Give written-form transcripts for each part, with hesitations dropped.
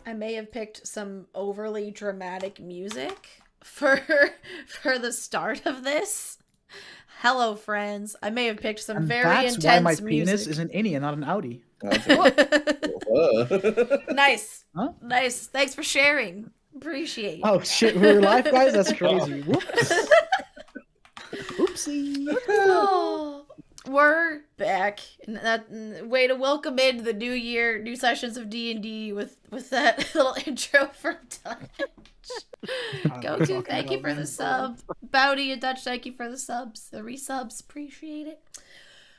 I may have picked some overly dramatic music for the start of this. Hello, friends. I may have picked some And very that's intense why my music. penis is an innie and not an outie. Nice. Huh? Nice. Thanks for sharing. Appreciate it. Oh shit, we're live, guys? That's crazy. Whoops. Oopsie. Oh, we're back. Way to welcome in the new year, new sessions of D&D with that little intro from Dutch. Go to, thank you for the sub. Bowdy and Dutch, thank you for the subs. The resubs, appreciate it.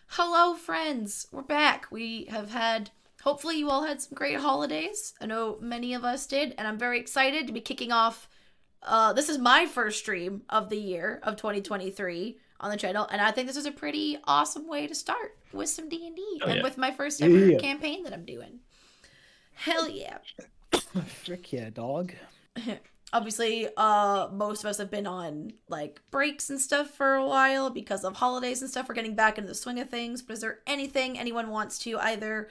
Hello, friends. We're back. We have had, hopefully you all had some great holidays. I know many of us did, and I'm very excited to be kicking off. This is my first stream of the year of 2023 on the channel, and I think this is a pretty awesome way to start with some D&D and with my first ever campaign that I'm doing. Hell yeah. Frick yeah, dog. Obviously, most of us have been on like breaks and stuff for a while because of holidays and stuff. We're getting back into the swing of things, but is there anything anyone wants to either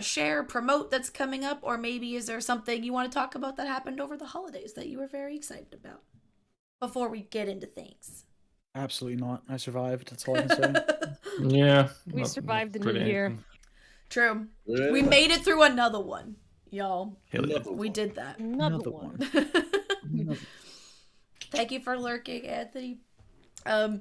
share, promote that's coming up, or maybe is there something you want to talk about that happened over the holidays that you were very excited about before we get into things? Absolutely not. I survived. That's all I can say. Yeah. We survived the new year. True. We made it through another one, y'all. We did that. Another one. Thank you for lurking, Anthony. In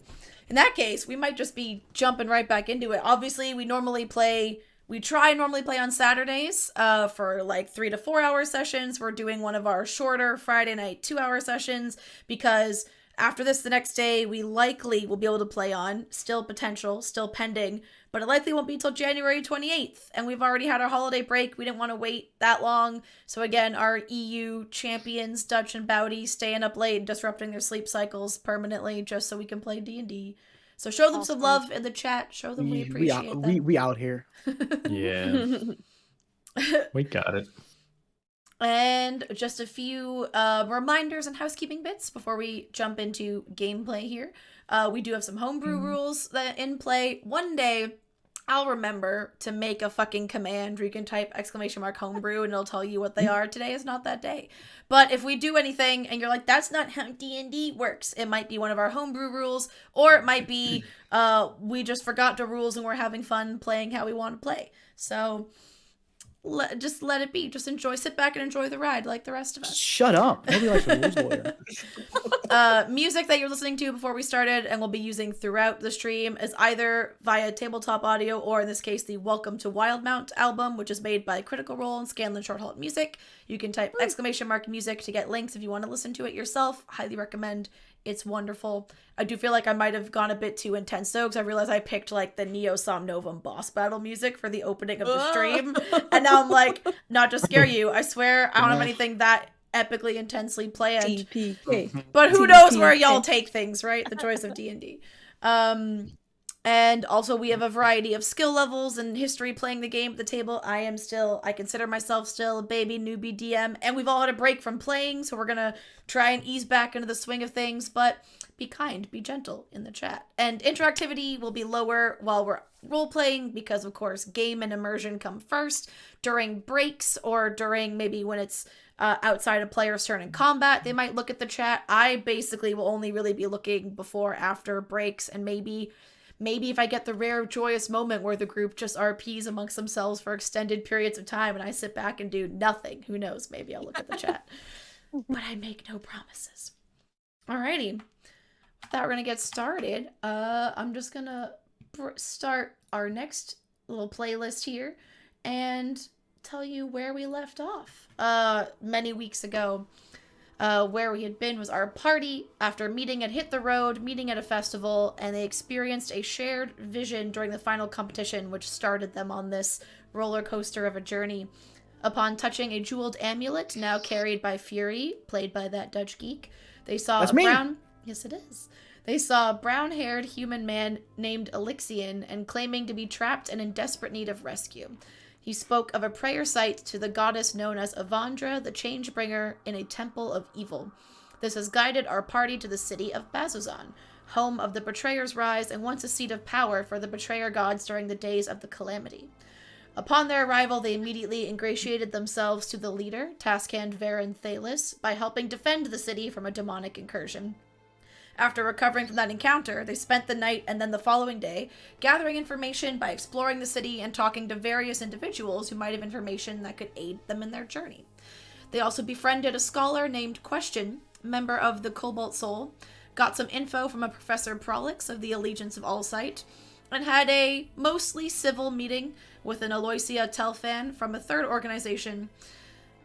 that case, we might just be jumping right back into it. Obviously, we normally play on Saturdays for like 3 to 4 hour sessions. We're doing one of our shorter Friday night 2-hour sessions because after this, the next day, we likely will be able to play on. Still potential, still pending, but it likely won't be until January 28th. And we've already had our holiday break. We didn't want to wait that long. So again, our EU champions, Dutch and Bowdy, staying up late, disrupting their sleep cycles permanently just so we can play D&D. So show them some love in the chat. Show them we appreciate them. We out here. Yeah. We got it. And just a few reminders and housekeeping bits before we jump into gameplay here. We do have some homebrew rules that in play. One day, I'll remember to make a fucking command where you can type !homebrew and it'll tell you what they are. Today is not that day. But if we do anything and you're like, that's not how D&D works, it might be one of our homebrew rules, or it might be we just forgot the rules and we're having fun playing how we want to play. So just let it be. Just enjoy. Sit back and enjoy the ride like the rest of us. Shut up. Nobody likes a rules lawyer. Music that you're listening to before we started and we'll be using throughout the stream is either via tabletop audio or in this case the Welcome to Wildmount album, which is made by Critical Role and Scanlan Shorthalt Music. You can type !music to get links if you want to listen to it yourself. Highly recommend. It's wonderful. I do feel like I might have gone a bit too intense though, because I realized I picked like the Neo Somnovum boss battle music for the opening of the stream. And now I'm like, not to scare you, I swear I don't have anything that epically intensely planned. TPK. But who knows where y'all take things, right? The choice of D&D. And also we have a variety of skill levels and history playing the game at the table. I consider myself still a baby newbie DM, and we've all had a break from playing, so we're gonna try and ease back into the swing of things, but be kind, be gentle in the chat. And interactivity will be lower while we're role-playing because, of course, game and immersion come first. During breaks or during maybe when it's outside a player's turn in combat, they might look at the chat. I basically will only really be looking before, after breaks, and maybe if I get the rare joyous moment where the group just RPs amongst themselves for extended periods of time and I sit back and do nothing. Who knows? Maybe I'll look at the chat. But I make no promises. Alrighty. With that, we're going to get started. I'm just going to start our next little playlist here and tell you where we left off. Many weeks ago. Where we had been was our party after meeting at Hit the Road, meeting at a festival, and they experienced a shared vision during the final competition, which started them on this roller coaster of a journey. Upon touching a jeweled amulet, now carried by Fury, played by that Dutch geek, they saw Yes, it is. They saw a brown-haired human man named Elixion and claiming to be trapped and in desperate need of rescue. He spoke of a prayer site to the goddess known as Avandra, the Changebringer, in a temple of evil. This has guided our party to the city of Bazzoxan, home of the Betrayer's Rise and once a seat of power for the Betrayer gods during the days of the Calamity. Upon their arrival, they immediately ingratiated themselves to the leader, Taskhand Varen Thalis, by helping defend the city from a demonic incursion. After recovering from that encounter, they spent the night and then the following day gathering information by exploring the city and talking to various individuals who might have information that could aid them in their journey. They also befriended a scholar named Question, member of the Cobalt Soul, got some info from a Professor Prolix of the Allegiance of Allsight, and had a mostly civil meeting with an Aloysia Telfan from a third organization.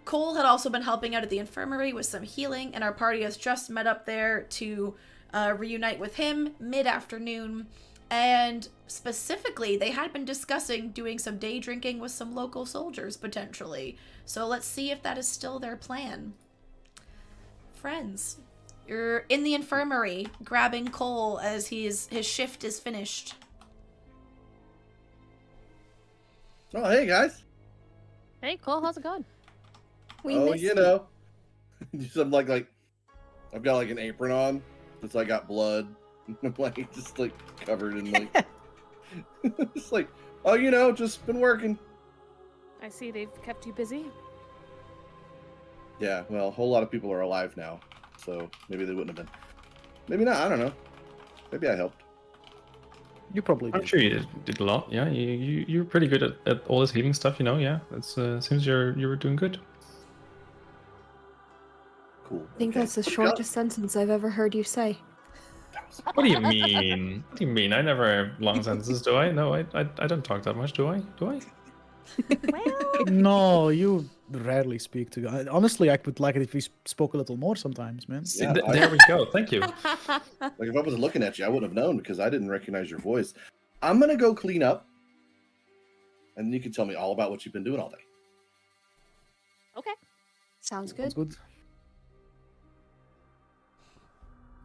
Cole had also been helping out at the infirmary with some healing, and our party has just met up there to reunite with him mid-afternoon. And specifically, they had been discussing doing some day drinking with some local soldiers, potentially. So let's see if that is still their plan. Friends, you're in the infirmary, grabbing Cole as his shift is finished. Oh, hey, guys. Hey, Cole, how's it going? You know. Just, I'm like, I've got like an apron on. It's like got blood. I'm like, just like covered in like, it's like, oh, you know, just been working. I see they've kept you busy. Yeah, well, a whole lot of people are alive now, so maybe they wouldn't have been. Maybe not. I don't know. Maybe I helped. You probably did. I'm sure you did a lot. Yeah, you're pretty good at all this healing stuff. You know. Yeah, it seems you were doing good. Cool. I think that's the shortest sentence I've ever heard you say. What do you mean? What do you mean? I never have long sentences, do I? No, I don't talk that much, do I? Do I? Well, No, you rarely speak to guys. Honestly, I would like it if you spoke a little more sometimes, man. See, Yeah, there we go. Thank you. Like if I wasn't looking at you, I wouldn't have known because I didn't recognize your voice. I'm gonna go clean up, and you can tell me all about what you've been doing all day. okay. Sounds Sounds good. good.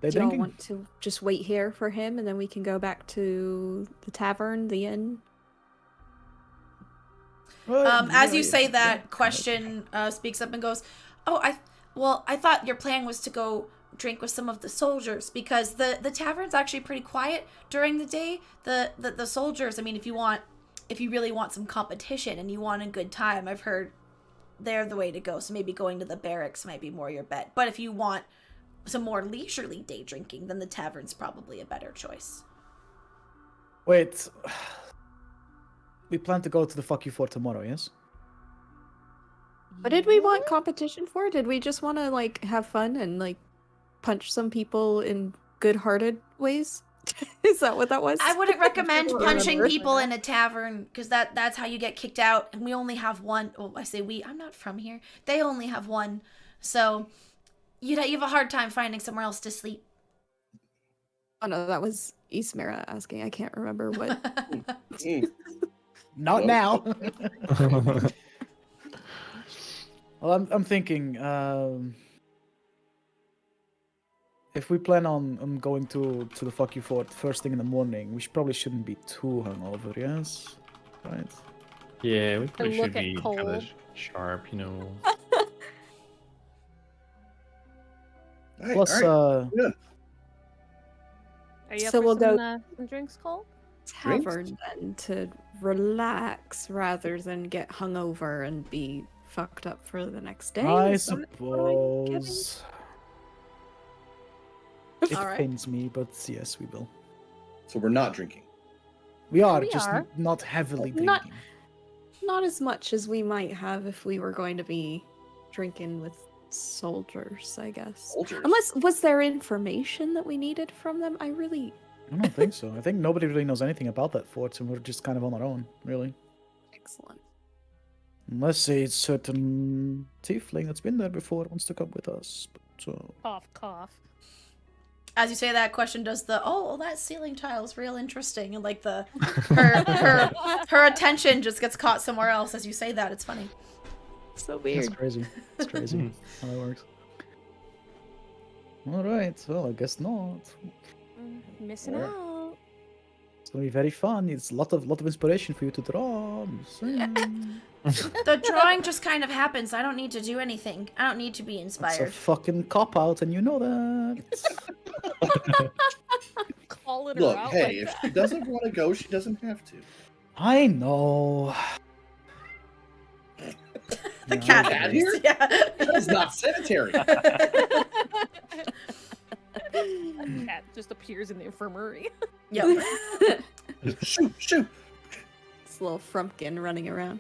They Do y'all drinking? want to just wait here for him and then we can go back to the tavern, the inn? As you say that, Question speaks up and goes, "Oh, I thought your plan was to go drink with some of the soldiers because the tavern's actually pretty quiet during the day. The soldiers, I mean, if you really want some competition and you want a good time, I've heard they're the way to go. So maybe going to the barracks might be more your bet. But if you want some more leisurely day drinking, then the tavern's probably a better choice." Wait. We plan to go to the fuck you for tomorrow, yes? What did we want competition for? Did we just want to, like, have fun and, like, punch some people in good-hearted ways? Is that what that was? I wouldn't recommend don't punching remember. people in a tavern because that's how you get kicked out. And we only have one. Well, I say we. I'm not from here. They only have one. So you have a hard time finding somewhere else to sleep. Oh, no, that was Ismira asking. I can't remember what. Mm. Not Well- now. Well, I'm thinking, if we plan on going to the fuck you fort first thing in the morning, we probably shouldn't be too hungover, yes? Right? Yeah, we probably look should at be Cole. kind of sharp, you know. Hey, Plus, all right. Good. Are you up So for we'll go- some drinks, Cole? Tavern then to relax rather than get hungover and be fucked up for the next day. I Is that what I'm getting? suppose. It All right. pains me, but yes, we will. So we're not drinking. We are, We just are. not heavily drinking. Not- Not as much as we might have if we were going to be drinking with soldiers, I guess. Soldiers. Unless, was there information that we needed from them? I I don't think so. I think nobody really knows anything about that fort, and we're just kind of on our own, really. Excellent. Unless a certain tiefling that's been there before wants to come with us. But, Cough, cough. As you say that, Question does the well, that ceiling tile's real interesting, and like her attention just gets caught somewhere else as you say that. It's funny. So it's weird. crazy. It's crazy how that works. Alright, well, I guess not. Missing Yeah. out. It's gonna be very fun. It's a lot of inspiration for you to draw. I'm just saying. The drawing just kind of happens. I don't need to do anything. I don't need to be It's a inspired. fucking cop out, and you know that. Calling her Look, out hey, like if that. she doesn't want to go, she doesn't have to. I know. The Yeah, cat I cat agree. here? Yeah. That's not sanitary. Cat just appears in the infirmary. Yep. Shoot, shoot. This little frumpkin running around.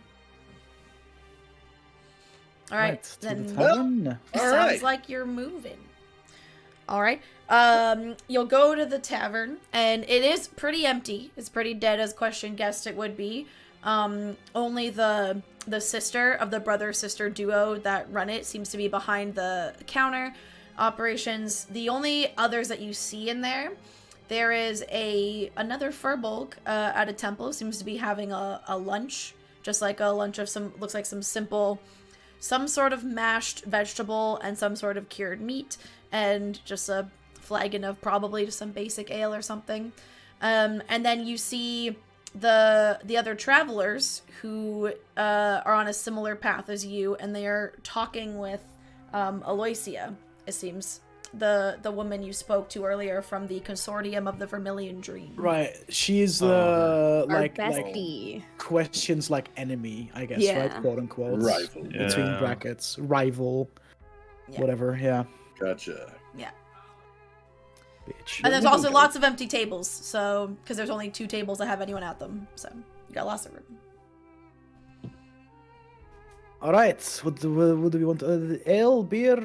All right. to the Then tavern. All sounds right. like you're moving. All right. You'll go to the tavern, and it is pretty empty. It's pretty dead, as Question guessed it would be. Only the sister of the brother-sister duo that run it seems to be behind the counter operations. The only others that you see in there is another Firbolg at a temple. Seems to be having a lunch, just like a lunch of looks like some sort of mashed vegetable and some sort of cured meat, and just a flagon of probably just some basic ale or something. And then you see the other travelers who are on a similar path as you, and they are talking with Aloysia, it seems. The woman you spoke to earlier from the consortium of the Vermilion Dream. Right, she's Our like bestie. questions like enemy, I guess, Yeah. right? Quote unquote. Rival. Between Yeah. brackets, rival, Yeah. whatever. Yeah. Gotcha. Bitch. And there's also lots of empty tables, so because there's only 2 tables that have anyone at them, so you got lots of room. All right. What do we want? Ale, beer,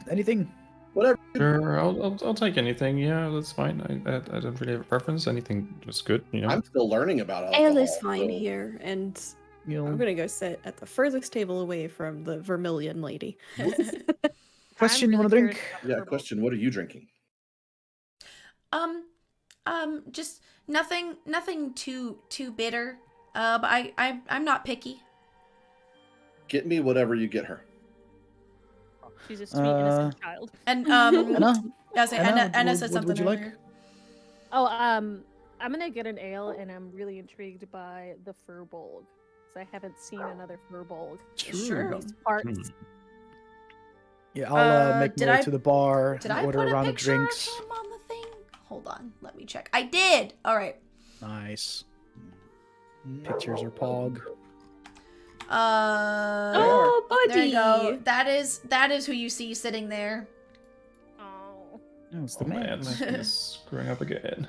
anything? Whatever. Sure, I'll take anything. Yeah, that's fine. I don't really have a preference. Anything is good. You know. I'm still learning about alcohol. Ale is fine so- here, and You know, I'm gonna go sit at the furthest table away from the Vermilion lady. Question, you wanna really drink? curious about Yeah, Firbolg. question. What are you drinking? Just nothing too bitter. But I'm not picky. Get me whatever you get her. She's a sweet, innocent child. And Anna, yeah, Anna Anna, said what something would you like? earlier. Oh, I'm gonna get an ale, and I'm really intrigued by the Firbolg, because I haven't seen another Firbolg Sure. in these parts. Yeah, I'll make Did my way I- to the bar Did and I order put a a round of picture drinks. of him on the thing? Hold on, let me check. I did. All right. Nice. Pictures are pog. Oh, buddy! There you go. That is who you see sitting there. Oh, Oh, it's the Oh man, man. my screen is screwing up again.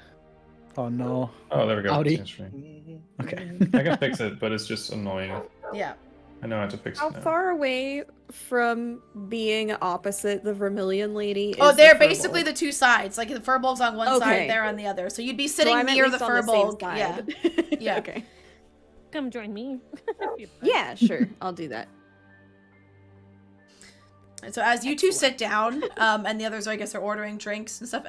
Oh no. Oh, there we go. Howdy. Screen stream. Okay. I can fix it, but it's just annoying. Yeah. I know how to fix How it now. far away from being opposite the Vermilion lady is Oh, they're the basically Firbolg? the 2 sides. Like the Firbolg's on one Okay. side, they're on the other. So you'd be So sitting I'm at near the least on the same Firbolg. Yeah. side. Yeah. Okay. come join me. if you'd like. Yeah, sure. I'll do that. And so as you 2 Excellent. sit down, and the others, I guess, are ordering drinks and stuff.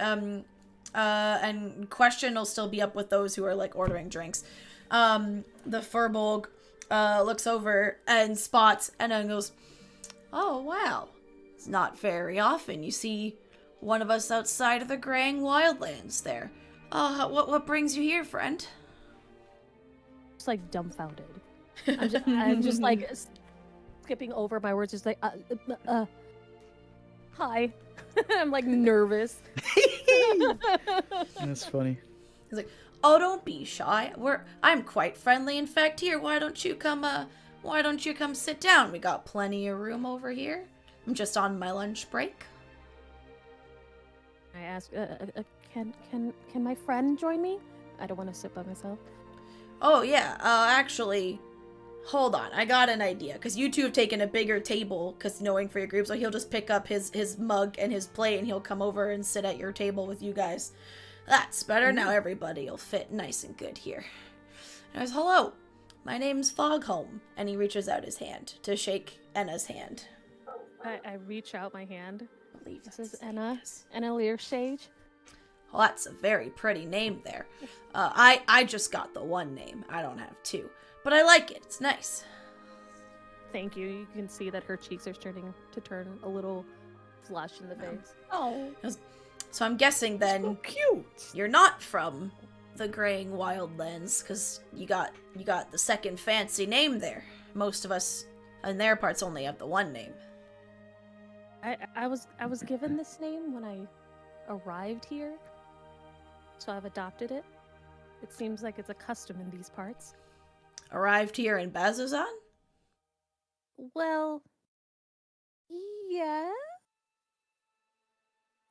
And Question will still be up with those who are like ordering drinks. The Firbolg looks over and spots and then goes, "Oh wow, it's not very often you see one of us outside of the graying wildlands there. What brings you here, friend?" Just like dumbfounded. I'm just like skipping over my words, just like, hi. I'm like nervous. That's funny. "Oh, don't be shy. I'm quite friendly. In fact, here, why don't you come sit down? We got plenty of room over here. I'm just on my lunch break." I ask, can my friend join me? I don't want to sit by myself. "Oh, yeah. Actually, hold on. I got an idea. Because you 2 have taken a bigger table, because knowing for your group, so he'll just pick up his mug and his plate, and he'll come over and sit at your table with you guys. That's better. Now everybody will fit nice and good here." And I was, "Hello. My name's Fogholm." And he reaches out his hand to shake Enna's hand. I reach out my hand. I believe This that's is his name, Enna. yes. Enna Learshage. Well, that's a very pretty name there. I just got the 1 name. I don't have 2. But I like it. It's nice. Thank you. You can see that her cheeks are starting to turn a little flush in the face. Oh, So I'm guessing then So cute. you're not from the Graying Wildlands, because you got the second fancy name there. Most of us in their parts only have the 1 name. I was given this name when I arrived here, so I've adopted it. It seems like it's a custom in these parts. Arrived here in Bazuzan? Well, yeah.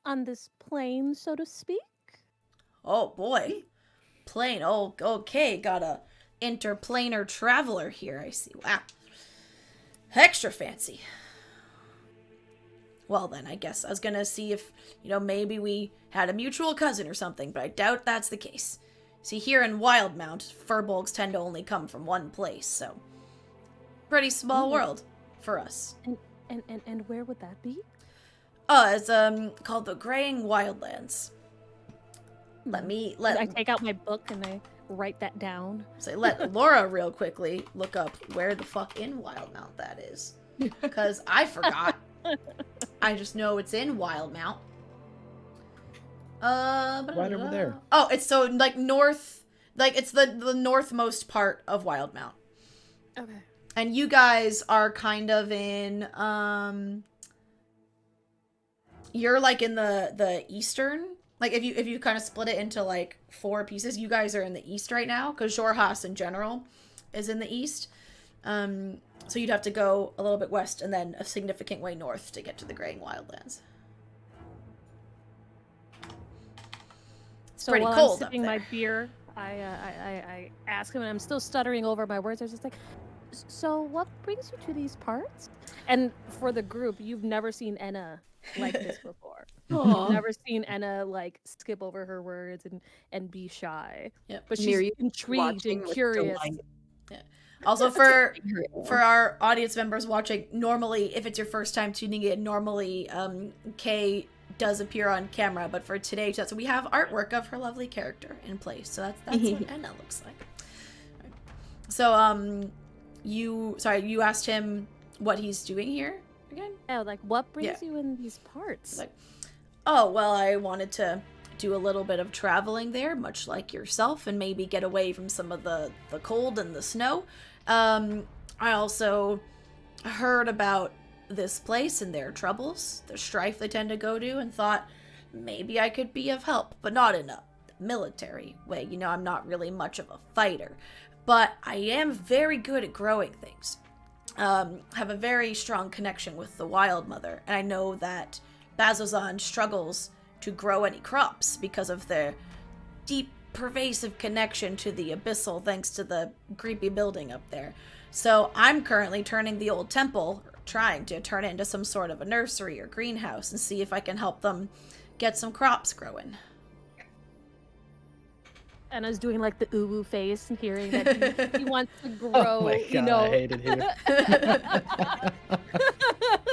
On this plane, so to speak. Oh boy. Plane. Oh, okay. Got a interplanar traveler here, I see. Wow. Extra fancy. Well then, I guess I was gonna see if, maybe we had a mutual cousin or something, but I doubt that's the case. See, here in Wildmount, Firbolgs tend to only come from one place, so... Pretty small world for us. And where would that be? Oh, it's called the Graying Wildlands. I take out my book and I write that down. So let Laura real quickly look up where the fuck in Wildmount that is. Because I forgot. I just know it's in Wildmount. Right over there. Oh, it's so like north, like it's the northmost part of Wildmount. Okay. And you guys are kind of in you're like in the eastern, like if you kind of split it into like 4 pieces, you guys are in the east right now because Xhorhas in general is in the east. So you'd have to go a little bit west and then a significant way north to get to the Graying Wildlands. It's pretty while cold I'm sipping up there. my beer, I ask him, and I'm still stuttering over my words. I was just like, so what brings you to these parts? And for the group, you've never seen Enna like this before. Aw. You've never seen Enna like skip over her words and be shy. Yep. But she's Miriam intrigued watching and with curious. delight. Also, for our audience members watching, normally, if it's your first time tuning in, normally Kay does appear on camera, but for today, so we have artwork of her lovely character in place. So that's what Enna looks like. So, you asked him what he's doing here again? Yeah, like what brings you in these parts? Like, oh, well, I wanted to do a little bit of traveling there, much like yourself, and maybe get away from some of the cold and the snow. I also heard about this place and their troubles, the strife they tend to go to, and thought maybe I could be of help, but not in a military way. I'm not really much of a fighter, but I am very good at growing things. Have a very strong connection with the Wild Mother, and I know that Bazzoxan struggles to grow any crops because of their deep, pervasive connection to the abyssal thanks to the creepy building up there. So I'm currently turning the old temple, or trying to turn it into some sort of a nursery or greenhouse and see if I can help them get some crops growing. And I was doing like the uwu face and hearing that he wants to grow, Oh my God, I hate it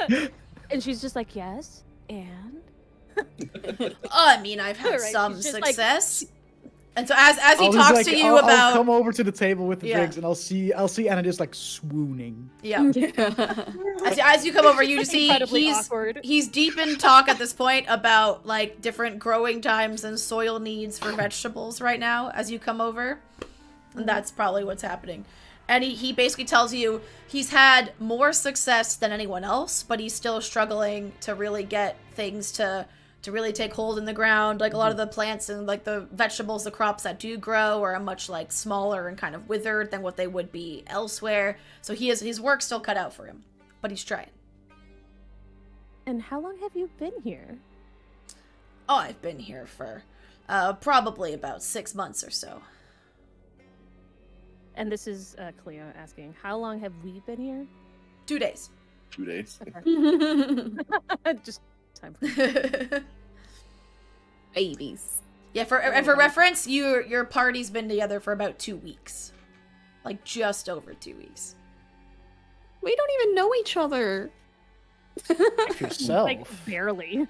here. And she's just like, yes, and? I mean, I've had Right, some she's just success. And so as he I'll talks just, to like, you I'll about... come over to the table with the Yeah. drinks and I'll see Anna just like swooning. Yeah. As you come over, you see Incredibly awkward. he's deep in talk at this point about like different growing times and soil needs for vegetables right now as you come over. And that's probably what's happening. And he basically tells you he's had more success than anyone else, but he's still struggling to really get things to really take hold in the ground. Like a lot of the plants and like the vegetables, the crops that do grow are much like smaller and kind of withered than what they would be elsewhere. So his work still cut out for him, but he's trying. And how long have you been here? Oh, I've been here for probably about 6 months or so. And this is Cleo asking, how long have we been here? 2 days. 2 days. Just time for Babies. Yeah, for reference, your party's been together for about 2 weeks. Like just over 2 weeks. We don't even know each other. Yourself. like barely.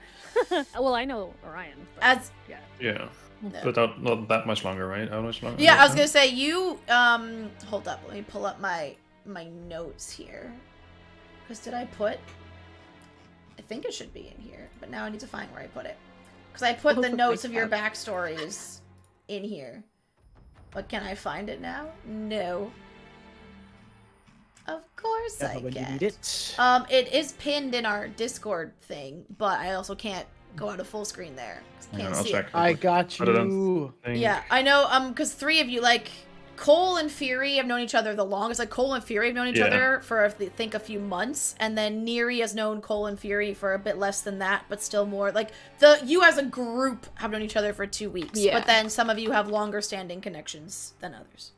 Well, I know Orion. But, As yeah. Yeah. No. But not that much longer, right? How much longer? Yeah, I was gonna say you hold up, let me pull up my notes here. Because did I put, I think it should be in here, but now I need to find where I put it. Because I put the notes of your backstories in here. But can I find it now? No. Of course Yeah, I when you can. need it. It is pinned in our Discord thing, but I also can't go out of full screen there. 'Cause I Hang can't on, I'll see check. it. I got Put it on you. thing. Yeah, I know, because 3 of you, like, Cole and Fury have known each other the longest. Like, Cole and Fury have known each other for, I think, a few months. And then Neri has known Cole and Fury for a bit less than that, but still more. Like, you as a group have known each other for 2 weeks. Yeah. But then some of you have longer standing connections than others.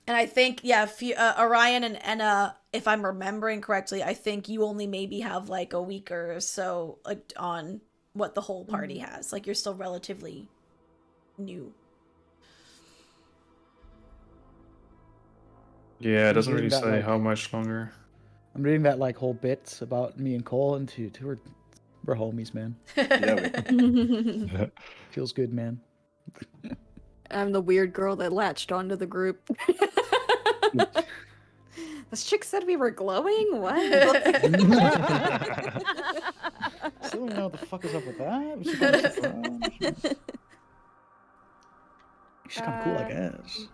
And I think, Orion and Enna, if I'm remembering correctly, I think you only maybe have, like, a week or so, like, on what the whole party has. Like, you're still relatively new. Yeah, it doesn't reading really that, say like- how much longer. I'm reading that like whole bit about me and Cole, and we're homies, man. Yeah, Feels good, man. I'm the weird girl that latched onto the group. This chick said we were glowing? What? Still don't know what the fuck is up with that. We should go with that. She's kind of cool, I guess.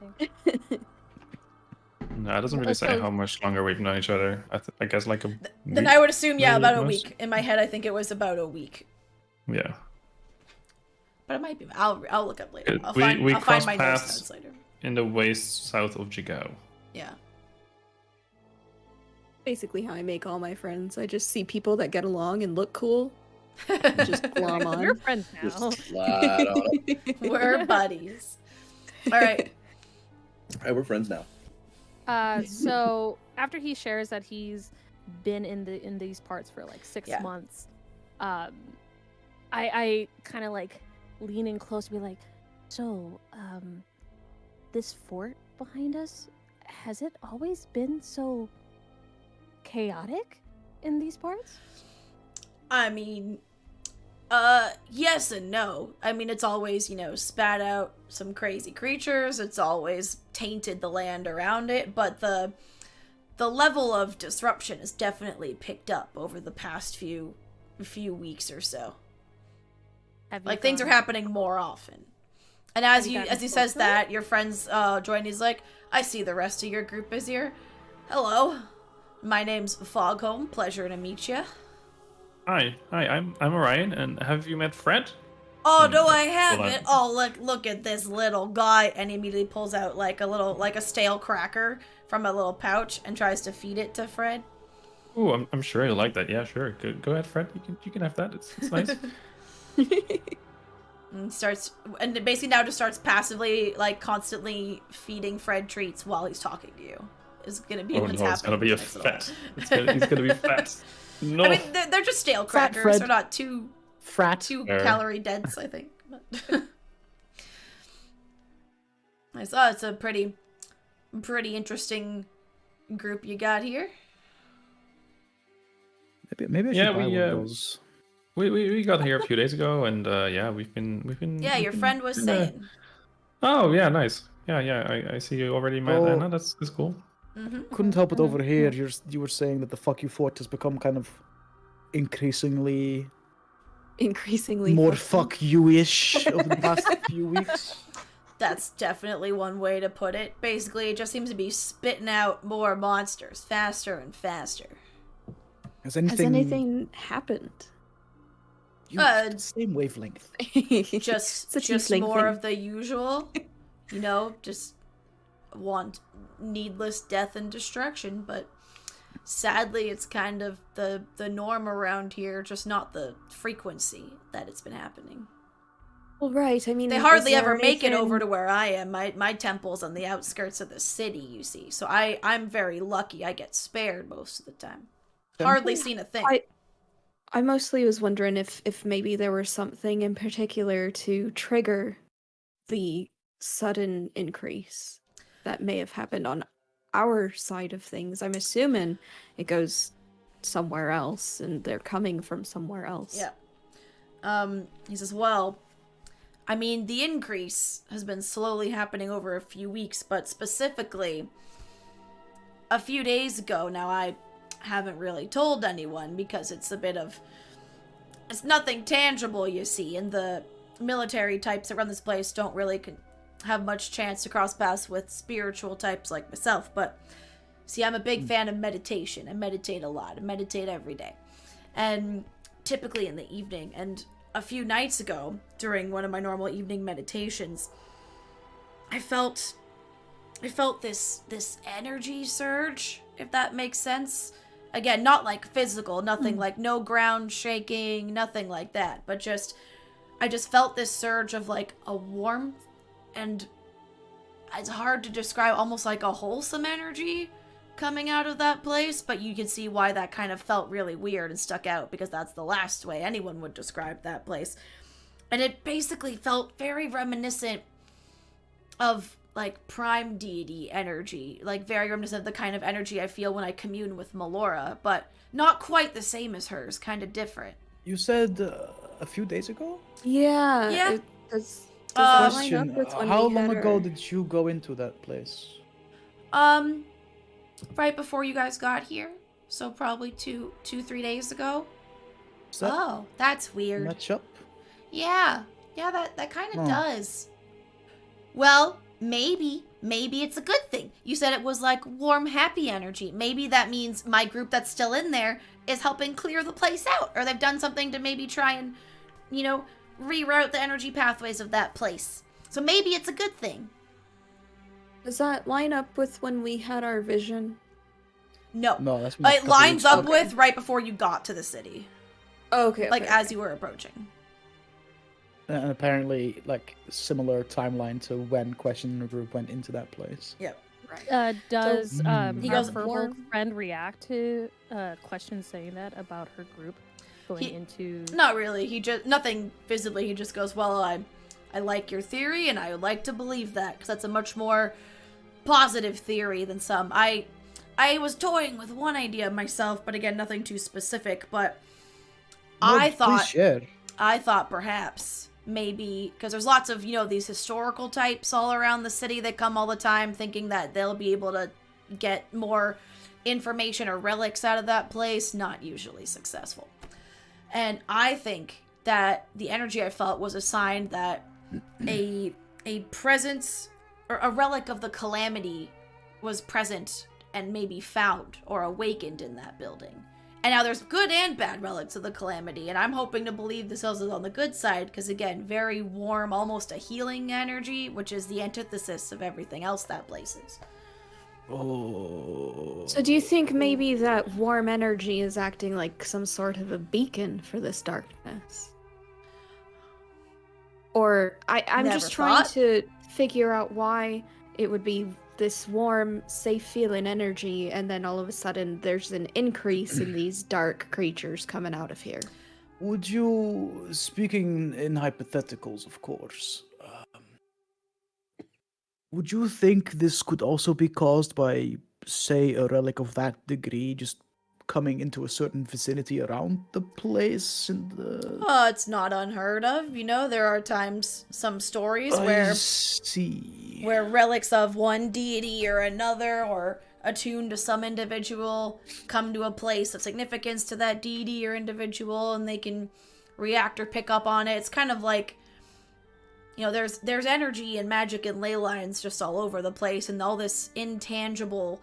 No, it doesn't really say how much longer we've known each other. I guess like a Then week, I would assume, maybe about at a most. week. In my head, I think it was about a week. Yeah. But it might be. I'll look up later. Good. I'll We find crossed my paths. notes later. In the waste south of Jigao. Yeah. Basically how I make all my friends. I just see people that get along and look cool. And just glom on. We're friends now. just slide on it. We're buddies. All right. Hey, we're friends now. So after he shares that he's been in these parts for like 6 Yeah. months, I kind of like lean in close to be like, so this fort behind us, has it always been so chaotic in these parts? I mean, yes and no. I mean, it's always, spat out some crazy creatures. It's always tainted the land around it, but the level of disruption has definitely picked up over the past few weeks or so. Like, things are happening more often. And as he says that, your friends join. He's like, I see the rest of your group is here. Hello, my name's Foghome. Pleasure to meet you. Hi, I'm Orion, and have you met Fred? Oh, no, I Hold on. haven't. Oh, look at this little guy. And he immediately pulls out like a stale cracker from a little pouch and tries to feed it to Fred. Ooh, I'm sure you'll like that. Yeah, sure. Go ahead, Fred. You can have that. It's nice. And it basically now just starts passively, like, constantly feeding Fred treats while he's talking to you. Is gonna be Oh what's no, happening. it's gonna be a next little fat. while. He's gonna be fat. No. I mean, they're just stale Fat crackers. Fred. They're not too Frat. calorie dense, I think. But I saw it's a pretty interesting group you got here. Maybe I should Yeah, buy we, one of those. We got here a few days ago, and yeah, we've been. Yeah, your friend was saying. Oh yeah, nice. Yeah. I see you already met Oh. Anna. That's cool. Couldn't help it over here. You were saying that the fuck you fort has become kind of increasingly more fuck you-ish over the past few weeks. That's definitely one way to put it. Basically, it just seems to be spitting out more monsters faster and faster. Has Has anything happened? Same wavelength. Just more of the usual. Just want needless death and destruction, but sadly it's kind of the norm around here, just not the frequency that it's been happening. Well, right. I mean, They hardly ever make it over to where I am. My temple's on the outskirts of the city, you see. So I'm very lucky. I get spared most of the time. Hardly seen a thing. I mostly was wondering if maybe there was something in particular to trigger the sudden increase that may have happened on our side of things. I'm assuming it goes somewhere else and they're coming from somewhere else. Yeah. He says, well, I mean, the increase has been slowly happening over a few weeks, but specifically a few days ago. Now, I haven't really told anyone because it's nothing tangible, you see, and the military types that run this place don't really have much chance to cross paths with spiritual types like myself. But see, I'm a big fan of meditation. I meditate a lot. I meditate every day, and typically in the evening. And a few nights ago, during one of my normal evening meditations, I felt this energy surge, if that makes sense. Again, not like physical, nothing like no ground shaking, nothing like that, but I just felt this surge of like a warmth, and it's hard to describe, almost like a wholesome energy coming out of that place, but you can see why that kind of felt really weird and stuck out, because that's the last way anyone would describe that place. And it basically felt very reminiscent of like prime deity energy, like very reminiscent of the kind of energy I feel when I commune with Melora, but not quite the same as hers, kind of different. You said a few days ago? Yeah. Does that line Question, up with when how we long had ago our- did you go into that place? Right before you guys got here, so probably 3 days ago. Does that Oh, that's weird. match up? Yeah, that kind of Oh. does. Well, maybe it's a good thing. You said it was like warm, happy energy. Maybe that means my group that's still in there is helping clear the place out, or they've done something to maybe try and, reroute the energy pathways of that place. So maybe it's a good thing. Does that line up with when we had our vision? No, No, that's been a it couple lines weeks up ago. with right before you got to the city, Oh, okay. like okay, as okay. you were approaching. And apparently, like, similar timeline to when Question and the group went into that place. Yep. Right. Does He our goes, Firbolg warm. friend react to questions saying that about her group going He- into? Not really. He just nothing visibly. He just goes, "Well, I like your theory, and I would like to believe that, because that's a much more positive theory than some. I was toying with one idea myself, but again, nothing too specific. But No, I please thought share. perhaps maybe, because there's lots of these historical types all around the city that come all the time, thinking that they'll be able to get more information or relics out of that place. Not usually successful. And I think that the energy I felt was a sign that a presence or a relic of the calamity was present and maybe found or awakened in that building. And now there's good and bad relics of the calamity, and I'm hoping to believe this is on the good side, because again, very warm, almost a healing energy, which is the antithesis of everything else that place is. Oh. So do you think maybe that warm energy is acting like some sort of a beacon for this darkness? Or I'm Never just trying thought. to figure out why it would be this warm, safe feeling energy, and then all of a sudden there's an increase in these dark creatures coming out of here. Would you, speaking in hypotheticals, of course, would you think this could also be caused by, say, a relic of that degree just coming into a certain vicinity around the place? And Oh, it's not unheard of. There are times, some stories I where see. relics of one deity or another, or attuned to some individual, come to a place of significance to that deity or individual, and they can react or pick up on it. It's kind of like, there's energy and magic and ley lines just all over the place, and all these intangible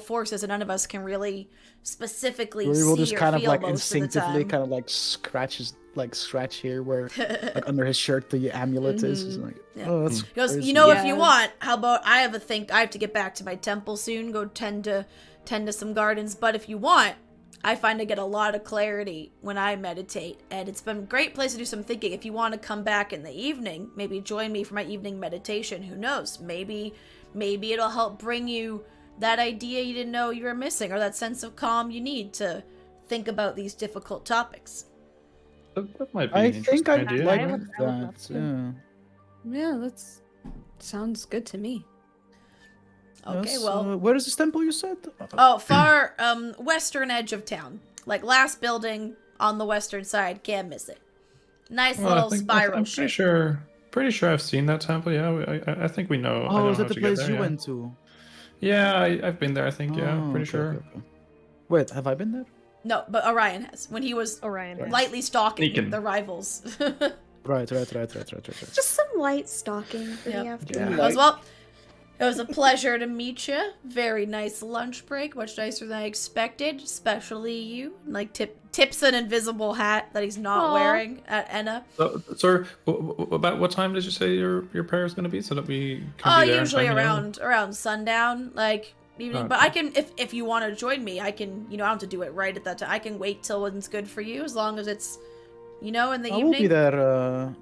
forces that none of us can really specifically We will see just or kind of feel like most of the instinctively time. kind of like scratch here where like under his shirt the amulet is. It's like, Yeah. oh, that's He goes, crazy. if you Yeah. want, how about I have to get back to my temple soon, go tend to some gardens, but if you want, I find I get a lot of clarity when I meditate, and it's been a great place to do some thinking. If you want to come back in the evening, maybe join me for my evening meditation, who knows, maybe it'll help bring you that idea you didn't know you were missing, or that sense of calm you need to think about these difficult topics. That might be I an think interesting I'd idea. like I would love that. to. Yeah. Yeah, that sounds good to me. Okay, Yes, well, where is this temple you said? oh, far western edge of town, like last building on the western side, can't miss it. Nice Well, little spiral I'm shape. pretty sure I've seen that temple. Yeah, I think we know. I Oh, know is how that the to get place there, you yeah. went to? Yeah, I've been there. I think. Yeah, Oh, pretty okay, sure. okay. Wait, have I been there? No, but Orion has, when he was Orion. Right. lightly stalking Sneaking. the rivals. Right. Just some light stalking for Yep. the afternoon. Yeah. Goes, well, It was a pleasure to meet you. Very nice lunch break, much nicer than I expected, especially you. Like tips an invisible hat that he's not wearing at Enna. Sir, about what time did you say your prayer is going to be, so that we can be there? Usually around sundown, like evening. Okay. But I can, if you want to join me, I can. I don't have to do it right at that time. I can wait till when's good for you, as long as it's, in the evening. We'll be there.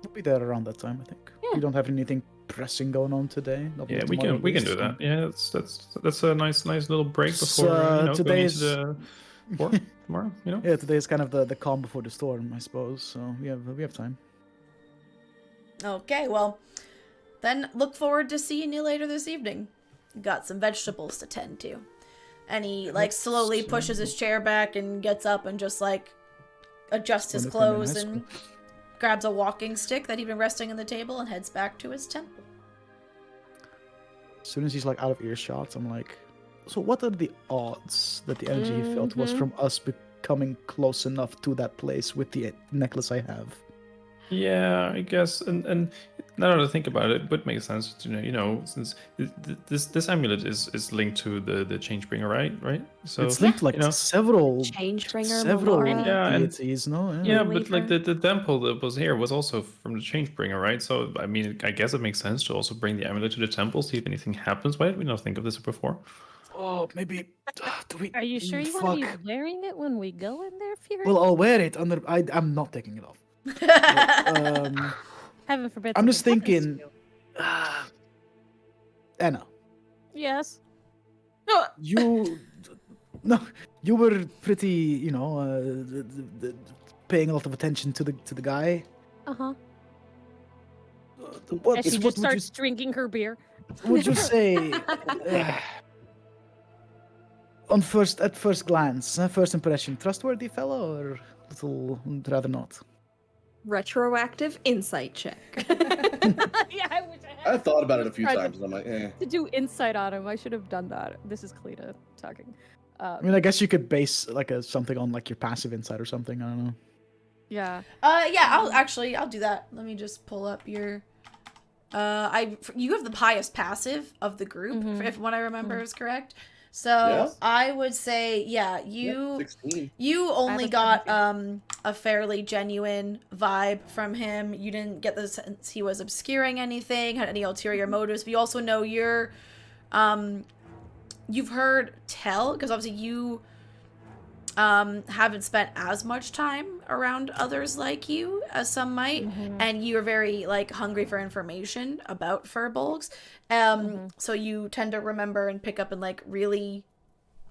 We'll be there around that time. I think. Yeah. We don't have anything pressing going on today. Not Yeah, with we tomorrow can at do least, that. Yeah, that's a nice little break So, before today going is- into the war tomorrow. Yeah, today is kind of the calm before the storm, I suppose. So we have time. Okay, well, then look forward to seeing you later this evening. Got some vegetables to tend to. And he slowly pushes his chair back and gets up and just adjusts his Wonderful in high clothes and grabs a walking stick that he'd been resting on the table and heads back to his temple. As soon as he's out of earshot, I'm like, so what are the odds that the energy he felt was from us becoming close enough to that place with the necklace I have? Yeah, I guess, and now that I think about it, it would make sense to since this amulet is linked to the Changebringer, right? So It's linked to several Changebringer, several Melora. Yeah, and- deities, no? Yeah, Reliever. but the temple that was here was also from the Changebringer, right? So I mean, I guess it makes sense to also bring the amulet to the temple, see if anything happens. Why did we not think of this before? Oh, maybe. Do we? Are you sure you want to be wearing it when we go in there, Fury? Well, I'll wear it under. I'm not taking it off. Heaven forbid. I'm just something happens thinking. to you. Anna, Yes. you you were pretty, paying a lot of attention to the guy. Uh-huh. What, And she what just would starts drinking her beer. would you say at first glance, first impression, trustworthy fellow or little rather not? Retroactive insight check. Yeah, I wish I had. I thought about it a few Tried to- times, and I'm like, eh. To do insight on him, I should have done that. This is Kalita talking. I mean, I guess you could base something on your passive insight or something. I don't know. Yeah. I'll do that. Let me just pull up your you have the highest passive of the group, if what I remember is correct. So Yes. I would say, you 16. you only a got a fairly genuine vibe from him. You didn't get the sense he was obscuring anything, had any ulterior motives. But you also know you've heard tell, because obviously you haven't spent as much time around others like you as some might, and you're very hungry for information about Firbolgs. So you tend to remember and pick up and really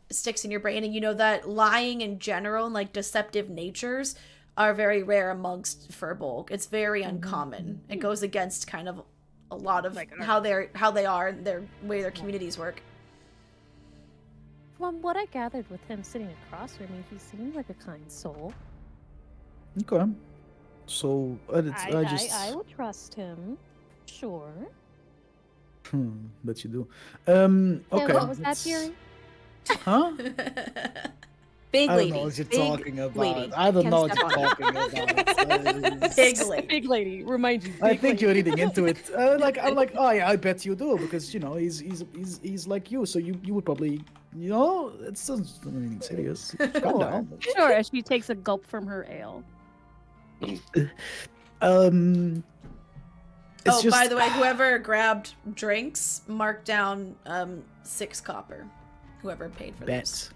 sticks in your brain, and you know that lying in general and deceptive natures are very rare amongst Firbolg. It's very uncommon. It goes against kind of a lot of how they are and their way their communities work. From what I gathered with him sitting across from me, he seemed like a kind soul. Okay. So I would trust him. Sure. Bet you do. Yeah, Okay. what was that, let's- Fury? Huh? Big I don't lady. know what you're Big talking about. lady. I don't Can know what step you're on it. talking about. Big lady. Big lady. Remind you. I big think lady. you're reading into it. I'm like, oh yeah, I bet you do, because he's like you, so you would probably, it's not anything serious. Calm down. Sure, as she takes a gulp from her ale. It's just, by the way, whoever grabbed drinks, mark down 6 copper. Whoever paid for this.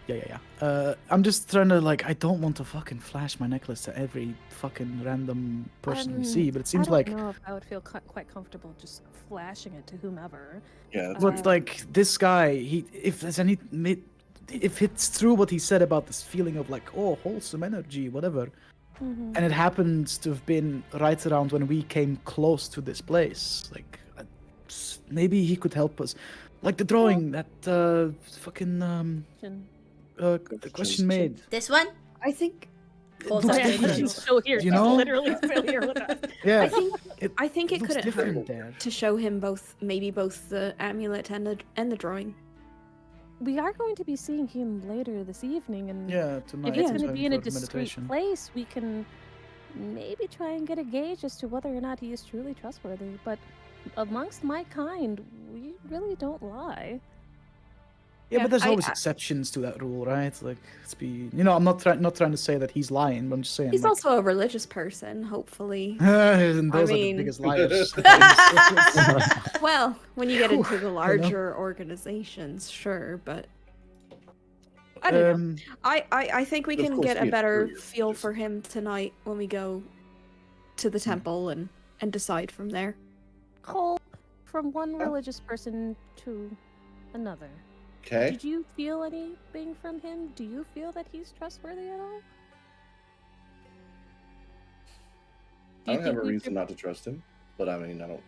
bet. Yeah. I'm just trying to I don't want to fucking flash my necklace to every fucking random person we see, but it seems I don't know if I would feel quite comfortable just flashing it to whomever. Yeah, that's but this guy, if it's true what he said about this feeling of wholesome energy, whatever. And it happens to have been right around when we came close to this place. Maybe he could help us. The drawing that fucking the question made. This one? I think Hold looks on. different. She's still here. You She's know? literally still here with us. Yeah, I think it looks couldn't different hurt there. to show him both the amulet and the drawing. We are going to be seeing him later this evening, and Yeah, tonight. if it's going to time be in a for discreet meditation. place, we can maybe try and get a gauge as to whether or not he is truly trustworthy. But amongst my kind, we really don't lie. Yeah, but there's I- always I- exceptions to that rule, right? Like, I'm not trying to say that he's lying, but I'm just saying. He's like, also a religious person, hopefully. and those are the mean- biggest liars. Well, when you get into Whew, the know? larger organizations, sure, but I don't know. I think we Of can course get he a is better religious. feel for him tonight when we go to the temple and decide from there. Cole, from one Oh. religious person to another. Okay. Did you feel anything from him? Do you feel that he's trustworthy at all? I don't have a we reason should- not to trust him, but I mean, I don't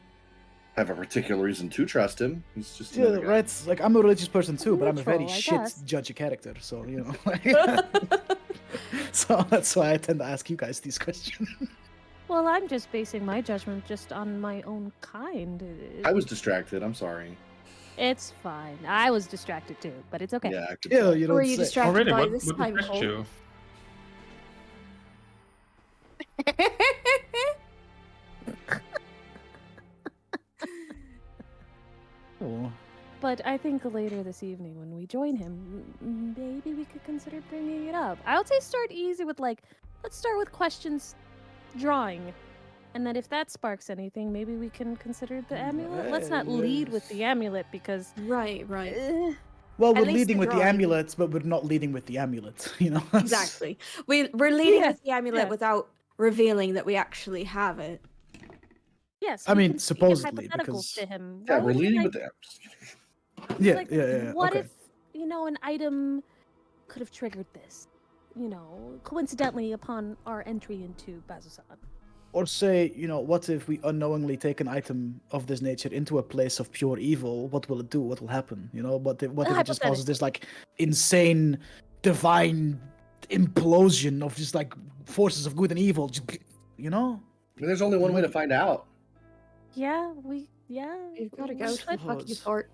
have a particular reason to trust him. He's just Yeah, another guy. right. Like, I'm a religious person too, but I'm a very Neutral, I shit guess. judge of character. So so that's why I tend to ask you guys these questions. Well, I'm just basing my judgment just on my own kind. I was distracted. I'm sorry. It's fine. I was distracted too, but it's okay. Yeah, I could Yeah, tell. you Who are don't you say. distracted Already, by what this what time, distracted Cole? you? Oh. But I think later this evening when we join him, maybe we could consider bringing it up. I would say start easy with let's start with questions drawing. And then if that sparks anything, maybe we can consider the amulet. Let's not lead with the amulet because Right. Well, At we're least leading the with the drawing. amulets, but we're not leading with the amulet. That's- Exactly. We're leading Yeah, with the amulet yeah. without revealing that we actually have it. yes, I we mean, can speak in supposedly, hypotheticals because- to him. Yeah, right? we're leading Like, with the. I'm just kidding. Yeah, like, yeah. What Okay. if, an item could have triggered this? Coincidentally upon our entry into Bazusan. Or say, what if we unknowingly take an item of this nature into a place of pure evil? What will it do? What will happen? What if it just causes this like insane, divine implosion of just like forces of good and evil? Just, I mean, there's only one way to find out. Yeah, You've got to we go to the could. fucking fort.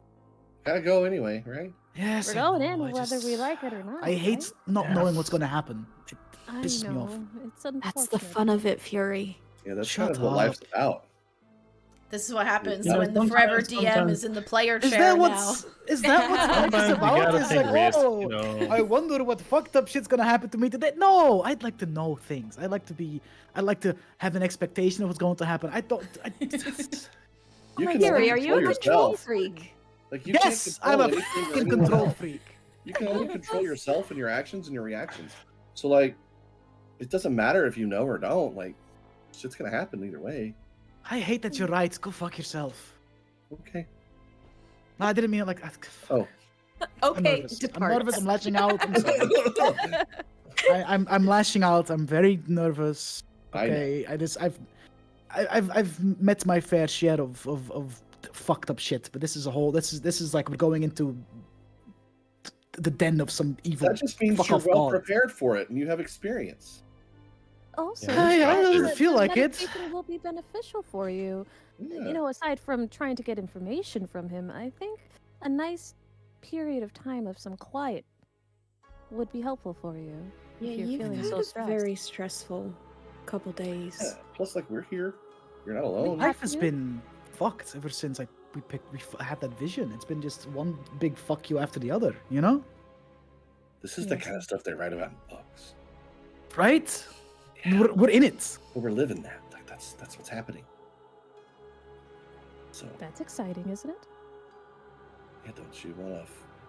Gotta go anyway, right? Yes, We're I going know, in I whether just- we like it or not. I hate right? not Yeah. knowing what's going to happen. It I pisses me know. off. It's unfortunate. That's the fun of it, Fury. Yeah, that's Shut kind of what up. life's about. This is what happens Yeah, when the forever sometimes- DM is in the player Is chair that now. what's is that what life Sometimes is you about? gotta It's take like, risks, oh, I wonder what fucked up shit's gonna happen to me today. No, I'd like to know things. I'd like to have an expectation of what's going to happen. You Oh, can Fury, only are you a control control yourself. freak? Like you Yes, can't I'm a control anything or fucking anyone control else. freak. You can only control yourself and your actions and your reactions. So like, it doesn't matter if you know or don't. Like, shit's gonna happen either way. I hate that you're right. Go fuck yourself. Okay. No, I didn't mean it like. Oh. I'm Okay, nervous. I'm depart. nervous. I'm lashing out. I'm sorry. I'm lashing out. I'm very nervous. I know. Okay, I've met my fair share of fucked up shit, but this is like we're going into the den of some evil. That just means fuck you're off well god. prepared for it and you have experience. Also, Yeah, I don't the- feel the like it. meditation will be beneficial for you. Yeah. Aside from trying to get information from him, I think a nice period of time of some quiet would be helpful for you. Yeah, if you're you've feeling had so a stressed. very stressful couple days. Yeah. Plus, like we're here. You're not alone. Life has you? been fucked ever since had that vision. It's been just one big fuck you after the other, This is the Yes. kind of stuff they write about in books. right? Yeah. We're in it. But we're living that. Like that's what's happening. So That's exciting, isn't it? yeah, don't you want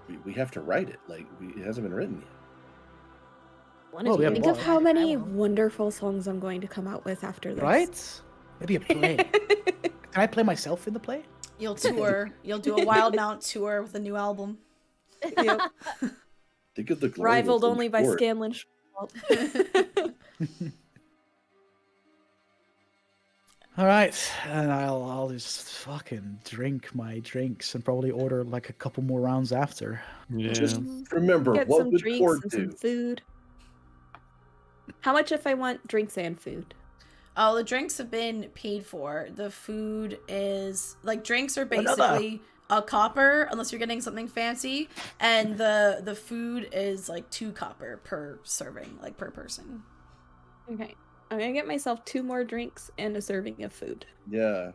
to? We have to write it. Like it hasn't been written yet. Well, we have Think a of lot. how many I will. wonderful songs I'm going to come out with after this. Right? Maybe a play. Can I play myself in the play? You'll tour. You'll do a Wild Mount tour with a new album. Yep. Think of the glory Rivaled that's in only by sport. Scanlan. All right, and I'll just fucking drink my drinks and probably order like a couple more rounds after. Yeah. Just remember, Get what some would drinks Cord and do? some food. How much if I want drinks and food? Oh, the drinks have been paid for. The food is like drinks are Another. basically a copper unless you're getting something fancy, and the food is like 2 copper per serving, like per person. Okay. I'm gonna get myself 2 more drinks and a serving of food. Yeah.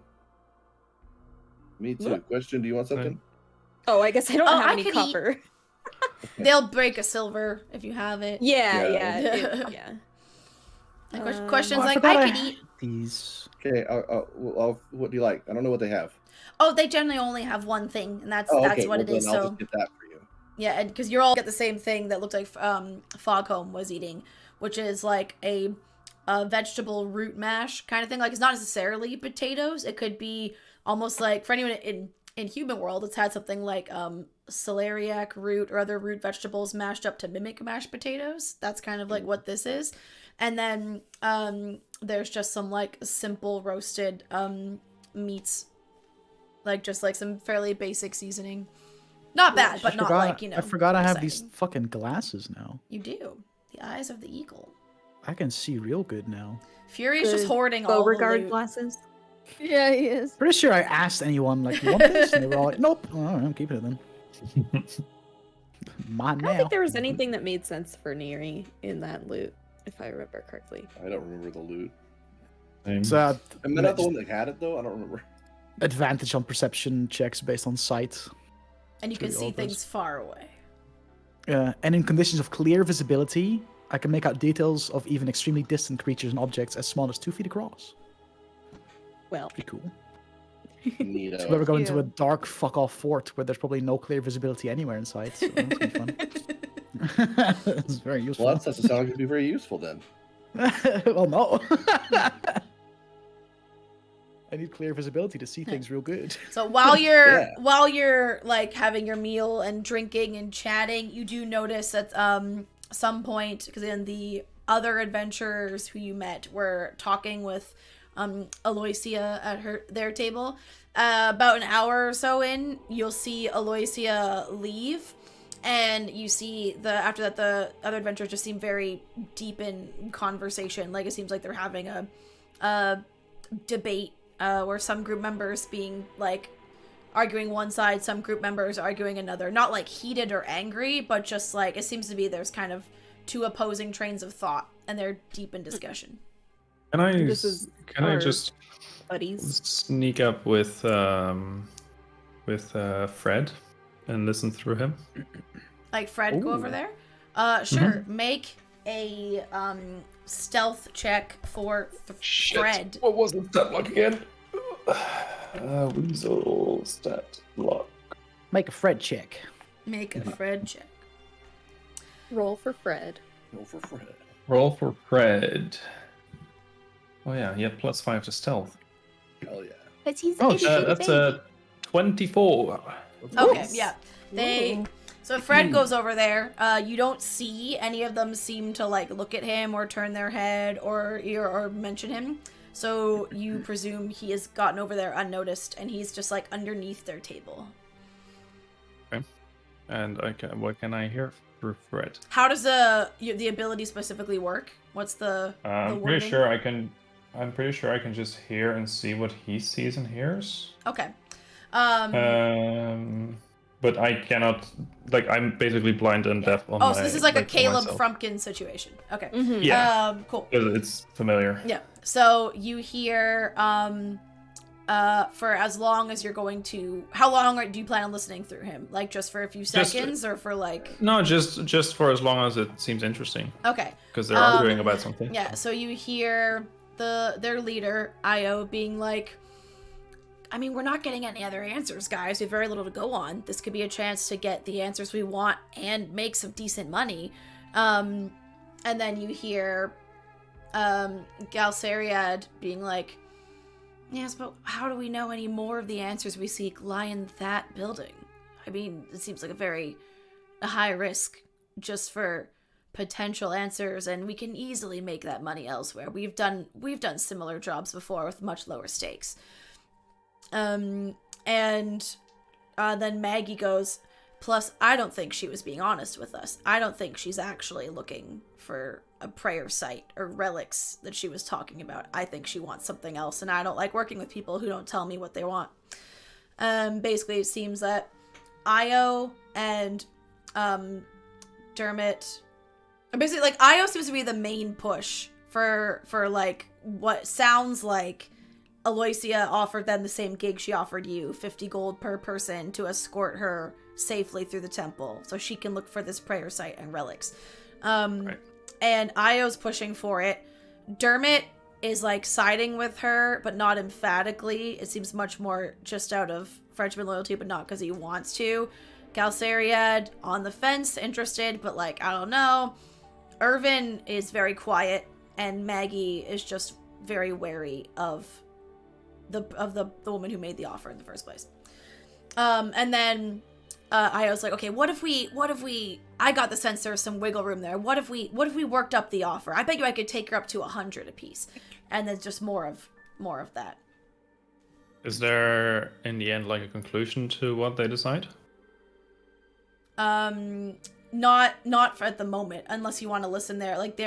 Me too. Question, do you want something? Oh, I guess I don't have I any could copper. They'll break a silver if you have it. Yeah. Questions I like, forgot I could eat. these. Okay, what do you like? I don't know what they have. Oh, they generally only have one thing, and that's Oh, that's okay. what Well, it is. then I'll So just get that for you. yeah, and because you're all get the same thing that looked like Foghome was eating, which is like a vegetable root mash kind of thing. Like it's not necessarily potatoes. It could be almost like, for anyone in human world, it's had something like celeriac root or other root vegetables mashed up to mimic mashed potatoes. That's kind of like what this is. And then there's just some like simple roasted meats, like just like some fairly basic seasoning. Not bad, but not like, I forgot I have these exciting. fucking glasses now. You do. The eyes of the eagle. I can see real good now. Fury's just hoarding all the Beauregard loot. glasses. Yeah, he is. Pretty sure I asked anyone, like, you want this? And they were all like, nope. Oh, I'm keeping it then. Mine I don't now. think there was anything that made sense for Neri in that loot, if I remember correctly. I don't remember the loot. It's, Am I not the one that had it though? I don't remember. advantage on perception checks based on sight. And you can Truly see all things those. far away. And in conditions of clear visibility, I can make out details of even extremely distant creatures and objects as small as 2 feet across. Well, Pretty cool. Neato. So we ever go into a Yeah. dark fuck-off fort where there's probably no clear visibility anywhere in sight. So that's gonna be fun. It's very useful. Well, that doesn't sound like it'd be very useful then. Well, no. I need clear visibility to see things real good. So while you're Yeah. while you're like having your meal and drinking and chatting, you do notice at some point, because then the other adventurers who you met were talking with Aloysia at their table. About an hour or so in, you'll see Aloysia leave, and you see after that the other adventurers just seem very deep in conversation. Like it seems like they're having a debate where some group members being like arguing one side, some group members arguing another. Not like heated or angry, but just like it seems to be there's kind of two opposing trains of thought, and they're deep in discussion. Can I This is our just buddies. sneak up with Fred and listen through him? Like Fred, go over Ooh. there. Sure. Make a stealth check for Fred. What was the stat block again? Weasel stat block. Make a Fred check. Make a Fred check. Roll for Fred. Roll for Fred. Roll for Fred. Oh yeah, he had +5 to stealth. Hell yeah. But he's Oh, a itty bitty That's baby. a 24. Okay, yeah. They Ooh. So Fred goes over there. You don't see any of them seem to like look at him or turn their head or mention him. So you presume he has gotten over there unnoticed, and he's just like underneath their table. Okay. And what can I hear through Fred? How does the ability specifically work? What's the I'm wording? pretty sure I can. I'm pretty sure I can just hear and see what he sees and hears. Okay. But I cannot. Like, I'm basically blind and deaf on Oh, my, so this is like a for Caleb myself. Frumpkin situation. Okay. Mm-hmm. Yeah. Cool. It's familiar. Yeah. So you hear for as long as you're going to, how long do you plan on listening through him? Like just for a few seconds or for like? No, just for as long as it seems interesting, Okay. because they're arguing about something. Yeah. So you hear their leader Io being like, I mean, we're not getting any other answers, guys. We have very little to go on. This could be a chance to get the answers we want and make some decent money. And then you hear Galceriad being like, yes, but how do we know any more of the answers we seek lie in that building? I mean, it seems like a high risk just for potential answers, and we can easily make that money elsewhere. We've done similar jobs before with much lower stakes. And then Maggie goes, plus, I don't think she was being honest with us. I don't think she's actually looking for a prayer site or relics that she was talking about. I think she wants something else, and I don't like working with people who don't tell me what they want. Basically, it seems that Io and Dermot, basically, like, Io seems to be the main push for like what sounds like Aloysia offered them the same gig she offered you, 50 gold per person to escort her safely through the temple so she can look for this prayer site and relics. Right. And Io's pushing for it. Dermot is like siding with her, but not emphatically. It seems much more just out of Frenchman loyalty, but not because he wants to. Galceriad on the fence, interested, but like, I don't know. Irvin is very quiet, and Maggie is just very wary of the woman who made the offer in the first place. And then Io's like, okay, what if we I got the sense there's some wiggle room there. What if we worked up the offer? I bet you I could take her up to 100 apiece. And then just more of that. Is there in the end like a conclusion to what they decide? Not for at the moment, unless you want to listen there. Like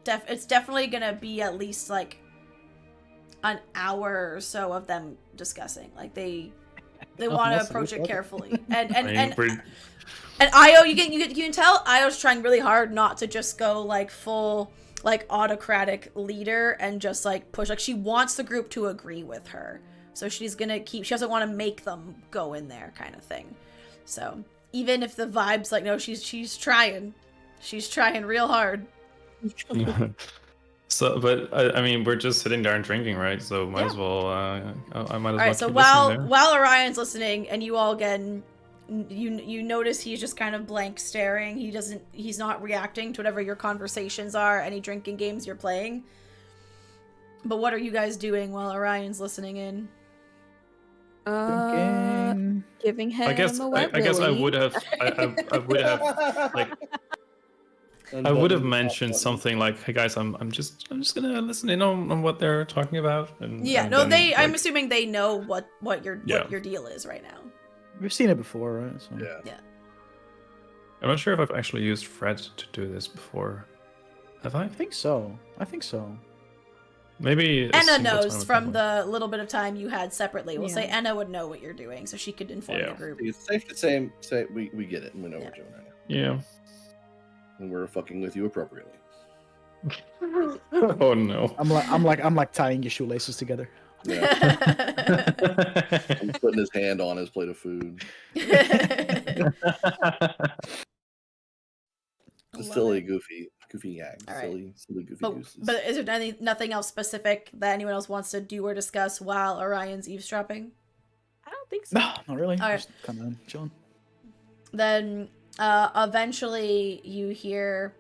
it's definitely gonna be at least like an hour or so of them discussing. Like they want to approach it carefully. And Io, you can tell Io's trying really hard not to just go like full like autocratic leader and just like push. Like she wants the group to agree with her, so she's gonna she doesn't want to make them go in there kind of thing. So even if the vibe's like, no, she's trying real hard. So, but I mean, we're just sitting there and drinking, right? So might as well. I might as well. All right. So keep listening there. while Orion's listening, and you all again, you notice he's just kind of blank staring. He's not reacting to whatever your conversations are, any drinking games you're playing. But what are you guys doing while Orion's listening in? Drinking. Giving him I guess a wet I willy. would have like I would have mentioned something like, "Hey guys, I'm just gonna listen in on what they're talking about." And Yeah, and no, then, I'm like, assuming they know what your Yeah. deal is right now. We've seen it before, right? So. Yeah. I'm not sure if I've actually used Fred to do this before. Have I? I think so. Maybe a Enna single knows time from with the little bit of time you had separately. We'll say Yeah. Enna would know what you're doing, so she could inform Yeah. the group. It's safe to say we get it and we know what we're doing right now. Yeah. And we're fucking with you appropriately. Oh no. I'm like tying your shoelaces together. Yeah. I'm putting his hand on his plate of food. Just silly, goofy gags. All right. Silly, goofy But, gooses. but is there nothing else specific that anyone else wants to do or discuss while Orion's eavesdropping? I don't think so. No, not really. All right. Just kind of chilling. Then eventually you hear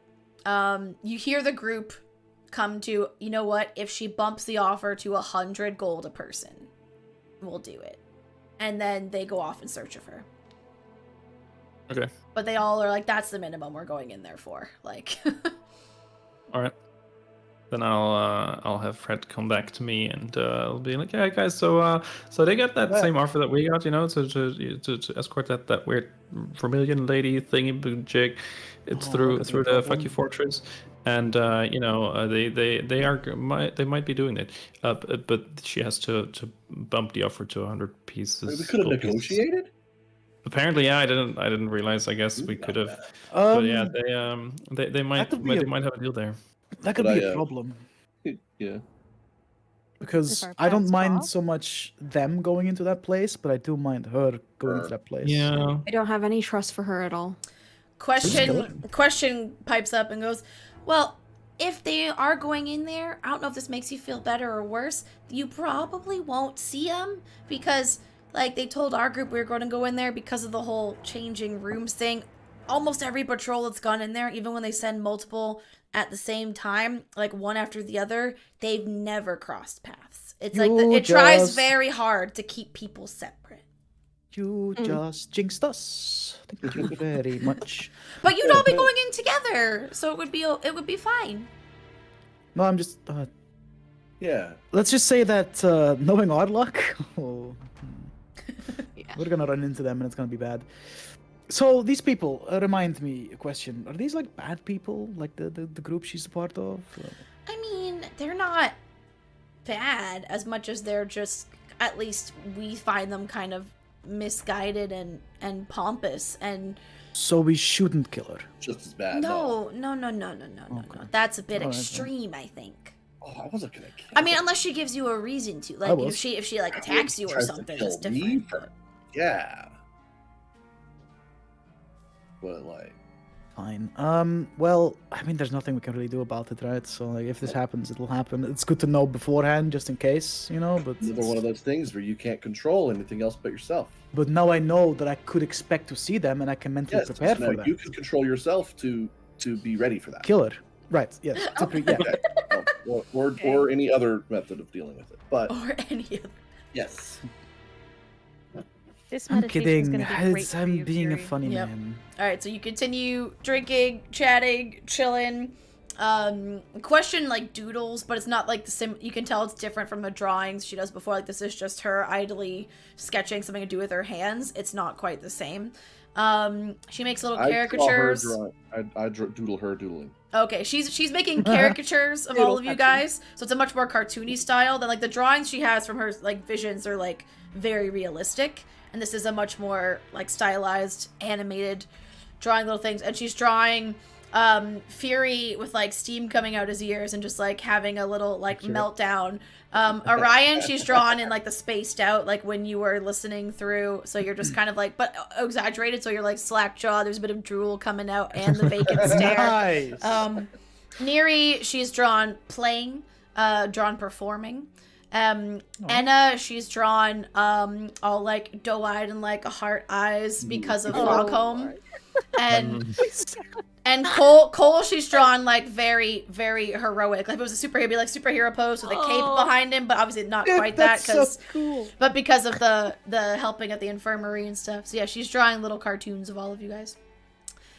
the group come to, you know what, if she bumps the offer to 100 gold a person, we'll do it. And then they go off in search of her. Okay. But they all are like, that's the minimum we're going in there for. Like All right. Then I'll have Fred come back to me and I'll be like, yeah, guys. So they got that same offer that we got, to escort that weird Vermilion lady thingy jig. It's through the fuck you fortress, and they might be doing it. But she has to bump the offer to 100 pieces. We could have gold pieces. negotiated. Apparently, yeah, I didn't realize. I guess we could have. Um, But yeah, they might could be they a- might have a deal there. That could But be I, a problem Yeah. because our I don't paths mind cross? so much them going into that place, but I do mind her going into that place. Yeah. I don't have any trust for her at all. question pipes up and goes, well, if they are going in there, I don't know if this makes you feel better or worse, you probably won't see them because like they told our group we were going to go in there because of the whole changing rooms thing. Almost every patrol that's gone in there, even when they send multiple at the same time, like one after the other, they've never crossed paths. It's like it tries just- very hard to keep people separate. You just jinxed us. Thank you very much. But you'd all be going in together, so it would be fine. No, I'm just. Yeah. Let's just say that knowing our luck, Yeah. we're gonna run into them and it's gonna be bad. So these people remind me a question: are these like bad people, like the group she's a part of? I mean, they're not bad as much as they're just, at least we find them kind of misguided and pompous and So we shouldn't kill her. Just as bad. no. Okay. That's a bit All right, extreme, I think. Oh, I wasn't gonna kill I mean, her. unless she gives you a reason to. I Like, was. if she like attacks you or Tries to something, kill that's me different. first. Yeah. But like, Fine. Well, I mean, there's nothing we can really do about it, right? So, like, if this happens, it'll happen. It's good to know beforehand, just in case, you know. But another one of those things where you can't control anything else but yourself. But now I know that I could expect to see them, and I can mentally Yes, prepare so for now that. you can control yourself to be ready for that. Killer. Right. Yes. Yeah. Okay. Or any other method of dealing with it. But Or any other. yes. This I'm meditation is kidding. gonna be great for I'm you, being a Kiri. funny Yep. man. All right, so you continue drinking, chatting, chilling. Question like doodles, but it's not like the same. You can tell it's different from the drawings she does before. Like this is just her idly sketching something to do with her hands. It's not quite the same. She makes little caricatures. I doodle her doodling. Okay, she's making caricatures of all of you guys, so it's a much more cartoony style than like the drawings she has from her like visions are like very realistic, and this is a much more like stylized, animated, drawing little things. And she's drawing Fury with like steam coming out his ears and just like having a little like meltdown. Orion, she's drawn in like the spaced out, like when you were listening through, so you're just kind of like, but exaggerated, so you're like slack jaw, there's a bit of drool coming out and the vacant stare. Nice. Neri, she's drawn playing, drawn performing. Enna, she's drawn all like doe-eyed and like heart eyes because of Foghome. And Cole, she's drawn like very, very heroic. Like if it was a superhero, it'd be like superhero pose with a cape behind him, but obviously not quite that, That's so cool. but because of the helping at the infirmary and stuff. So yeah, she's drawing little cartoons of all of you guys.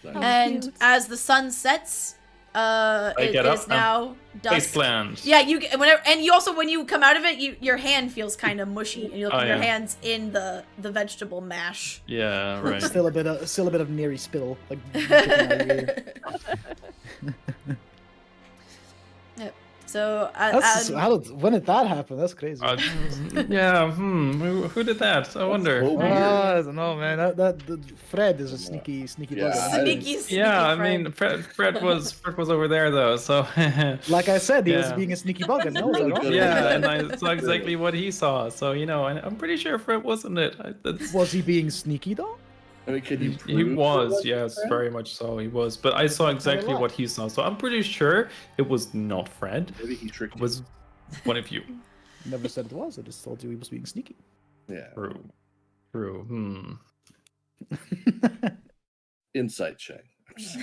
Nice. And cute. as the sun sets, it get up is now Face dusk. planned. Yeah, and you also when you come out of it, your hand feels kind of mushy, and you look at your yeah. hands in the vegetable mash. Yeah, right. Still a bit of Neri spill. Like. dripping out of your ear. Yep. So When did that happen? That's crazy. Yeah, who did that? I wonder. so weird. I don't know, man. That Fred is a sneaky Yeah, bugger. sneaky Yeah, I friend. mean, Fred was over there though, so. Like I said, he was Yeah. being a sneaky bugger. No, was I wrong? Yeah, and I saw exactly what he saw. So I'm pretty sure Fred wasn't it. Was he being sneaky though? I mean, can you He prove was, it? yes, very much so. He was, but I saw exactly what he saw, so I'm pretty sure it was not Fred. Maybe he tricked It you. was one of you. Never said it was. I just told you he was being sneaky. Yeah. True. Insight check. So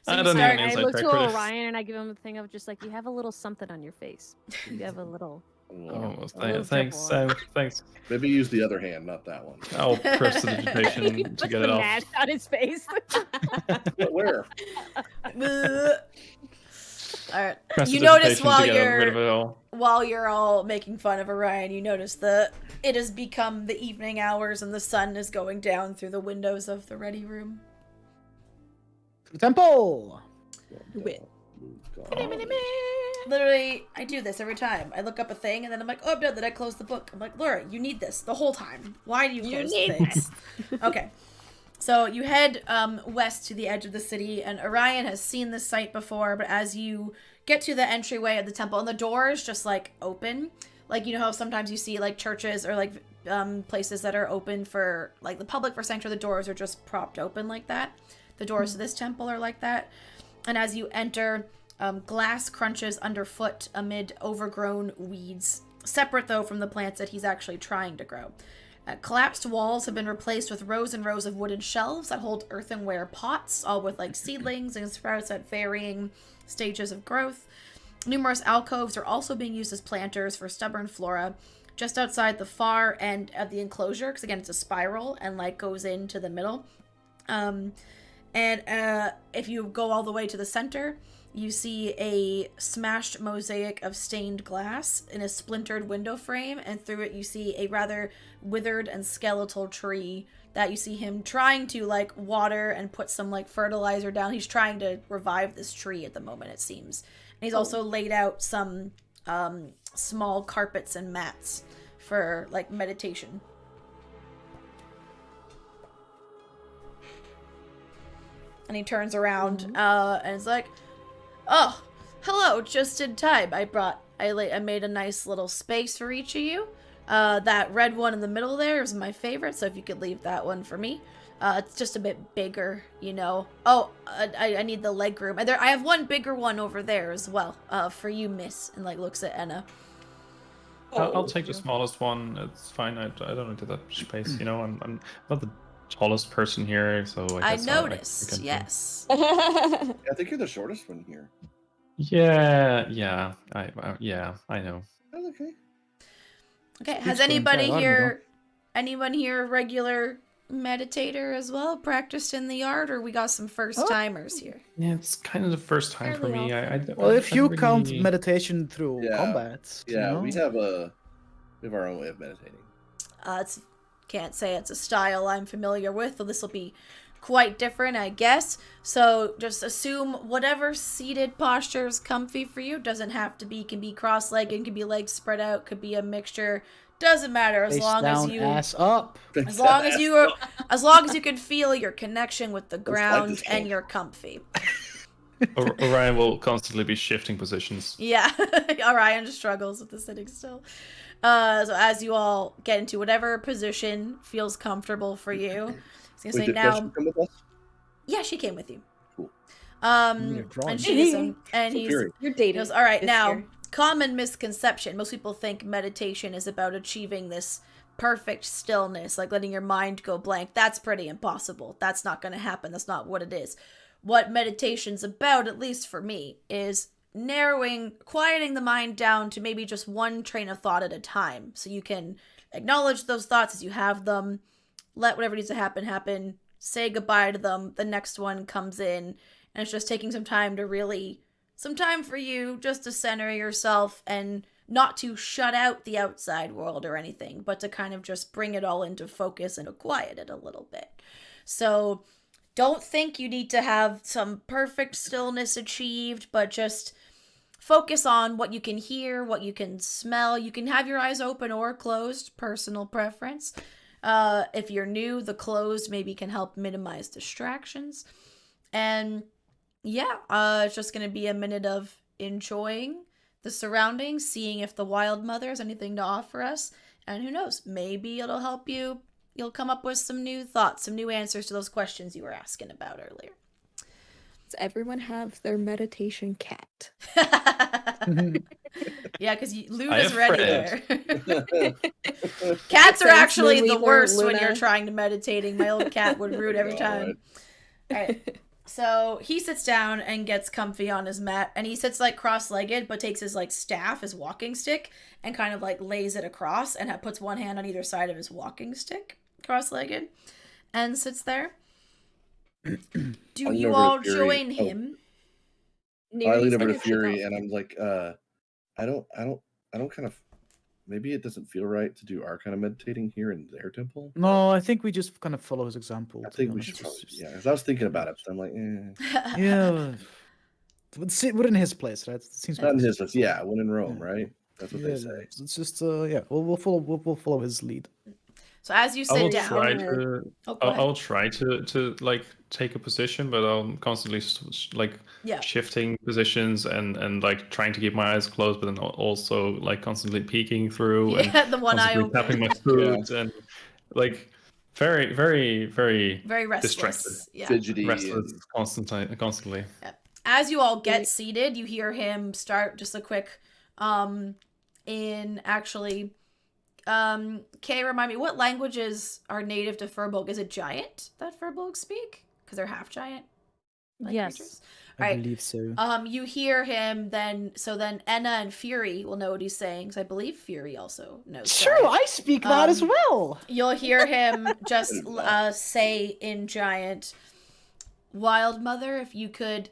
I you don't start- even I inside look to track for this. Orion and I give him a thing of just like, you have a little something on your face. You have a little. Oh, little thanks. dribble. Thanks. Maybe use the other hand, not that one. I'll press the digitation to get it off. Mash on his face. But where? Alright. Press You the notice digitation while to get rid of it all. while you're all making fun of Orion, you notice that it has become the evening hours and the sun is going down through the windows of the ready room. The temple. Wit. Literally, I do this every time. I look up a thing and then I'm like, oh, I'm done. Then I close the book. I'm like, Laura, you need this the whole time. Why do you close things? Okay. So you head west to the edge of the city, and Orion has seen this site before, but as you get to the entryway of the temple, and the door is just like open. Like, you know how sometimes you see like churches or like places that are open for like the public for sanctuary, the doors are just propped open like that. The doors to this temple are like that. And as you enter, glass crunches underfoot amid overgrown weeds, separate though from the plants that he's actually trying to grow. Collapsed walls have been replaced with rows and rows of wooden shelves that hold earthenware pots, all with like seedlings and sprouts at varying stages of growth. Numerous alcoves are also being used as planters for stubborn flora just outside the far end of the enclosure, because again it's a spiral and like goes into the middle. If you go all the way to the center, you see a smashed mosaic of stained glass in a splintered window frame, and through it you see a rather withered and skeletal tree that you see him trying to like water and put some like fertilizer down. He's trying to revive this tree at the moment, it seems. And he's also laid out some small carpets and mats for like meditation. And he turns around and is like, oh, Hello, just in time. I made a nice little space for each of you. That red one in the middle there is my favorite, so if you could leave that one for me. It's just a bit bigger, you know. Oh, I need the leg room. I have one bigger one over there as well, for you, miss. And, like, looks at Enna. I'll take the smallest one. It's fine. I don't need that space. You know, I'm not the tallest person here, so I guess noticed, yes. I think you're the shortest one here. Yeah. I know. That's okay. Okay, has anybody here, anyone here a regular meditator as well? Practiced in the art, or we got some first timers here? Yeah, it's kind of the first time for me. Well, if you count meditation through combat, yeah, you know? we have our own way of meditating. Can't say it's a style I'm familiar with, so this will be quite different, I guess. So just assume whatever seated posture is comfy for you. Doesn't have to be, can be cross-legged, can be legs spread out, could be a mixture. Doesn't matter as long as you ass up. As long as you can feel your connection with the ground and you're comfy. Orion will constantly be shifting positions. Yeah, Orion just struggles with the sitting still. So as you all get into whatever position feels comfortable for you, I was gonna say now. Does she come with us? Yeah, she came with you. Cool. And she's and he's You're dating. He goes, all right, now year. common misconception. Most people think meditation is about achieving this perfect stillness, like letting your mind go blank. That's pretty impossible. That's not going to happen. That's not what it is. What meditation's about, at least for me, is quieting the mind down to maybe just one train of thought at a time. So you can acknowledge those thoughts as you have them, let whatever needs to happen, say goodbye to them. The next one comes in, and it's just taking some time for you just to center yourself and not to shut out the outside world or anything, but to kind of just bring it all into focus and to quiet it a little bit. So don't think you need to have some perfect stillness achieved, but just focus on what you can hear, what you can smell. You can have your eyes open or closed, personal preference. If you're new, the closed maybe can help minimize distractions. And yeah, it's just going to be a minute of enjoying the surroundings, seeing if the wild mother has anything to offer us. And who knows, maybe it'll help you. You'll come up with some new thoughts, some new answers to those questions you were asking about earlier. Does everyone have their meditation cat? Yeah, because Luna's ready there. Cats are actually the worst when you're trying to meditating. My old cat would root every time. All right. So he sits down and gets comfy on his mat, and he sits like cross-legged, but takes his like staff, his walking stick, and kind of like lays it across and puts one hand on either side of his walking stick, cross-legged, and sits there. Do you all join him? I lean over to Fury and I'm like, I don't kind of, maybe it doesn't feel right to do our kind of meditating here in their temple. No, I think we just kind of follow his example. I think we should probably, because I was thinking about it, but I'm like, yeah. We're in his place, right? It seems not in his place. Yeah, when in Rome, right? That's what they say. It's just we'll follow his lead. So as you sit down, I'll try to like take a position, but I'm constantly shifting positions and like trying to keep my eyes closed, but then also like constantly peeking through and the one eye open, tapping my foot and like very restless, distracted, fidgety, restless, constantly. Yeah. As you all get seated, you hear him start just a quick Kay, remind me, what languages are native to Firbolg? Is it Giant that Firbolgs speak? Because they're half giant. Yes. Creatures? I believe so. You hear him then Enna and Fury will know what he's saying, because I believe Fury also knows. True, I speak that as well. You'll hear him just say in Giant, Wild Mother, if you could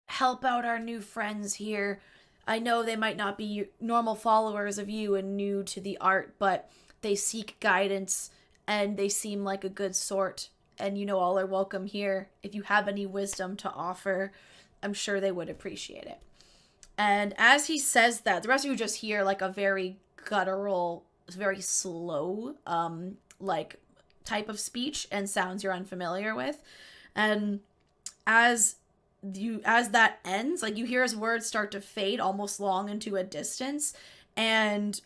help out our new friends here. I know they might not be normal followers of you and new to the art, but they seek guidance and they seem like a good sort. And you know all are welcome here. If you have any wisdom to offer, I'm sure they would appreciate it. And as he says that, the rest of you just hear like a very guttural, very slow, like type of speech and sounds you're unfamiliar with. And as as that ends, like you hear his words start to fade almost long into a distance, and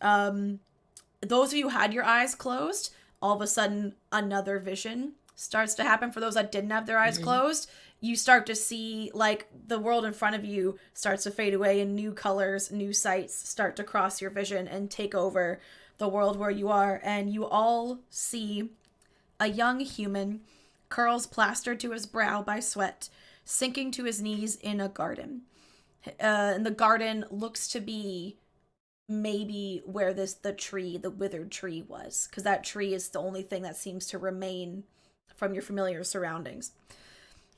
those of you who had your eyes closed, all of a sudden another vision starts to happen. For those that didn't have their eyes closed, you start to see like the world in front of you starts to fade away, and new colors, new sights start to cross your vision and take over the world where you are. And you all see a young human, curls plastered to his brow by sweat, sinking to his knees in a garden. And the garden looks to be maybe where the withered tree was, because that tree is the only thing that seems to remain from your familiar surroundings.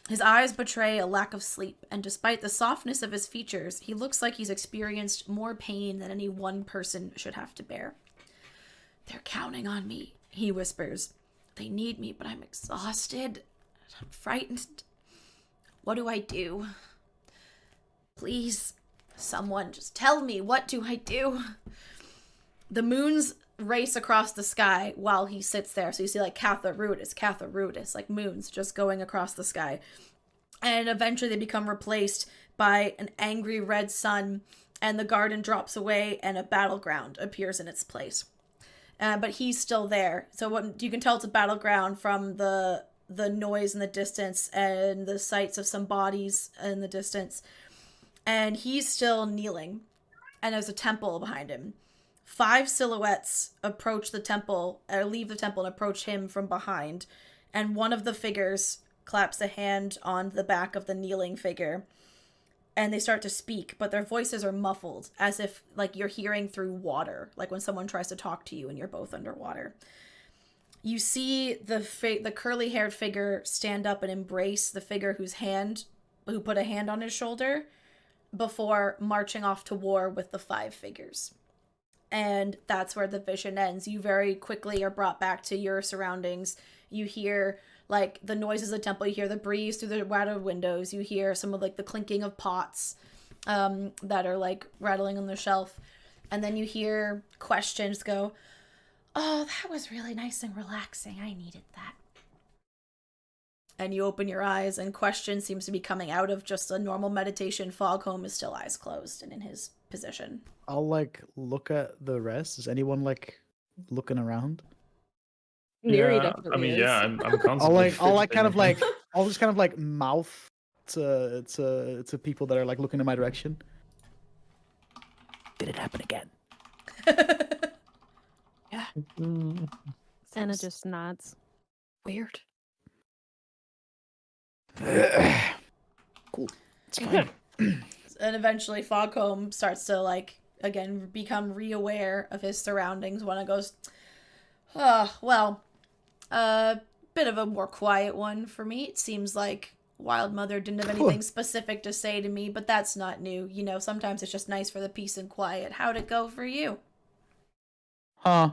His eyes betray a lack of sleep, and despite the softness of his features, he looks like he's experienced more pain than any one person should have to bear. "They're counting on me," he whispers. "They need me, but I'm exhausted. I'm frightened. What do I do? Please, someone just tell me, what do I do?" The moons race across the sky while he sits there. So you see like Catha Rudis, like moons just going across the sky. And eventually they become replaced by an angry red sun, and the garden drops away and a battleground appears in its place. But he's still there. So what you can tell it's a battleground from the noise in the distance and the sights of some bodies in the distance. And he's still kneeling, and there's a temple behind him. 5 silhouettes approach the temple, or leave the temple and approach him from behind. And one of the figures claps a hand on the back of the kneeling figure. And they start to speak, but their voices are muffled, as if like you're hearing through water, like when someone tries to talk to you and you're both underwater. You see the curly-haired figure stand up and embrace the figure who put a hand on his shoulder, before marching off to war with the 5 figures. And that's where the vision ends. You very quickly are brought back to your surroundings. You hear like the noises of the temple. You hear the breeze through the water windows. You hear some of like the clinking of pots that are like rattling on the shelf. And then you hear questions go, "Oh, that was really nice and relaxing. I needed that." And you open your eyes, and question seems to be coming out of just a normal meditation. Foghome is still eyes closed and in his position. I'll like look at the rest. Is anyone like looking around? Neri Yeah, definitely I mean, is. yeah, I'm constantly. I'll just kind of like mouth to people that are like looking in my direction. Did it happen again? Yeah. Anna just nods. Weird. Cool. It's fine. And eventually Foghome starts to like again become re-aware of his surroundings when it goes, "Oh, well, a bit of a more quiet one for me. It seems like Wild Mother didn't have anything specific to say to me, but that's not new. You know, sometimes it's just nice for the peace and quiet. How'd it go for you?" Huh.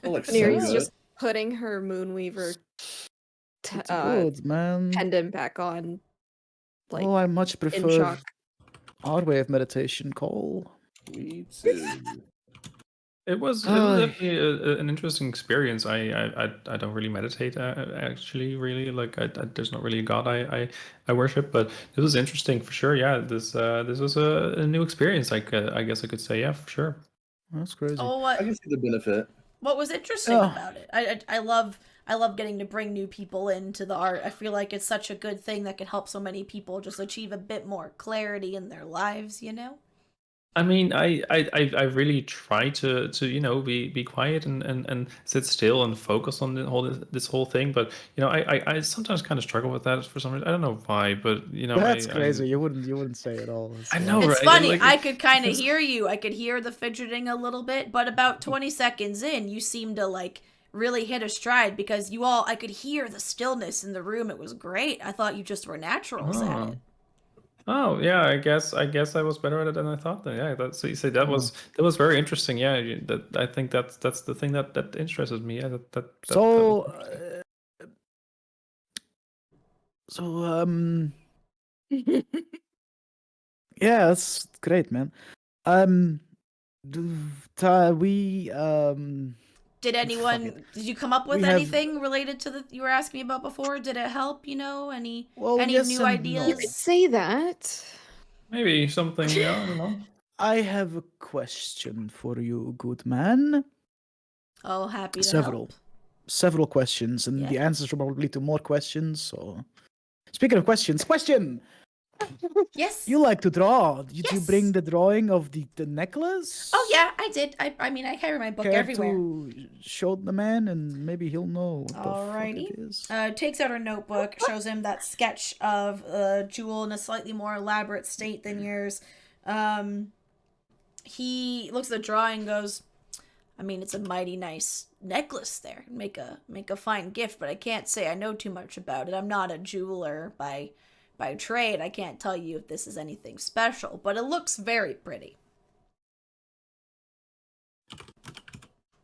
That looks so Neri's good. just putting her Moonweaver It's good, man. pendant back on. Like, I much in prefer shock. our way of meditation, Cole. Me too. It was definitely an interesting experience. I don't really meditate actually, really. Like there's not really a god I worship, but it was interesting for sure. Yeah, this was a new experience. Like I guess I could say, yeah, for sure. That's crazy. Oh, I can see the benefit. what was interesting Oh. about it? I love getting to bring new people into the art. I feel like it's such a good thing that can help so many people just achieve a bit more clarity in their lives, you know? I mean, I really try to be quiet and sit still and focus on this whole thing. But I sometimes kind of struggle with that for some reason. I don't know why, but That's crazy. You wouldn't say it all. I know, It's right? funny. Like, I could kind of because- hear you. I could hear the fidgeting a little bit, but about 20 seconds in, you seemed to like really hit a stride because I could hear the stillness in the room. It was great. I thought you just were naturals at Oh. it. Oh yeah, I guess I was better at it than I thought. Then yeah, so you say that was very interesting. Yeah, that I think that's the thing that interested me. Yeah, that So, yeah, that's great, man. We Did Fuck anyone? it. Did you come up with We have- anything related to the you were asking me about before? Did it help? Any Well, any yes new and You ideas? could say that. Maybe something. Yeah, I don't know. I have a question for you, good man. Oh, happy to Several. help. Several questions, and Yeah. the answers are probably to more questions. So, speaking of questions, question: Yes. You like to draw? Did you Yes. bring the drawing of the necklace? Oh yeah, I did. I mean, I carry my book Care everywhere. to show the man, and maybe he'll know what the Alrighty. fuck it is. Takes out her notebook, shows him that sketch of a jewel in a slightly more elaborate state than yours. He looks at the drawing and goes, I mean, it's a mighty nice necklace there. Make a fine gift, but I can't say I know too much about it. I'm not a jeweler by trade. I can't tell you if this is anything special, but it looks very pretty.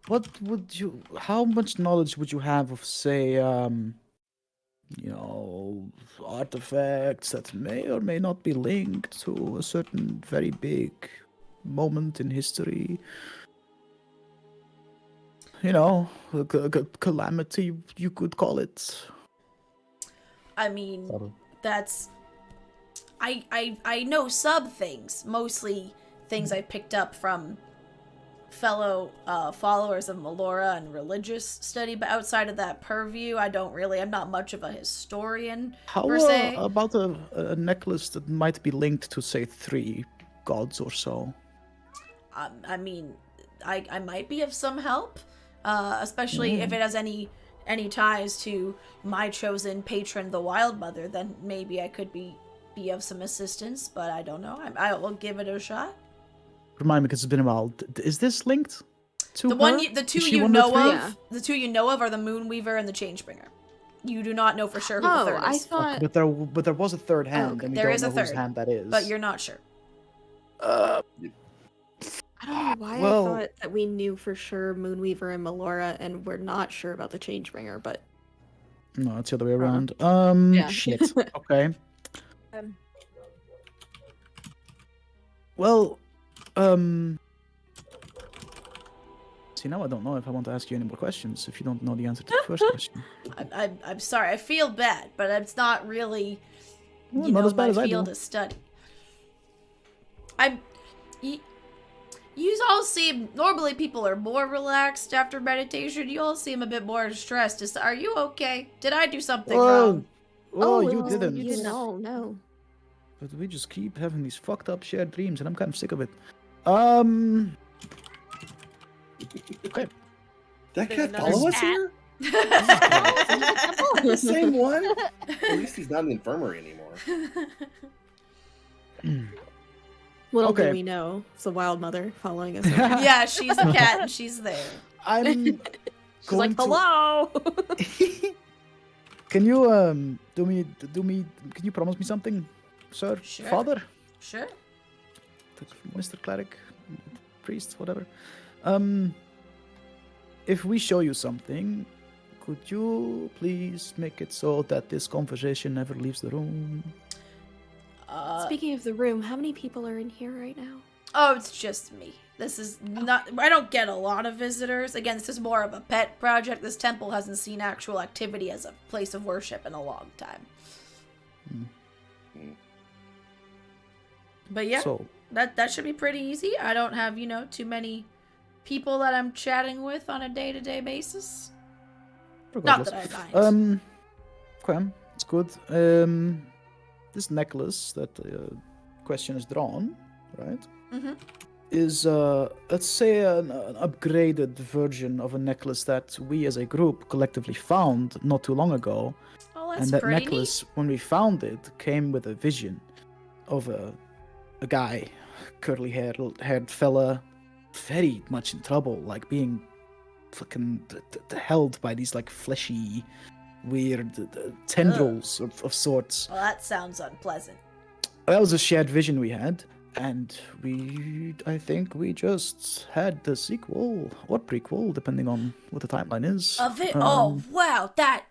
What would you? How much knowledge would you have of, say, artifacts that may or may not be linked to a certain very big moment in history? A calamity, you could call it. I mean, that's I know sub things, mostly things I picked up from fellow followers of Melora and religious study, but outside of that purview, I'm not much of a historian How per se. about a necklace that might be linked to, say, 3 gods or so? I mean, I might be of some help, especially if it has any ties to my chosen patron, the Wild Mother. Then maybe I could be of some assistance, but I don't know. I will give it a shot. Remind me, because it's been a while. Is this linked to The her? one, the Is two she you one of the know three? of, the two you know of are the Moonweaver and the Changebringer. You do not know for sure who the Oh, third I is, thought. But there was a third hand, okay. and we There don't is a know whose third, hand that is. but you're not sure. I don't know why well- I thought that we knew for sure Moonweaver and Melora, and we're not sure about the Changebringer, but No, it's the other way around. yeah. Shit. Okay. Um, Well, see, now I don't know if I want to ask you any more questions if you don't know the answer to the first question. I'm sorry. I feel bad, but it's not really, Well, not as bad my as I field do. of study. You all seem, normally people are more relaxed after meditation. You all seem a bit more stressed. Are you okay? Did I do something wrong? Oh, you well, didn't. You didn't. No. But we just keep having these fucked up shared dreams, and I'm kind of sick of it. Okay. That There's cat another follow us cat. here? The same one? At least he's not in the infirmary anymore. Little Okay. do we know, it's the Wild Mother following us. around. Yeah, she's a cat and she's there. I'm She's like, going to- hello. Can you can you promise me something, sir? Sure. Father? Sure. Mr. Cleric? Priest, whatever. If we show you something, could you please make it so that this conversation never leaves the room? Speaking of the room, how many people are in here right now? Oh, it's just me. This is not. I don't get a lot of visitors. Again, this is more of a pet project. This temple hasn't seen actual activity as a place of worship in a long time. But yeah, So, that should be pretty easy. I don't have, too many people that I'm chatting with on a day-to-day basis. Not regardless. that I mind. Okay, it's good. This necklace that the question is drawn, right? Mm-hmm. Is let's say an upgraded version of a necklace that we as a group collectively found not too long ago. Oh, that's And that pretty necklace, when we found it, came with a vision of a guy, curly-haired fella, very much in trouble, like being fucking held by these like fleshy, weird tendrils of sorts. Well, that sounds unpleasant. That was a shared vision we had, and I think we just had the sequel or prequel, depending on what the timeline is. Of it? Oh, wow. That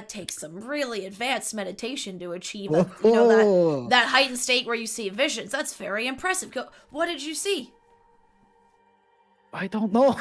takes some really advanced meditation to achieve. That heightened state where you see visions. That's very impressive. What did you see? I don't know.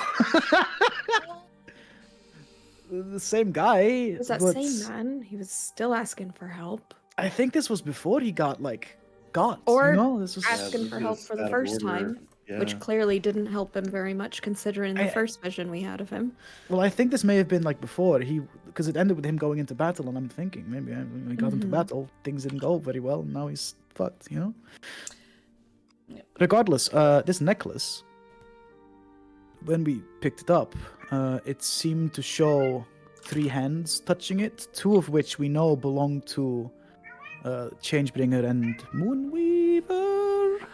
the same guy. It was that but same man. He was still asking for help. I think this was before he got Or this was asking this for help is for the out of first order. time, Yeah. which clearly didn't help him very much considering the first vision we had of him. Well, I think this may have been before because it ended with him going into battle, and I'm thinking maybe when he got into battle, things didn't go very well, and now he's fucked, Yep. Regardless, this necklace, when we picked it up, it seemed to show 3 hands touching it, 2 of which we know belong to Changebringer and Moonweaver.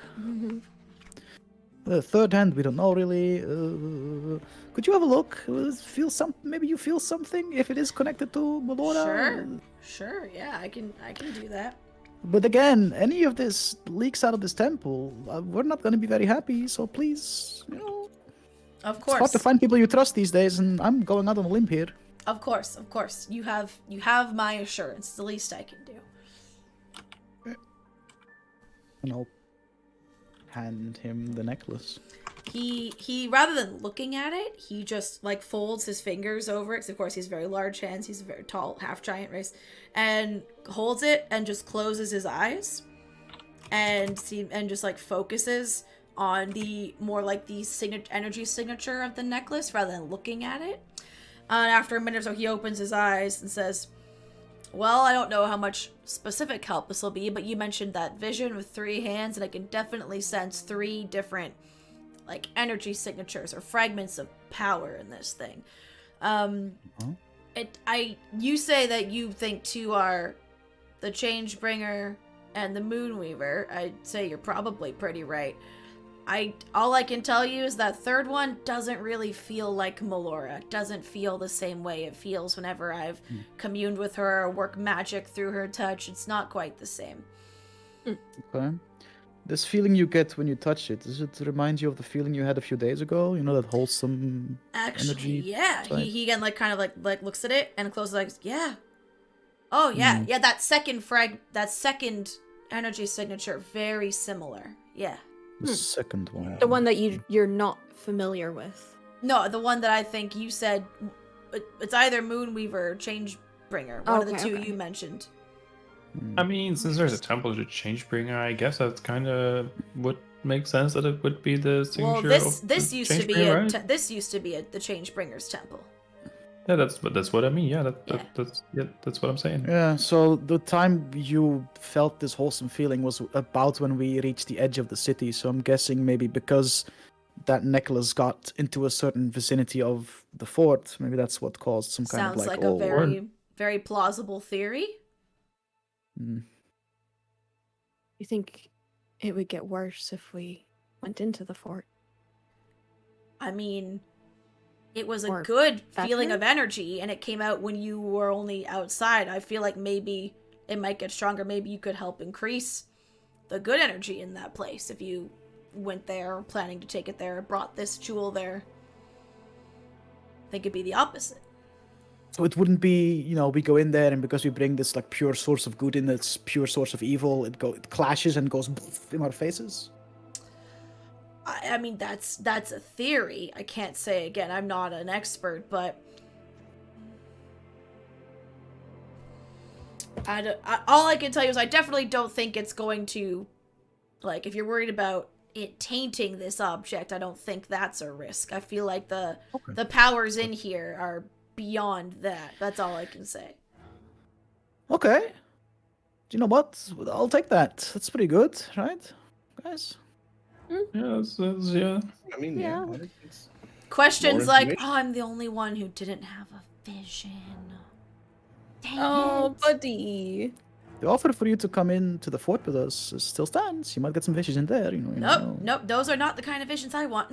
The third hand, we don't know really. Could you have a look? Maybe you feel something if it is connected to Melora? Sure. Yeah, I can do that. But again, any of this leaks out of this temple, we're not going to be very happy. So please, Of it's course. hard to find people you trust these days, and I'm going out on a limb here. Of course. You have my assurance. It's the least I can do. And I'll hand him the necklace. He rather than looking at it, he just folds his fingers over it, because of course he has very large hands, he's a very tall half giant race, and holds it and just closes his eyes and just focuses on the more the energy signature of the necklace rather than looking at it. And after a minute or so, he opens his eyes and says, well, I don't know how much specific help this will be, but you mentioned that vision with 3 hands, and I can definitely sense 3 different energy signatures or fragments of power in this thing. You say that you think 2 are the Changebringer and the Moonweaver. I'd say you're probably pretty right. All I can tell you is that third one doesn't really feel like Melora. It doesn't feel the same way it feels whenever I've communed with her or worked magic through her touch. It's not quite the same. Okay. This feeling you get when you touch it, does it remind you of the feeling you had a few days ago? That wholesome energy? Yeah. He again looks at it and closes eyes. Yeah. Oh yeah. Yeah, that second energy signature, very similar. Yeah. The second one. The one that you're not familiar with. No, the one that I think you said, it's either Moonweaver or Changebringer. One of the 2 you mentioned. I mean, since there's a temple to Changebringer, I guess that's kind of would make sense that it would be the signature. Well, of this the used to be Changebringer, this used to be the Changebringer's temple. Yeah, that's what I mean. Yeah, that's what I'm saying. Yeah, so the time you felt this wholesome feeling was about when we reached the edge of the city. So I'm guessing maybe because that necklace got into a certain vicinity of the fort, maybe that's what caused some kind of Sounds like a very, very plausible theory. You think it would get worse if we went into the fort? I mean, it was Or a good better? feeling of energy, and it came out when you were only outside. I feel like maybe it might get stronger. Maybe you could help increase the good energy in that place if you went there, planning to take it there, brought this jewel there. I think it'd be the opposite. So it wouldn't be, we go in there and because we bring this pure source of good in this pure source of evil, it clashes and goes in our faces? I mean, that's a theory. I can't say, again, I'm not an expert, but all I can tell you is I definitely don't think it's going to, if you're worried about it tainting this object, I don't think that's a risk. I feel like the powers in here are beyond that. That's all I can say. Okay. You know what? I'll take that. That's pretty good, right, guys? Yeah, yeah. I mean, yeah. I think it's Questions more like, information. oh, I'm the only one who didn't have a vision. Dang Oh, it. buddy. The offer for you to come into the fort with us still stands. You might get some visions in there, Nope, those are not the kind of visions I want.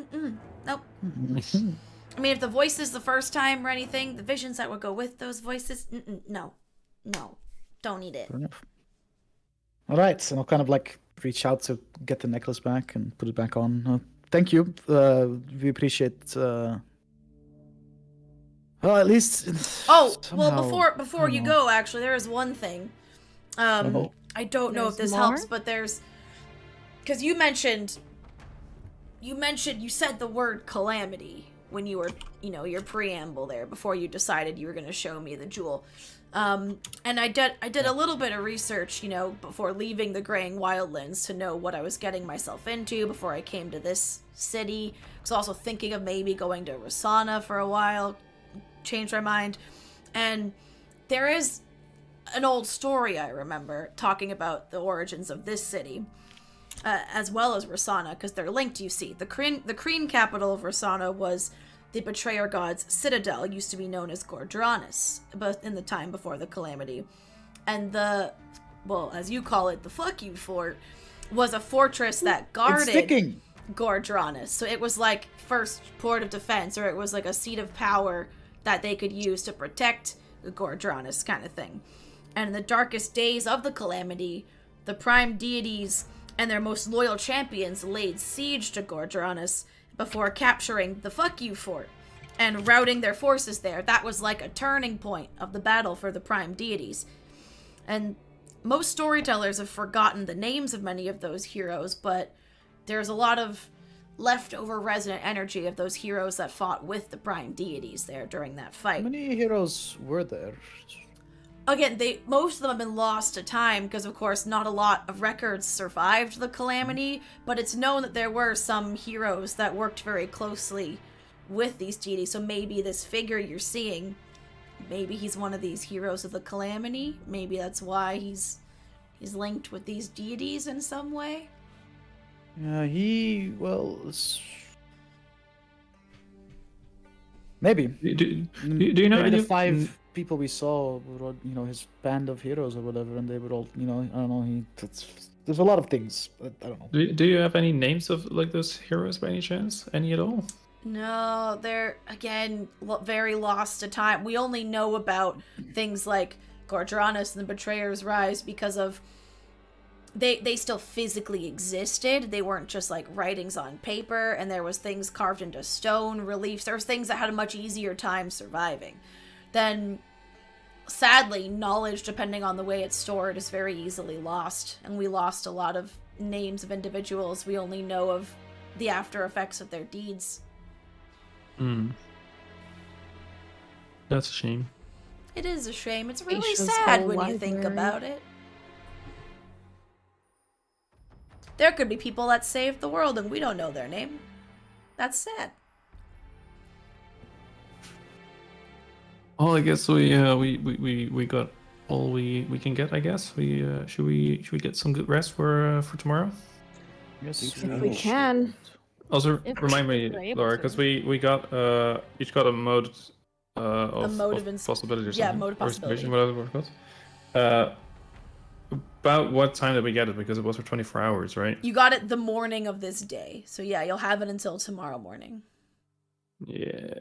Nope. I mean, if the voice is the first time or anything, the visions that would go with those voices, no, don't need it. Fair enough. All right, and I'll kind of reach out to get the necklace back and put it back on. Thank you. We appreciate. Well, at least. Oh, somehow, well, before you go, actually, there is one thing. I don't know if this helps, but there's, because you said the word calamity, when you were, your preamble there before you decided you were going to show me the jewel. And I did a little bit of research, before leaving the Graying Wildlands to know what I was getting myself into before I came to this city. I was also thinking of maybe going to Rosanna for a while, changed my mind. And there is an old story I remember talking about the origins of this city, as well as Rosanna, because they're linked, you see. The Kreen capital of Rosanna was the Betrayer God's citadel, used to be known as Gordranus, but in the time before the Calamity. And as you call it, the Fuck You Fort, was a fortress that guarded Gordranus. So it was like first port of defense, or it was like a seat of power that they could use to protect Gordranus, kind of thing. And in the darkest days of the Calamity, the prime deities and their most loyal champions laid siege to Gordranus before capturing the Fuck You Fort and routing their forces there. That was like a turning point of the battle for the prime deities. And most storytellers have forgotten the names of many of those heroes, but there's a lot of leftover resonant energy of those heroes that fought with the prime deities there during that fight. How many heroes were there? Again, most of them have been lost to time because, of course, not a lot of records survived the Calamity, but it's known that there were some heroes that worked very closely with these deities. So maybe this figure you're seeing, maybe he's one of these heroes of the Calamity. Maybe that's why he's linked with these deities in some way. Maybe. Do you know maybe any the 5 people we saw were all, his band of heroes or whatever, and they were all, I don't know, there's a lot of things, but I don't know. Do you have any names of like those heroes by any chance? Any at all? No, they're, again, very lost to time. We only know about things like Gordranus and the Betrayer's Rise because of they still physically existed. They weren't just like writings on paper, and there was things carved into stone, reliefs. There was things that had a much easier time surviving. Then, sadly, knowledge, depending on the way it's stored, is very easily lost, and we lost a lot of names of individuals. We only know of the after effects of their deeds. That's a shame. It is a shame. It's really Aisha's sad whole when you think library. about it. There could be people that saved the world and we don't know their name. That's sad. Well, I guess we got all we can get. I guess should we get some good rest for tomorrow. Yes, If we can. Also, If remind we're me, able Laura, to. because we got each got a mode of mode of possibility or yeah, something. mode of Or possibility. inspiration, whatever it was. About what time did we get it? Because it was for 24 hours, right? You got it the morning of this day. So yeah, you'll have it until tomorrow morning. Yeah.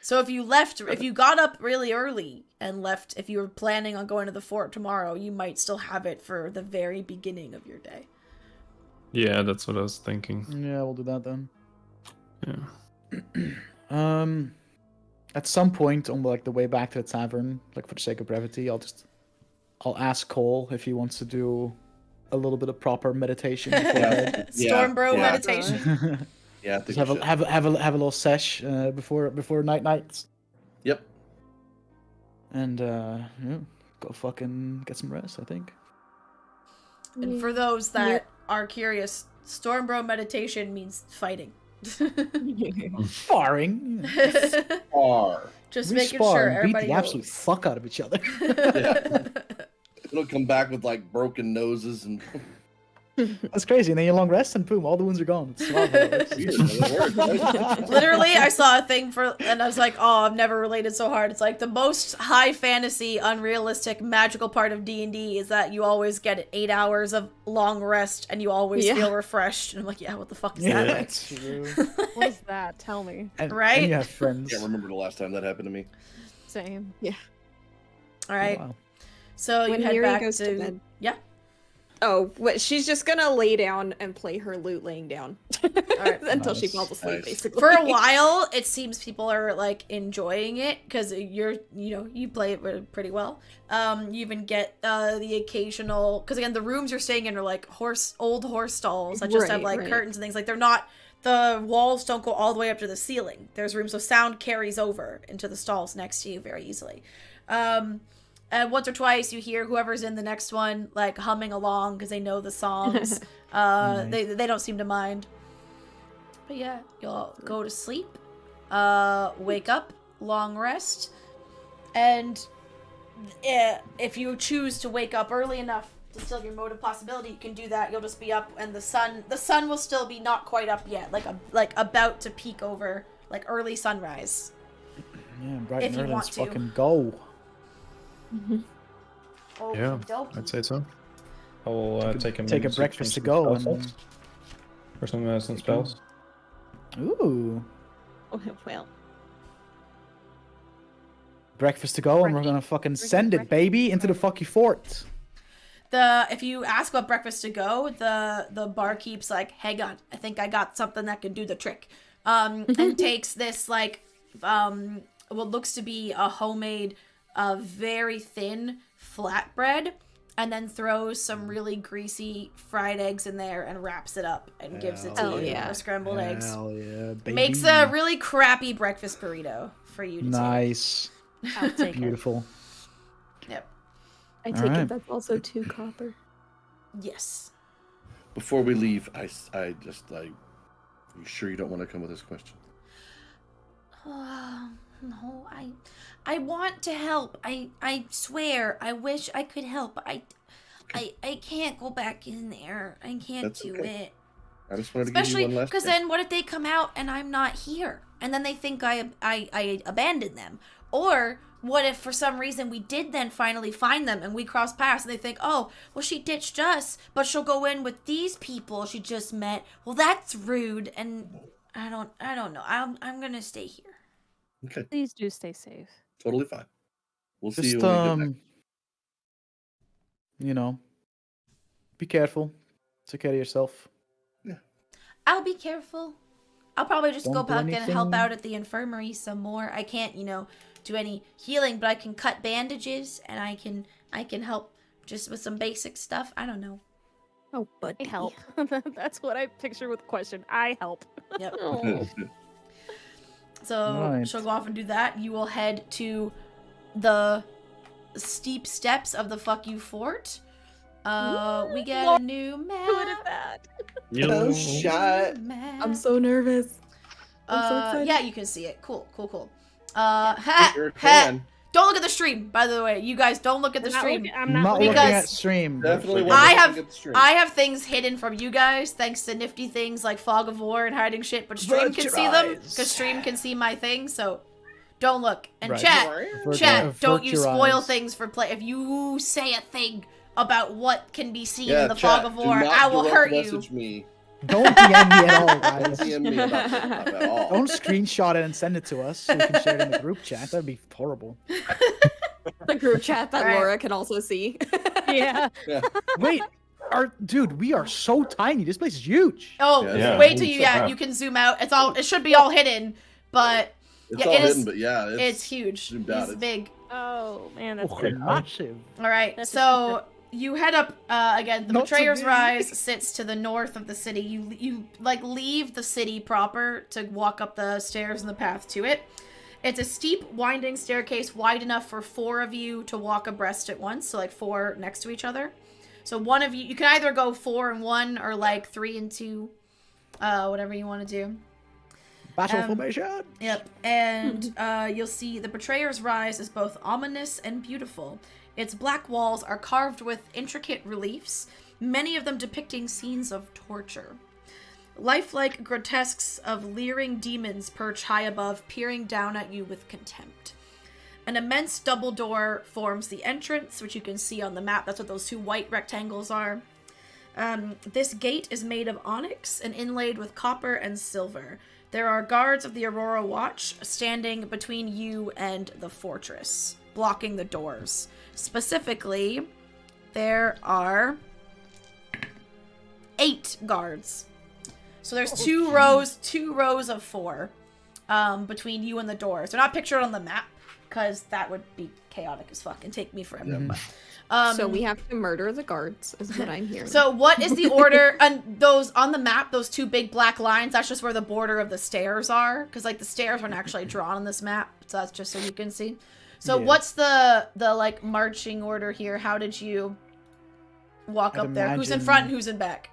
So if you got up really early and left, if you were planning on going to the fort tomorrow, you might still have it for the very beginning of your day. Yeah, that's what I was thinking. Yeah, we'll do that then. Yeah. At some point on like the way back to the tavern, like for the sake of brevity, I'll ask Cole if he wants to do a little bit of proper meditation before bed. Stormbro meditation. Yeah, I think Just we should. have a little sesh before nights, Yep. and go fucking get some rest. I think. And for those that are curious, Stormbro meditation means fighting. Sparring. R. Just We making spar sure and beat everybody the absolute knows. fuck out of each other. Yeah. It'll come back with like broken noses and. That's crazy. And then you long rest, and boom, all the wounds are gone. It's Literally, I saw a thing and I was like, oh, I've never related so hard. It's like the most high fantasy, unrealistic, magical part of D&D is that you always get 8 hours of long rest and you always feel refreshed. And I'm like, yeah, what the fuck is Yeah, that? that's true. What is that? Tell me. Right? And you have I friends. can't remember the last time that happened to me. Same. All right. Wow. So When you head Miri back goes to bed. Yeah. Oh, what? She's just gonna lay down and play her lute laying down. Alright. Until she Nice. falls asleep, Nice. basically. For a while, it seems people are like enjoying it because you play it pretty well. You even get the occasional, because again, the rooms you're staying in are like old horse stalls that just have like Right. curtains and things. Like the walls don't go all the way up to the ceiling. There's room, so sound carries over into the stalls next to you very easily. And once or twice you hear whoever's in the next one like humming along because they know the songs. Nice. They don't seem to mind. But yeah, you'll go to sleep, wake up, long rest, and if you choose to wake up early enough to still have your mode of possibility, you can do that. You'll just be up, and the sun will still be not quite up yet, like about to peek over, like early sunrise. Yeah, bright If and you early, want let's to. fucking go. Yeah, Okey-dokey. I'd say so. I'll take a minute breakfast to change go some and spells for some spells. Ooh, Well, breakfast to go, and we're gonna fucking send it, baby, into the fucking fort. If you ask about breakfast to go, the barkeep's like, hang on, I think I got something that can do the trick. And takes this like what looks to be a homemade very thin flatbread, and then throws some really greasy fried eggs in there and wraps it up and gives it to Hell you, yeah. or scrambled eggs. Hell yeah, baby. Makes a really crappy breakfast burrito for you to nice, I'll take it. beautiful. take. Yep. I take Alright. it that's also 2 copper. Yes. Before we leave, I you sure you don't want to come with this question? No, I want to help. I swear. I wish I could help. I can't go back in there. I can't That's do okay. it. I just wanted to give Especially you one last because chance. then what if they come out and I'm not here? And then they think I abandoned them. Or what if for some reason we did then finally find them and we cross paths and they think, oh, well, she ditched us, but she'll go in with these people she just met. Well, that's rude. And I don't know. I'm going to stay here. Okay, Please do stay safe. totally fine. We'll see Just you when we get back. you know, be careful. Take care of yourself. I'll be careful. I'll probably just Don't go do back and help anything- out at the infirmary some more. I can't, do any healing, but I can cut bandages and I can help just with some basic stuff. I don't know. Oh, but I help. That's what I picture with the question. I help. Yep. Oh. So Right. she'll go off and do that. You will head to the steep steps of the fuck you fort. We get a new map. Good at that. Oh, shot. Map. I'm so nervous. I'm so excited. Yeah, you can see it. Cool. Sure can. Don't look at the stream, by the way. You guys don't look at the stream. I'm Not not looking Because at stream. Definitely Actually. wasn't I looking have- at the stream. I have things hidden from you guys thanks to nifty things like fog of war and hiding shit, but stream Avert can your see them eyes. because stream can see my things, so don't look. And Right. chat, Avert- don't avert you your spoil eyes. things for play. If you say a thing about what can be seen Yeah, in the chat, fog of do war, not I will direct hurt you. message me. Don't DM me at all, Don't guys. DM me about this stuff at all. Don't screenshot it and send it to us so we can share it in the group chat. That'd be horrible. The group chat that Alright. Laura can also see. Yeah. Wait, dude, we are so tiny. This place is huge. Oh, Yeah. wait till you Yeah. you can zoom out. It should be all hidden, but It's Yeah, all it is- hidden, but yeah, it's huge. zoomed out. It's It's- big. Oh man, that's Oh, good. massive. All right, That's so you head up again. The Not to Betrayer's me. Rise sits to the north of the city. You like leave the city proper to walk up the stairs and the path to it. It's a steep, winding staircase wide enough for 4 of you to walk abreast at once, so like 4 next to each other. So one of you can either go 4 and 1 or like 3 and 2, whatever you want to do. Battle Um, formation. Yep, and you'll see the Betrayer's Rise is both ominous and beautiful. Its black walls are carved with intricate reliefs, many of them depicting scenes of torture. Lifelike grotesques of leering demons perch high above, peering down at you with contempt. An immense double door forms the entrance, which you can see on the map. That's what those 2 white rectangles are. This gate is made of onyx and inlaid with copper and silver. There are guards of the Aurora Watch standing between you and the fortress, blocking the doors. Specifically, there are 8 guards. So there's 2 rows of 4. between you and the doors. They're not pictured on the map because that would be chaotic as fuck and take me forever. Mhm. But, So we have to murder the guards, is what I'm hearing. So what is the order? And those on the map, those 2 big black lines, that's just where the border of the stairs are. Because like the stairs aren't actually drawn on this map, so that's just so you can see. So Yeah. what's the like marching order here? How did you walk I'd up there? Who's in imagine- front and who's in back?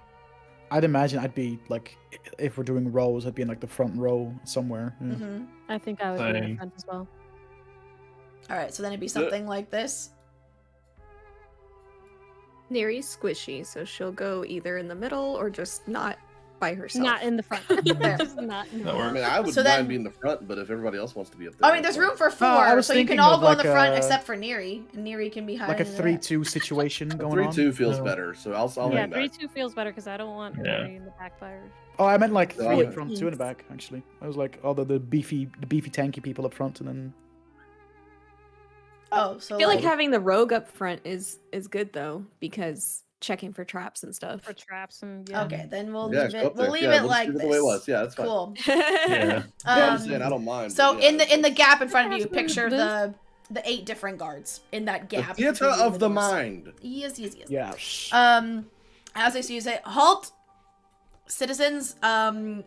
I'd imagine I'd be like, if we're doing rows, I'd be in like the front row somewhere. Yeah. Mm-hmm. I think I would be in Same. the front as well. All right, so then it'd be something like this. Neri's squishy, so she'll go either in the middle or just not by herself. Not in the front. There. Just not in the That I front. mean, I would So mind then- being in the front, but if everybody else wants to be up there, I mean, there's room for 4, I was so you can thinking all of go in the like front a- except for Neri, and Neri can be hiding Like a in the back. 3-2 situation going on. 3-2 feels No. better, so I'll Yeah, hang back. 3-2 feels better because I don't want Yeah. Mary in the backfire. Oh, I meant like No, 3 I'm- up front, 2 in the back. Actually, I was like, oh, the beefy tanky people up front, and then Oh, so I feel like like, having the rogue up front is good though, because checking for traps and stuff. For traps and yeah. okay, then we'll Yeah, leave go it. up We'll there. leave Yeah, it we'll just like leave it this. the way it was. Yeah, that's fine. Cool. Yeah. I'm just saying, I don't mind. So but yeah, in the it's- gap in front of you, That's what picture it the 8 different guards in that the gap. theater between you and of the doors. mind. Yes, yes, yes. yeah. As I see you say, halt, citizens. I'm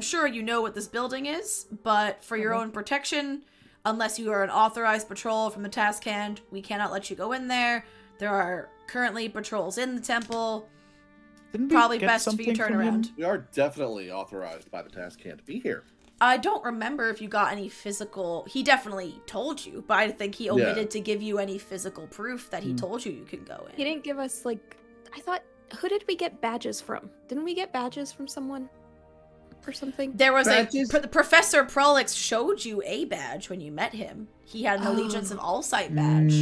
sure you know what this building is, but for your own protection, unless you are an authorized patrol from the task hand, we cannot let you go in there. There are currently patrols in the temple. Didn't we Probably get best if you something turn from him? around. We are definitely authorized by the task hand to be here. I don't remember if you got any physical. He definitely told you, but I think he omitted to give you any physical proof that he told you could go in. He didn't give us like, I thought, who did we get badges from? Didn't we get badges from someone or something? There was Badges? Professor Prolix showed you a badge when you met him. He had an Allegiance of All Sight badge.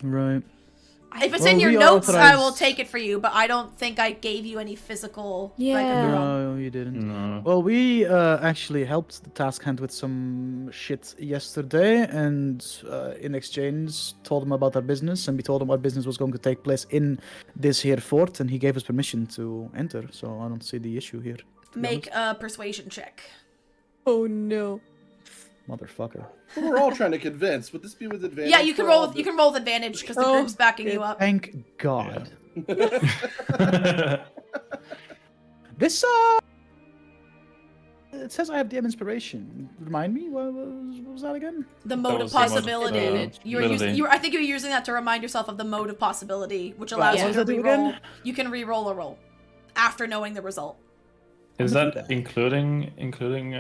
Right. If it's Well, in your we notes, I will authorized- take it for you, but I don't think I gave you any physical. Yeah. Like, of your own. No, you didn't. No. Well, we actually helped the task hand with some shit yesterday, and in exchange told him about our business, and we told him our business was going to take place in this here fort, and he gave us permission to enter. So I don't see the issue here. to be Make a persuasion check. Oh no. honest. Motherfucker. But we're all trying to convince. Would this be with advantage? Yeah, you can for roll all with advantage because the Oh, group's backing you up. Thank God. the- This it says I have DM inspiration. Remind me, what was that again? The mode of was the mode of possibility. You were possibility. using. I think you were using that to remind yourself of the mode of possibility, which allows Yeah. you What to does that do re-roll. again? You can re-roll a roll after knowing the result. Is I'm gonna that do including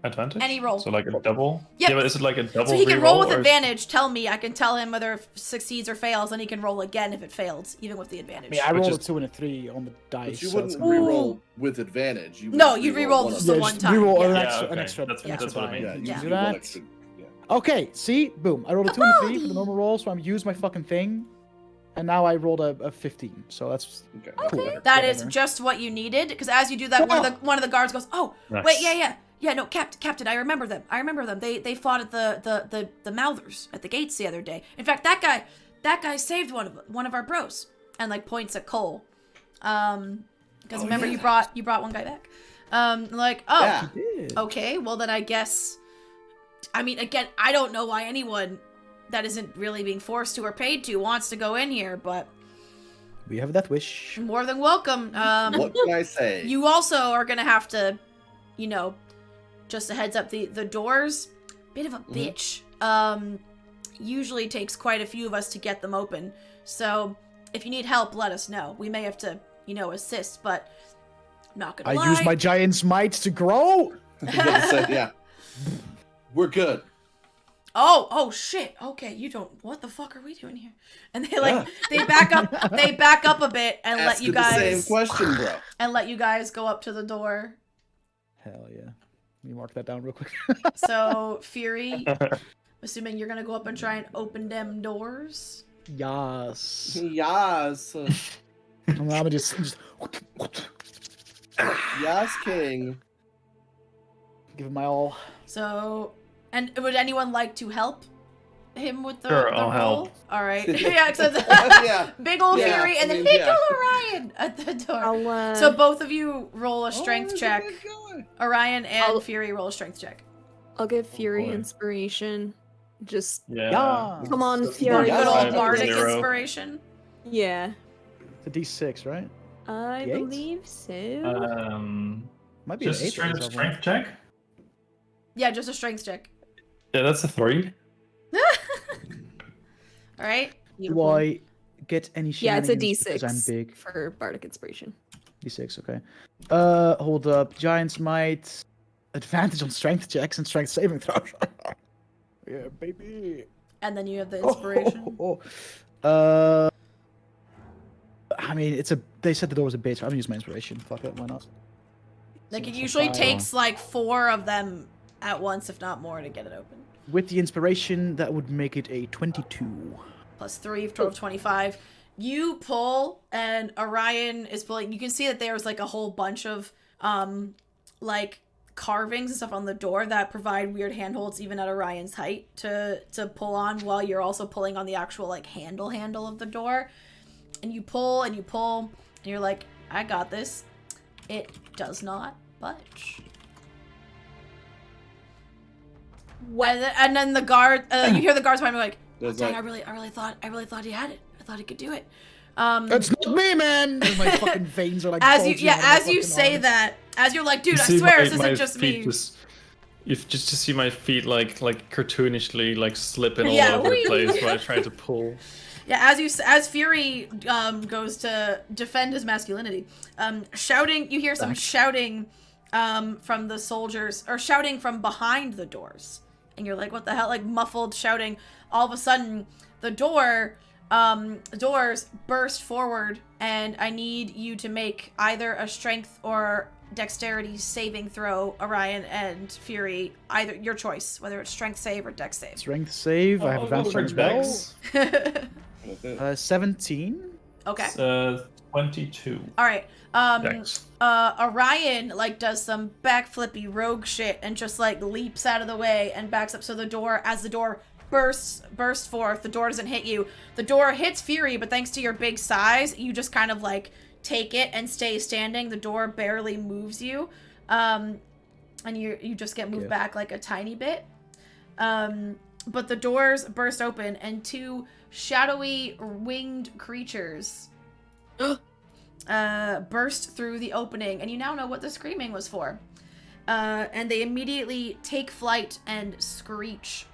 advantage? Any roll. So like a double? Yep. Yeah, but is it like a double So he can roll reroll, with or is- advantage. Tell me, I can tell him whether it succeeds or fails, and he can roll again if it fails, even with the I advantage. mean, I Which rolled a is- 2 and a 3 on the dice. But you so it's wouldn't gonna be- re-roll with advantage. You would No, just you'd re-roll re-roll one just of the them. one just time. reroll Yeah. an Yeah, extra, okay. an extra, That's- an extra that's what I die. mean. Yeah, you Yeah. do Do one that. extra. Yeah. Okay, see? Boom. I rolled a 2 and a 3 for the normal roll, so I'm used my fucking thing. And now I rolled a 15, so that's Okay. cool. That is Whatever. just what you needed, because as you do that, one of the guards goes, "Oh, Nice. wait, yeah, no, Captain, I remember them. They fought at the Mouthers at the gates the other day. In fact, that guy saved one of our bros," and like points at Cole, because remember you brought one guy back. Like, oh, Yeah. Yeah. okay, well then I guess. I mean, again, I don't know why anyone that isn't really being forced to or paid to wants to go in here, but We have that wish. more than welcome. What can I say? You also are gonna have to, just a heads up, the doors, bit of a bitch. Usually takes quite a few of us to get them open. So if you need help, let us know. We may have to, assist, but I'm not gonna lie. I use my giant's might to grow. I was gonna say, yeah. We're good. Oh shit. Okay, you don't. What the fuck are we doing here? And they Yeah. they back up a bit and let you Asking the guys same question, bro. and let you guys go up to the door. Hell yeah. Let me mark that down real quick. So Fury, assuming you're gonna go up and try and open them doors. Yes. Yes. I'm gonna just Yes, King. give it my all. So, and would anyone like to help? him with the, Sure, the I'll roll? help. All right. Yeah, so Yeah. big old Yeah, Fury and I then mean, big old Orion at the door. I'll So both of you roll a strength there's check. a big guy. Orion and I'll- Fury roll a strength check. I'll give Fury boy. inspiration. Just Yeah. come on, So- Fury. Good Yeah, old I have bardic 0. inspiration. Yeah, It's a D6, right? I D8? believe so. Might be Just an a 8. straight at up this strength check? Yeah, just a strength check. Yeah, that's a 3. All right. Do I get any Yeah, it's a shenanigans because I'm D6 big? for bardic inspiration. D6, okay. Hold up. Giant's Might. Advantage on strength checks and strength saving throws. Yeah, baby. And then you have the inspiration. I mean, they said the door was a bitch. I'm gonna use my inspiration. Fuck it, why not? Like it So usually five. takes like 4 of them at once, if not more, to get it open. With the inspiration, that would make it a 22. Plus 3, 12, 25. You pull, and Orion is pulling. You can see that there's like a whole bunch of like carvings and stuff on the door that provide weird handholds even at Orion's height to pull on, while you're also pulling on the actual like handle of the door. And you pull and you pull, and you're like, I got this. It does not budge. And then the guard, you hear the guards behind me like, There's dang, like- I really thought he had it. I thought he could do it. That's not me, man! And my fucking veins are like as you bulging out of my as you fucking say arms. that, as you're like, dude, You I see swear my- this my isn't just feet me. You just to see my feet like cartoonishly like slipping all Yeah, over whee! the place while I try to pull. Yeah, as Fury goes to defend his masculinity, shouting. You hear some shouting from the soldiers, or shouting from behind the doors, and you're like, what the hell? Like muffled shouting. All of a sudden, the doors burst forward, and I need you to make either a strength or dexterity saving throw, Orion and Fury. Either your choice, whether it's strength save or dex save. Strength save, I have advantage on Dex. spell. 17. Okay. 22. All right. Dex. Orion like does some backflippy rogue shit and just like leaps out of the way and backs up. So the door, as the door bursts forth, the door doesn't hit you. The door hits Fury, but thanks to your big size, you just kind of like take it and stay standing. The door barely moves you, and you just get moved back like a tiny bit. But the doors burst open, and 2 shadowy winged creatures burst through the opening, and you now know what the screaming was for. And they immediately take flight and screech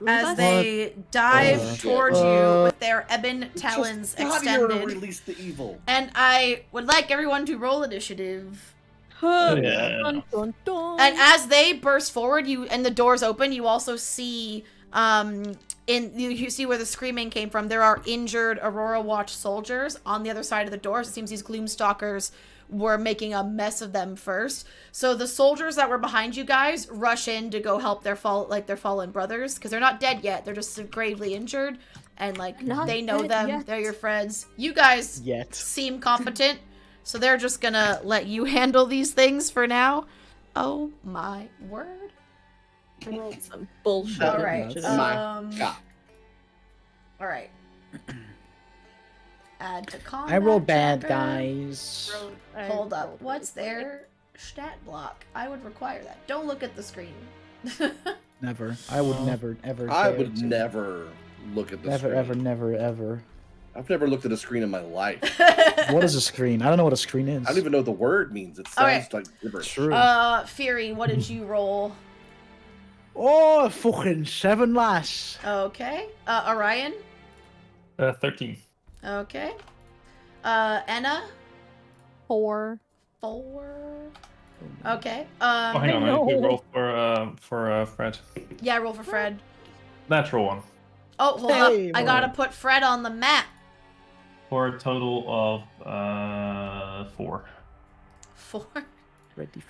as they dive towards you with their ebon talons extended. Release the evil. And I would like everyone to roll initiative. Yeah. Dun, dun, dun. And as they burst forward, and the doors open, you also see you see where the screaming came from. There are injured Aurora Watch soldiers on the other side of the doors. It seems these Gloomstalkers were making a mess of them first. So the soldiers that were behind you guys rush in to go help their fallen brothers, because they're not dead yet. They're just gravely injured, and like Not they know dead them. yet. They're your friends. You guys seem competent, so they're just gonna let you handle these things for now. Oh my word. I rolled some bullshit. All right. God. All right. Add to combat. I roll bad, checker. guys. Hold up. What's their stat block? I would require that. Don't look at the screen. Never. I would never, ever. I dare would to. never look at the Never, screen. ever, never, ever. I've never looked at a screen in my life. What is a screen? I don't know what a screen is. I don't even know what the word means. It sounds Alright. like gibberish. True. Fury, what did you roll? Oh, fucking 7, lass. Okay. Orion? 13. Okay. Anna? 4. 4. Okay. Oh, hang on, I no. need to roll for Fred. Yeah, roll for Fred. Natural 1. Oh, hold Hey, up. I boy. gotta put Fred on the map. For a total of 4. 4. Freddy.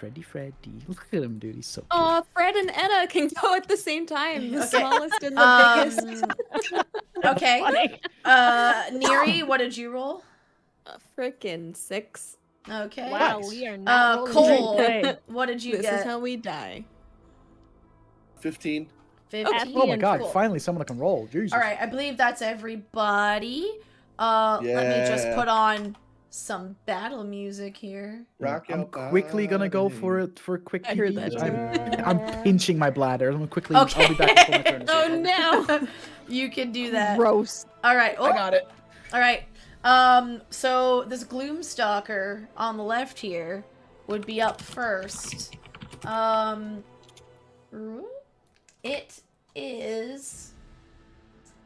Look at him, dude. He's so cute. Oh, Fred and Anna can go at the same time. The Okay. smallest and the biggest. Okay. Funny. Neri, what did you roll? Frickin' 6. Okay. Wow, Nice. we are not rolling Cole, today. what did you This get? is how we die. 15. 15. Oh my god, Cool. finally someone that can roll. Jesus. All right, I believe that's everybody. Let me just Yeah. put on some battle music here. Rock I'm your quickly gonna go body. for it for a quick I heard PP. that I'm pinching my bladder. I'm gonna quickly. Okay. I'll be back before my turn. is Oh over. no! You can do that. Gross. All right. Oh, I got it. all right. So this Gloomstalker on the left here would be up first. It is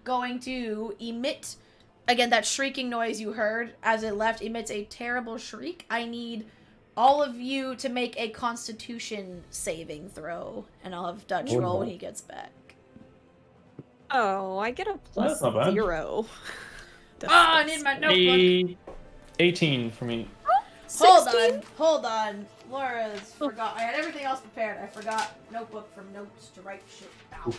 going to emit, again, that shrieking noise you heard as it left emits a terrible shriek. I need all of you to make a Constitution saving throw, and I'll have Dutch Oh, roll no. when he gets back. Oh, I get a plus That's not bad. 0. Oh, I need my notebook. 18 for me. Hold on. Laura's forgot. I had everything else prepared. I forgot notebook from notes to write shit down. Okay.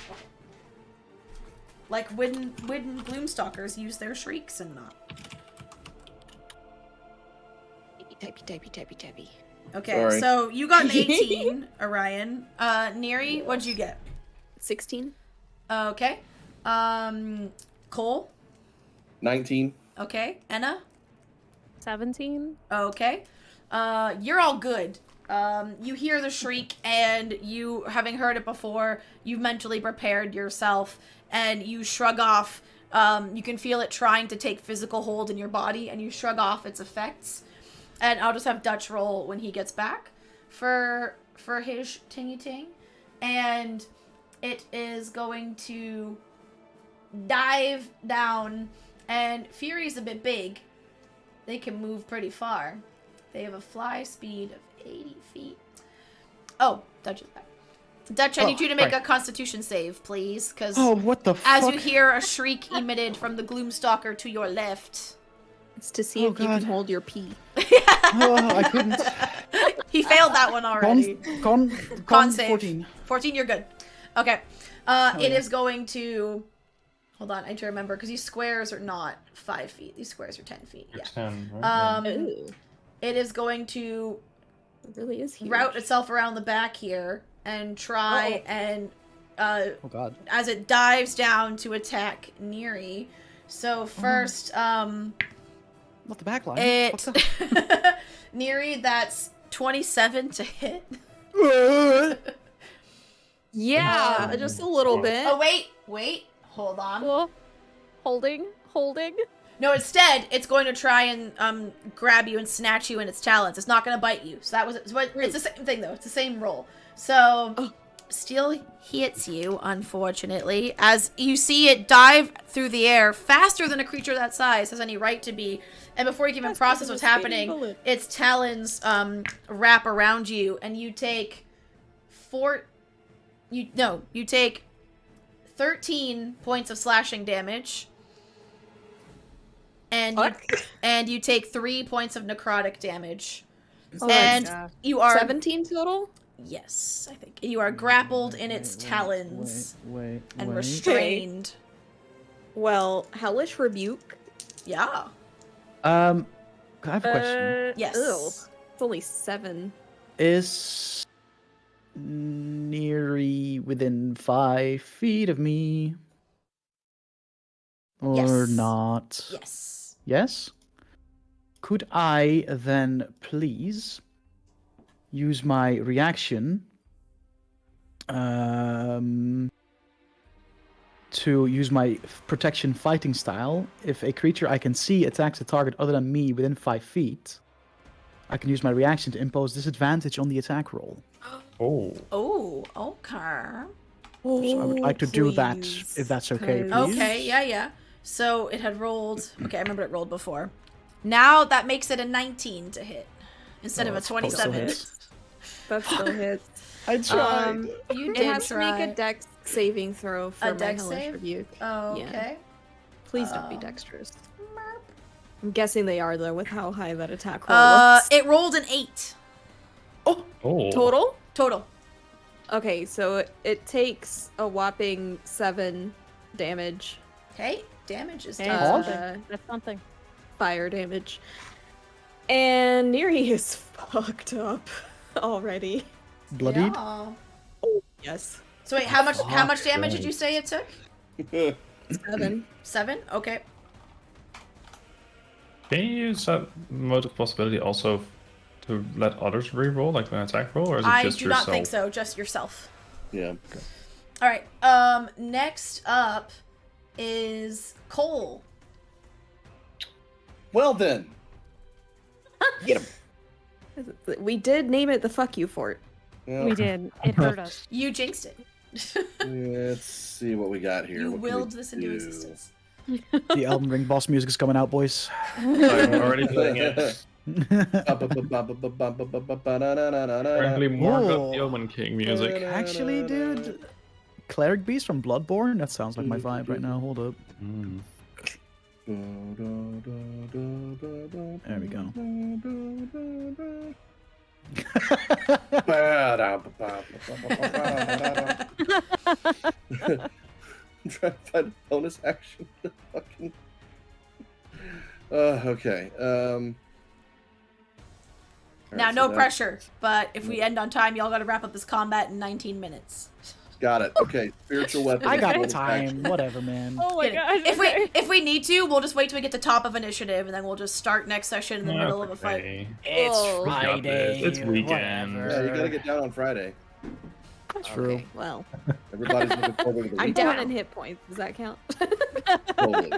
Like when Gloomstalkers use their shrieks and not. Typey. Okay, Sorry. so you got an 18, Orion. Neri, what'd you get? 16. Okay. Cole. 19. Okay. Enna. 17. Okay. You're all good. You hear the shriek, and you, having heard it before, you've mentally prepared yourself, and you shrug off. You can feel it trying to take physical hold in your body, and you shrug off its effects. And I'll just have Dutch roll when he gets back for his tingy ting. And it is going to dive down, and Fury's a bit big. They can move pretty far. They have a fly speed of 80 feet. Oh, Dutch is back. Dutch, I need you to make a Constitution save, please, because Oh, what the as fuck? you hear a shriek emitted from the Gloomstalker to your left. It's to see Oh, if you God. can hold your pee. Oh, I couldn't. He failed that one already. Con save. 14. 14, you're good. Okay. It is going to... Hold on, I need to remember, because these squares are not 5 feet. These squares are 10 feet. Yeah. 10, right? Ooh, It is going to it really is huge. route itself around the back here and try and... Oh god. as it dives down to attack Neri. So first, Not the back line. it Fucked up. Neri, that's 27 to hit. Yeah, just a little bit. Oh wait, hold on. Oh, holding. No, instead, it's going to try and grab you and snatch you in its talons. It's not going to bite you. So that was it's the same thing though. It's the same roll. So still hits you, unfortunately, as you see it dive through the air faster than a creature that size has any right to be. And before you can even process what's happening, its talons wrap around you, and you take you take 13 points of slashing damage. And you take 3 points of necrotic damage. Oh, And you are 17 total? Yes, I think. You are grappled in its talons Wait. and restrained. Well, Hellish Rebuke. Yeah. I have a question. Yes. Ew. It's only 7. Is Neri within 5 feet of me? Or Yes. not? Yes. Yes? Could I then please use my reaction to use my protection fighting style? If a creature I can see attacks a target other than me within 5 feet, I can use my reaction to impose disadvantage on the attack roll. Oh. Oh, okay. So I would like to do that, please, if that's okay, please. please. Okay, yeah. So it had rolled. Okay, I remember it rolled before. Now that makes it a 19 to hit instead of a That still 27. hits. That still hits. I tried. You It did has to try. make a dex saving throw for A my dex Hellish save? Rebuke. Oh, Yeah. okay. Please don't be Oh. dexterous. I'm guessing they are, though, with how high that attack roll was. It rolled an 8 Oh. Total? total. Okay, so it takes a whopping 7 damage. Okay, damage is And, tough. That's something. fire damage. And Neri is fucked up already. Bloodied? Yeah. Yes. So wait, how much Fuck, damage did right. you say it took? 7. 7? Okay. Can you use that mode of possibility also to let others re-roll, like an attack roll, or is it I just do yourself? not think so, just yourself. Yeah. All right. Next up is Cole. Well then. Get him. We did name it the fuck you fort. Yeah, We did. It hurt us. You jinxed it. let's see what we got here. You What can we willed this into do? existence. The Elden Ring boss music is coming out, boys. I'm already playing it. Currently more got the Ooh. Omen King music. Actually, dude, Cleric Beast from Bloodborne? That sounds like my vibe right now. Hold up. There we go. I'm trying to find a bonus action. Fucking. Okay. Now, Alright, no so pressure, but if we end on time, y'all gotta wrap up this combat in 19 minutes. Got it. Okay. Spiritual weapon. I got bonus time. action. Whatever, man. Oh my Get gosh. it. Okay. If we need to, we'll just wait till we get to top of initiative, and then we'll just start next session in the middle of a fight. Okay. It's Oh. We got Friday. this. It's weekend. Whatever. Yeah, you gotta get down on Friday. That's true. Okay, well, Everybody's looking forward to the I'm weekend. down in hit points. Does that count? Totally.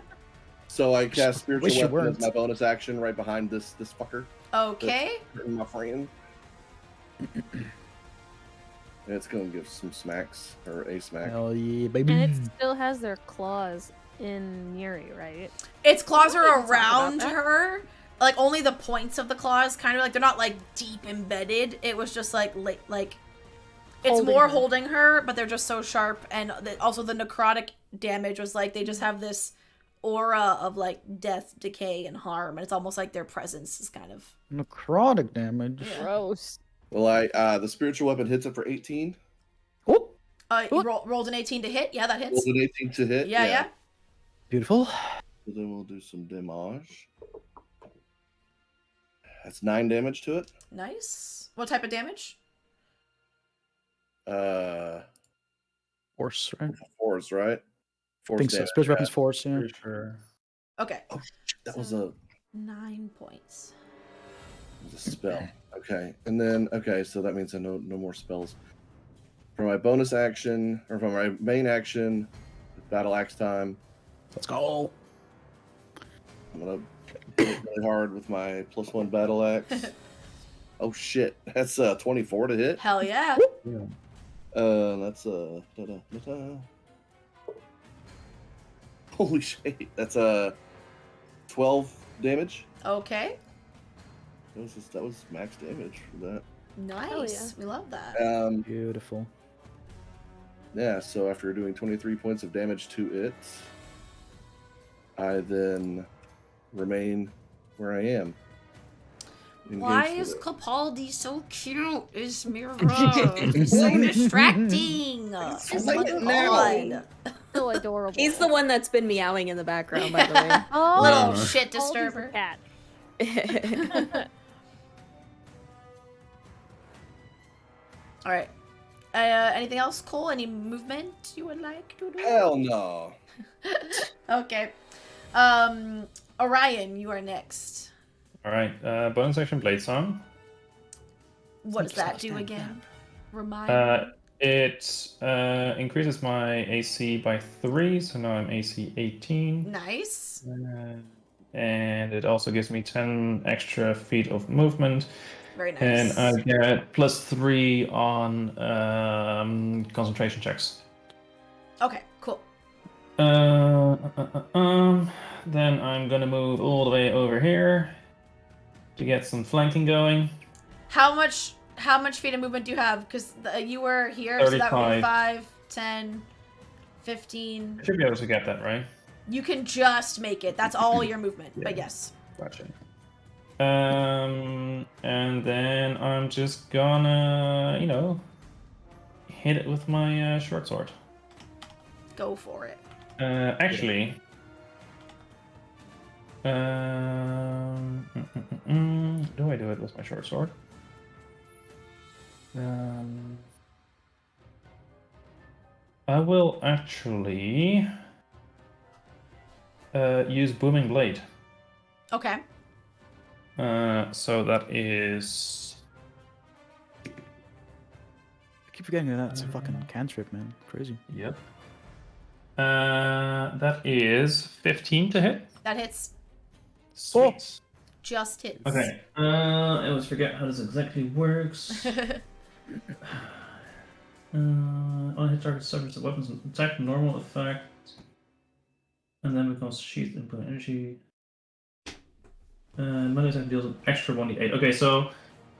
So I cast spiritual Wish you weapon as weren't. my bonus action right behind this fucker. Okay. Hurting my friend. It's gonna give some smacks or a smack. Hell yeah, baby. And it still has their claws in Yuri, right? Its claws We are can talk about around that. her. Like, only the points of the claws, kind of like, they're not, like, deep embedded. It was just, like it's Holding more her. holding her, but they're just so sharp. And also the necrotic damage was, like, they just have this aura of, like, death, decay, and harm. And it's almost like their presence is kind of... Necrotic damage. Gross. Well, the spiritual weapon hits it for 18. Oh, You rolled an 18 to hit? Yeah, that hits. Rolled an 18 to hit. Yeah. beautiful. So then we'll do some damage. That's 9 damage to it. Nice. What type of damage? Force, right? Force, right? I Force think so. damage. Spiritual weapons force, yeah. Pretty sure. Okay. Oh, shit, that was So- a 9 points. spell. Okay, and then so that means I know no more spells. For my bonus action, or for my main action, battle axe time. Let's go. I'm gonna hit it really hard with my +1 battle axe. Oh shit, that's 24 to hit. Hell yeah. That's holy shit, that's 12 damage. Okay. That was max damage for that. Nice. We love that. Beautiful. Yeah, so after doing 23 points of damage to it, I then remain where I am. Why Engaged is with it. Capaldi so cute? Is Mira so distracting? Oh like my it now. god. So adorable. He's the one that's been meowing in the background, by the way. Oh, Little No. shit Baldy's a disturber. cat. All right. Anything else, Cole? Any movement you would like to do? Hell no. Okay. Orion, you are next. All right. Bonus action Blade Song. What does that do Stand again? Remind me. It increases my AC by 3, so now I'm AC 18. Nice. And it also gives me 10 extra feet of movement. Very nice. And I get +3 on concentration checks. Okay, cool. Then I'm gonna move all the way over here to get some flanking going. How much feet of movement do you have? Because you were here, so that would be 35. 5, 10, 15. I should be able to get that, right? You can just make it. That's all your movement, but yes. Gotcha. And then I'm just gonna, hit it with my short sword. Go for it. Actually, do I do it with my short sword? I will actually use Booming Blade. Okay. So that is. I keep forgetting that's a fucking cantrip, man. Crazy. Yep. That is 15 to hit. That hits. Sweet. Just hits. Okay. I always forget how this exactly works. On hit target suffers the weapons attack normal effect, and then becomes sheath input energy. Melee attack deals an extra 1d8. Okay, so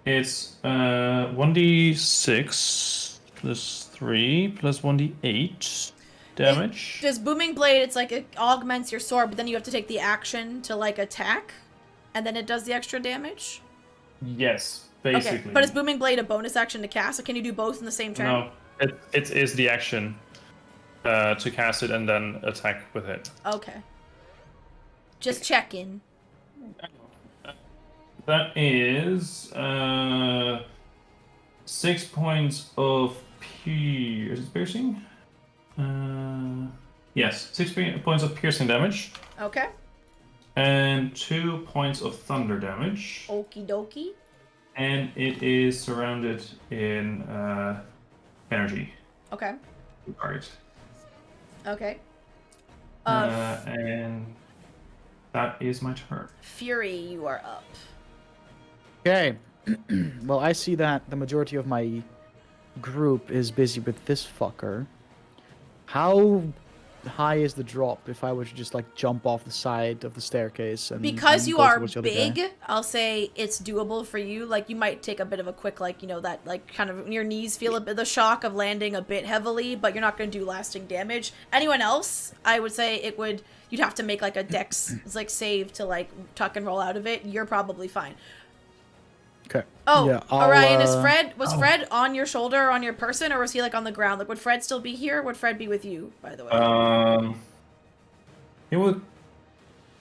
it's 1d6 plus 3 plus 1d8 damage. Does Booming Blade, it's like it augments your sword, but then you have to take the action to like attack, and then it does the extra damage? Yes, basically. Okay, but is Booming Blade a bonus action to cast, or can you do both in the same turn? No, it is the action to cast it and then attack with it. Okay. Just checking. That is 6 points of piercing. Yes, 6 points of piercing damage. Okay. And 2 points of thunder damage. Okie dokie. And it is surrounded in energy. Okay. Target. Okay. And that is my turn. Fury, you are up. Okay. Well, I see that the majority of my group is busy with this fucker. How high is the drop if I were to just like jump off the side of the staircase? Because and you go are towards the other guy? big, I'll say it's doable for you. Like, you might take a bit of a quick, like, you know, that, like, kind of, your knees feel a bit the shock of landing a bit heavily, but you're not going to do lasting damage. Anyone else, I would say you'd have to make, like, a dex, like, save to, like, tuck and roll out of it. You're probably fine. Okay. Oh, yeah, Orion, was Fred on your shoulder or on your person, or was he, like, on the ground? Like, would Fred still be here? Would Fred be with you, by the way? He would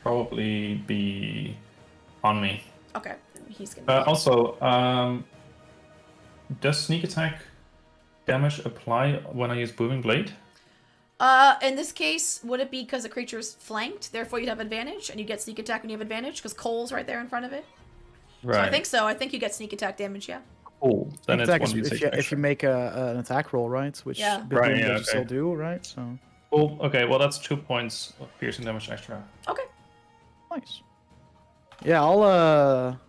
probably be on me. Okay, he's gonna Also, does sneak attack damage apply when I use Booming Blade? In this case, would it be because the creature's flanked, therefore you'd have advantage, and you get sneak attack when you have advantage, because Cole's right there in front of it? Right. So I think so. I think you get sneak attack damage, yeah. Cool. Then it's Attack is 1d6 if you make an attack roll, right? Which Yeah. Right, Bethune yeah, does still okay. do, right? So Cool. Okay, well that's 2 points of piercing damage extra. Okay. nice. Yeah, I'll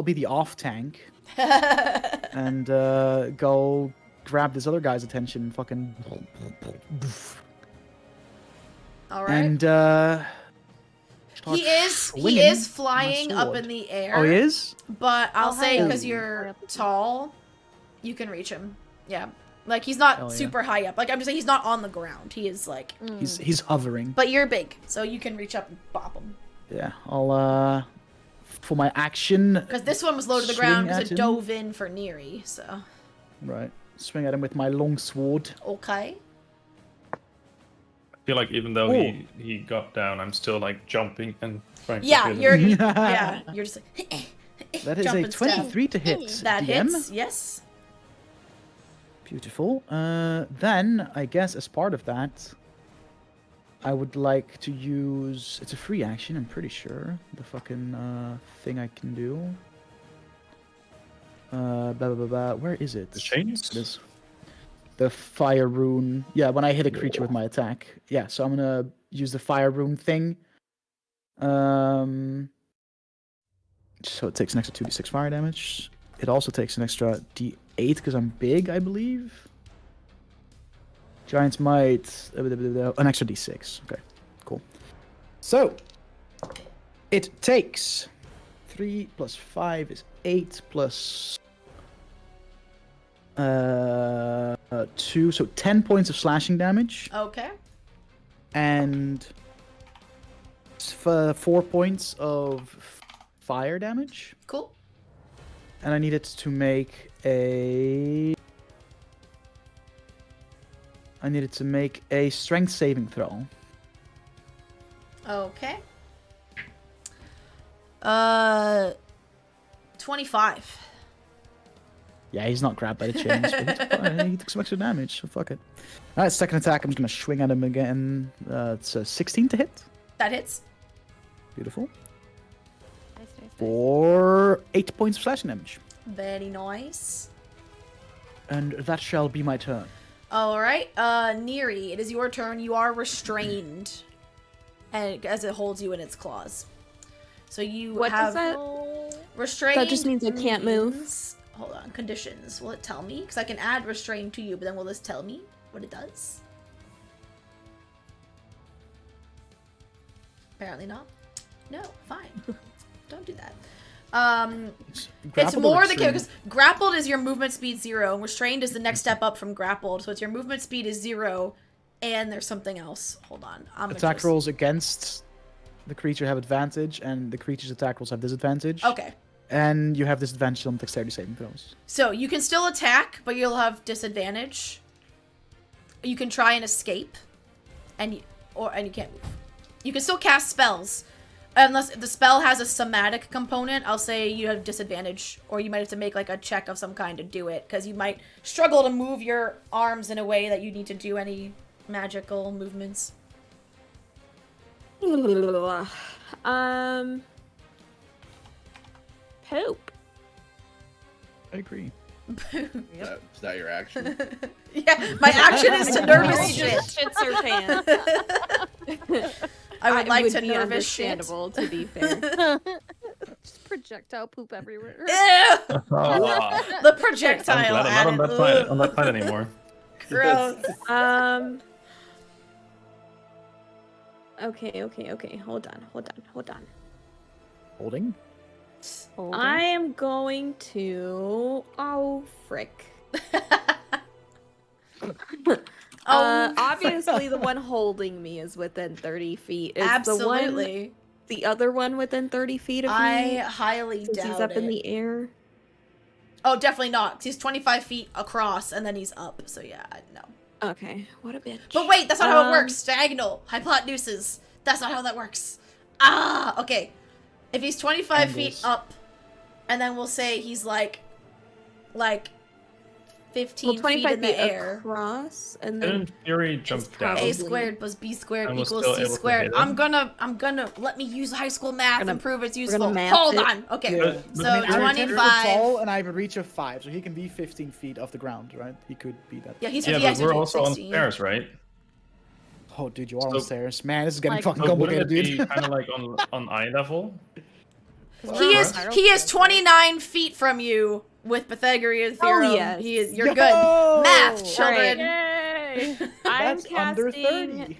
be the off tank and go grab this other guy's attention and fucking All right. and he swinging is my flying up sword. in the air. Oh, he is? But I'll say high because up? you're tall, you can reach him. Yeah. Like, he's not Hell yeah. super high up. Like, I'm just saying he's not on the ground. He is like, He's hovering. but you're big, so you can reach up and bop him. Yeah, I'll for my action. Because this one was low to the Swing ground because at it him. dove in for Neri, so. Right, swing at him with my long sword. Okay. I feel like even though Oh. he got down, I'm still like jumping and trying to Yeah, hit him. you're yeah, you're just like That is jump a and stab. 23 to hit. That DM. hits, yes. Beautiful. Then I guess as part of that, I would like to use. It's a free action. I'm pretty sure the fucking thing I can do. Blah blah blah blah. Where is it? The chains? This. The fire rune. Yeah, when I hit a creature with my attack. Yeah, so I'm gonna use the fire rune thing. So it takes an extra 2d6 fire damage. It also takes an extra d8 because I'm big, I believe. Giant's might. An extra d6. Okay, cool. So it takes 3 plus 5 is 8 plus 2, so 10 points of slashing damage Okay. and 4 points of fire damage. Cool. And I need it to make a. I need it to make a strength saving throw. Okay. 25. Yeah, he's not grabbed by the chains, but he took some extra damage, so fuck it. Alright, second attack, I'm just gonna swing at him again. It's a 16 to hit. That hits. Beautiful. Nice. For 8 points of slashing damage. Very nice. And that shall be my turn. Alright, Neri, it is your turn. You are restrained. And as it holds you in its claws. So you What have does that? restrained. That just means I can't move. means- Hold on, conditions. Will it tell me? Because I can add restrained to you, but then will this tell me what it does? Apparently not. No, fine. Don't do that. It's Grappled or more the restrained? because grappled is your movement speed 0, and restrained is the next step up from grappled. So it's your movement speed is 0, and there's something else. Hold on. Attack rolls against the creature have advantage, and the creature's attack rolls have disadvantage. Okay. And you have disadvantage on dexterity saving throws. So you can still attack, but you'll have disadvantage. You can try and escape, and you can't move. You can still cast spells, unless the spell has a somatic component. I'll say you have disadvantage, or you might have to make like a check of some kind to do it, because you might struggle to move your arms in a way that you need to do any magical movements. Poop. I agree. Is that your action? Yeah, my action is to nervous shit. Shits her pants. I would like to be nervous shit. understandable, to be fair. Just projectile poop everywhere. Ew! Oh, The I'm projectile. glad I'm not on that planet anymore. Gross. Okay. Hold on. Holding? I am going to. Oh, frick. Obviously, the one holding me is within 30 feet. Is Absolutely. the other one within 30 feet of I me? highly Since doubt he's up it. in the air. Oh, definitely not. 'Cause he's 25 feet across, and then he's up. So yeah, no. Okay, what a bitch. But wait, that's not how it works. Diagonal, hypotenuse. That's not how that works. Ah, okay. If he's 25 feet Angles. up, and then we'll say he's like 15 25 feet in the air. across, and then Didn't Fury jump It's down? A probably- squared plus B squared And was equals still C able to squared. hit I'm him? gonna let me use high school math Gonna- and prove it's gonna useful. math Hold it. on. Okay. Yeah. So I mean, I'm 10 foot tall 25. and I have a reach of 5, so he can be 15 feet off the ground, right? He could be that. Yeah, he's Yeah, yeah, but we're also on 16. stairs, right? Oh, dude, you are on So- stairs. Man, this is getting Like- fucking So wouldn't complicated, it be dude. kind of like on eye level? He is 29 feet from you with Pythagorean theorem. yes. He is. You're Yo! good. Math, children. Yay! I'm That's under casting 30.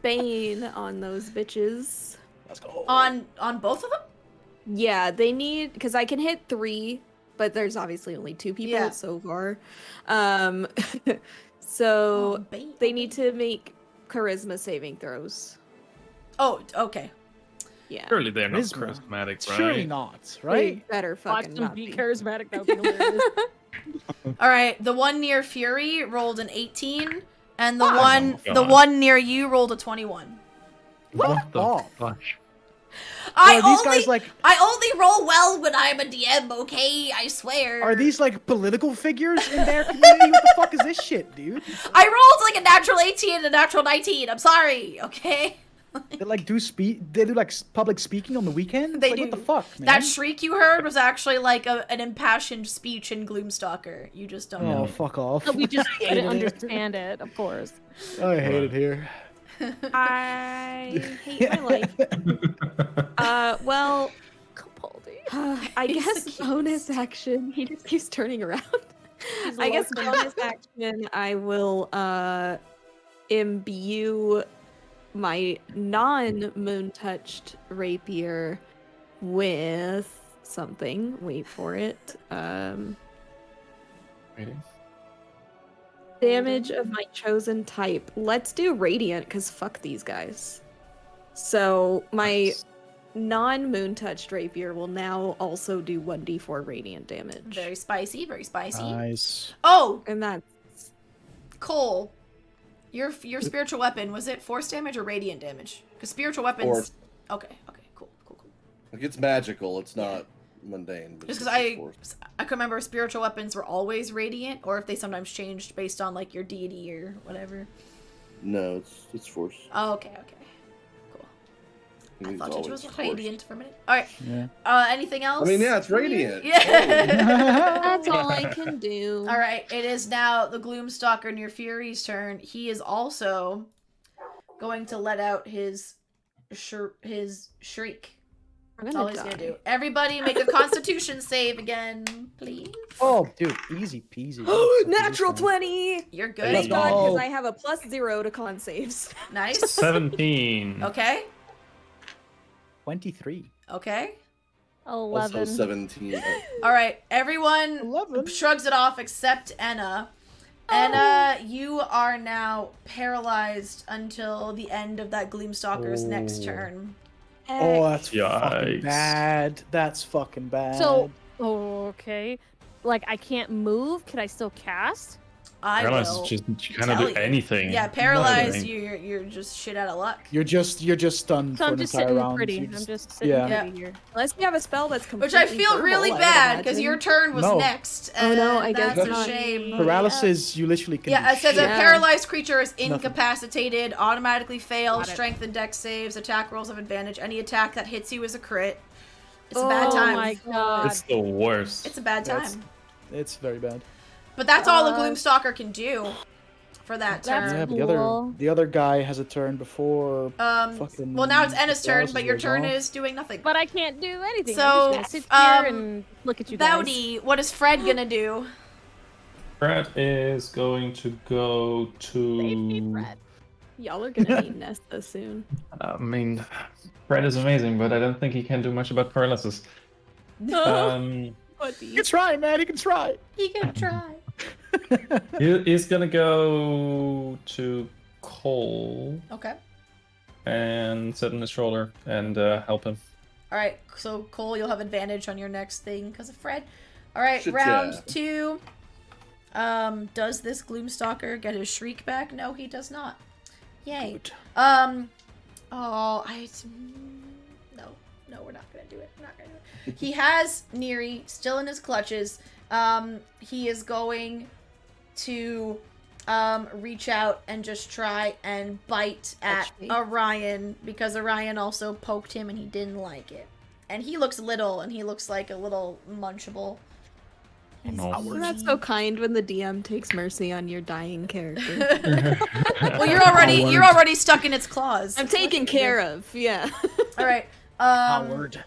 Bane on those bitches. Let's go. On both of them? Yeah, they need because I can hit 3, but there's obviously only 2 people Yeah. so far. So Bane. they need to make charisma saving throws. Oh, okay. Yeah, Surely they're not Charisma. charismatic, right? Surely not, they right? better Watch fucking them not be be. charismatic. That would be hilarious. All right. The one near Fury rolled an 18, and the Oh one my the God. one near you rolled a 21. What the Oh. fuck? I Are these only guys like? I only roll well when I'm a DM. Okay, I swear. Are these like political figures in their community? What the fuck is this shit, dude? I rolled like a natural 18 and a natural 19. I'm sorry. Okay. They like do They do like public speaking on the weekend. They Like, do. What the fuck, man? That shriek you heard was actually like an impassioned speech in Gloomstalker. You just don't Oh, know. fuck off. But we just I couldn't hate it. understand it, of course. I hate it here. I hate my life. Well, I He's guess the cutest. bonus action. He just keeps turning around. He's I guess welcome. bonus action. I will imbue my non-moon touched rapier with something. Wait for it. Waiting. Damage of my chosen type. Let's do radiant because fuck these guys. So my non-moon touched rapier will now also do 1d4 radiant damage. Very spicy. Very spicy. Nice. Oh, And that's Cole, your spiritual weapon, was it force damage or radiant damage? Because spiritual weapons. Force. Okay. Cool. Like it's magical. It's not. mundane. Just because I can remember spiritual weapons were always radiant, or if they sometimes changed based on like your deity or whatever. No, it's force. Oh, okay. Cool. I It's thought it always was force. radiant for a minute. All right. Yeah. Anything else? I mean, yeah, it's radiant. Yeah. That's all I can do. All right. It is now the Gloomstalker near Fury's turn. He is also going to let out his shriek. That's all he's gonna do. Everybody make a Constitution save again, please. Oh, dude, easy peasy. Natural 20! You're good. Thank God, because I have a +0 to con saves. Nice. 17. Okay. 23. Okay. 11. Also 17. All right. Everyone 11. shrugs it off except Enna. Enna, you are now paralyzed until the end of that Gloomstalker's next turn. Oh, that's fucking Yikes. bad. That's fucking bad. So, okay. Like, I can't move? Can I still cast? I Paralyzed will just you cannot tell do you. anything. Yeah, paralyzed. Nothing. You're just shit out of luck. you're just stunned So for I'm an just entire sitting round. pretty. You're I'm just- just sitting yeah. pretty here. Unless you have a spell that's Which completely I feel really bad because your turn was No. next. Oh, no, I guess that's a not. shame. Paralysis, you literally can. Yeah, do it says shit. a Yeah. paralyzed creature is Nothing. incapacitated, automatically fails, Got it. strength and dex saves, attack rolls of advantage. Any attack that hits you is a crit. It's a bad Oh time. my god. It's the worst. It's a bad That's- time. It's very bad. But that's all the Gloomstalker can do for that That's turn. Yeah, but Cool. the other guy has a turn before. fucking Well, now it's Enna's turn, paralysis but your wears turn off. is doing nothing. But I can't do anything. So, I'm just gonna sit here and look at you guys. Bowdy, what is Fred gonna do? Brad is going to go to. Save me, Fred. Y'all are gonna need Nesta soon. I mean, Brad is amazing, but I don't think he can do much about paralysis. Um, He can try, man. He can try. He can try. he's gonna go to Cole Okay. and sit on his shoulder and help him. All right. So Cole, you'll have advantage on your next thing because of Fred. All right. Shit, Round yeah. 2. Does this Gloomstalker get his shriek back? No, he does not. Yay. Good. No, we're not gonna do it. We're not gonna do it. He has Neri still in his clutches. He is going to reach out and just try and bite at Touch me. Orion because Orion also poked him and he didn't like it. And he looks little and he looks like a little munchable. Oh, no. Well, that's so kind when the DM takes mercy on your dying character. Well, you're already stuck in its claws. I'm taken care of, yeah. All right. Howard.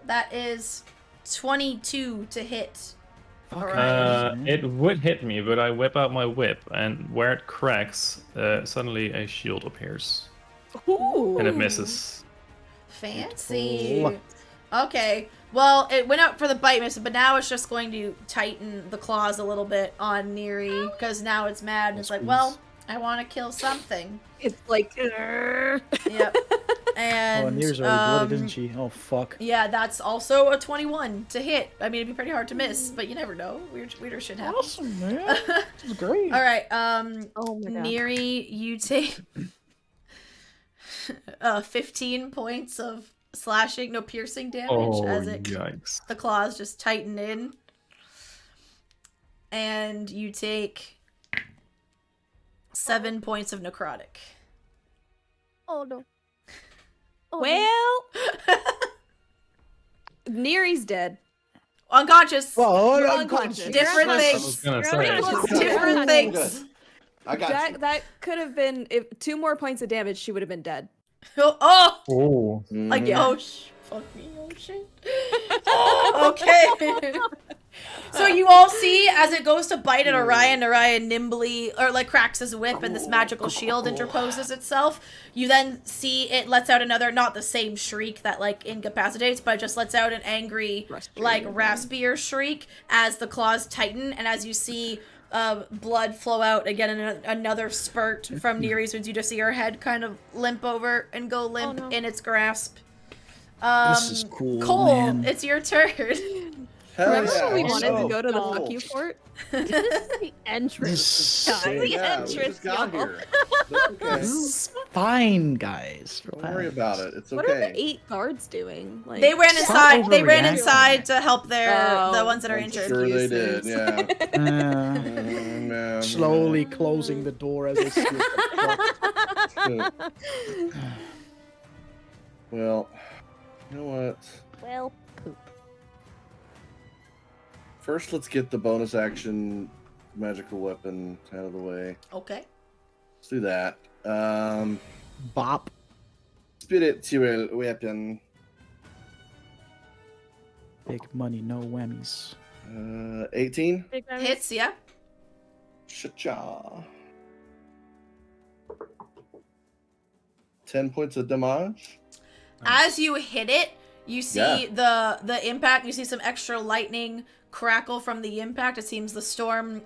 That is 22 to hit. It would hit me, but I whip out my whip, and where it cracks, suddenly a shield appears, Ooh. and it misses. Fancy. Cool. Okay. Well, it went out for the bite miss, but now it's just going to tighten the claws a little bit on Neri because now it's mad and it's like, well, I want to kill something. It's like, Yep. And Oh, Neri's already bloody, isn't she? Oh, fuck. Yeah, that's also a 21 to hit. I mean, it'd be pretty hard to miss, but you never know. Weirder shit happens. Awesome, man. This is great. All right, Oh my god. Neri, you take 15 points of slashing, no piercing damage as Yikes. the claws just tighten in. And you take 7 points of necrotic. Oh no. Oh, well, Neri's dead. Unconscious. Well, You're unconscious. Different I was things. gonna You're say. unconscious. Different things. I got you. That could have been, if 2 more points of damage, she would have been dead. Oh! Oh. Like, Mhm. oh, fuck me, oh shit. Okay. So you all see as it goes to bite at Orion nimbly, or like cracks his whip and this magical shield interposes itself. You then see it lets out another, not the same shriek that like incapacitates, but it just lets out an angry, like raspier shriek as the claws tighten and as you see blood flow out again and another spurt from Neri's wounds. You just see her head kind of limp over and go limp no. in its grasp. This is cool, Cole, man. it's your turn. Hell Remember yeah. when we wanted to Oh, go to the cool. fuck you fort? This is the entrance. This guys. is- The Yeah, we entrance, just got y'all. here. That's okay. This is fine, guys. Don't worry about it. It's What are okay. the 8 guards doing? Like, They ran Stop inside. They ran overreacting. inside to help the Oh, ones that are I'm injured. sure they did, Excuses. yeah. Uh, slowly closing the door as I see it. Well, you know what? Well, poop. First, let's get the bonus action magical weapon out of the way. Okay. Let's do that. Bop. Spiritual weapon. Big money, no whammies. 18. Hits, yeah. Cha-cha. 10 points of damage. As you hit it, you see the impact. You see some extra lightning crackle from the impact. It seems the storm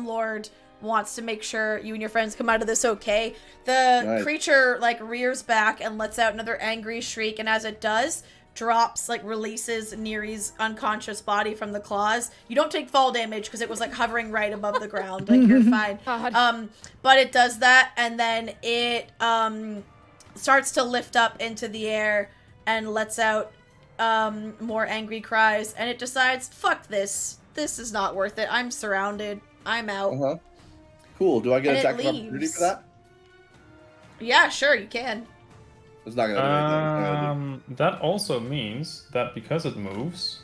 lord wants to make sure you and your friends come out of this okay. The creature like rears back and lets out another angry shriek, and as it does, drops, like releases Neri's unconscious body from the claws. You don't take fall damage because it was like hovering right above the ground. Like you're fine. God. But it does that, and then it starts to lift up into the air and lets out more angry cries, and it decides, fuck this. This is not worth it. I'm surrounded. I'm out. Uh-huh. Cool. Do I get And attack it of opportunity leaves. for that? Yeah, sure, you can. It's not gonna do anything. That also means that because it moves,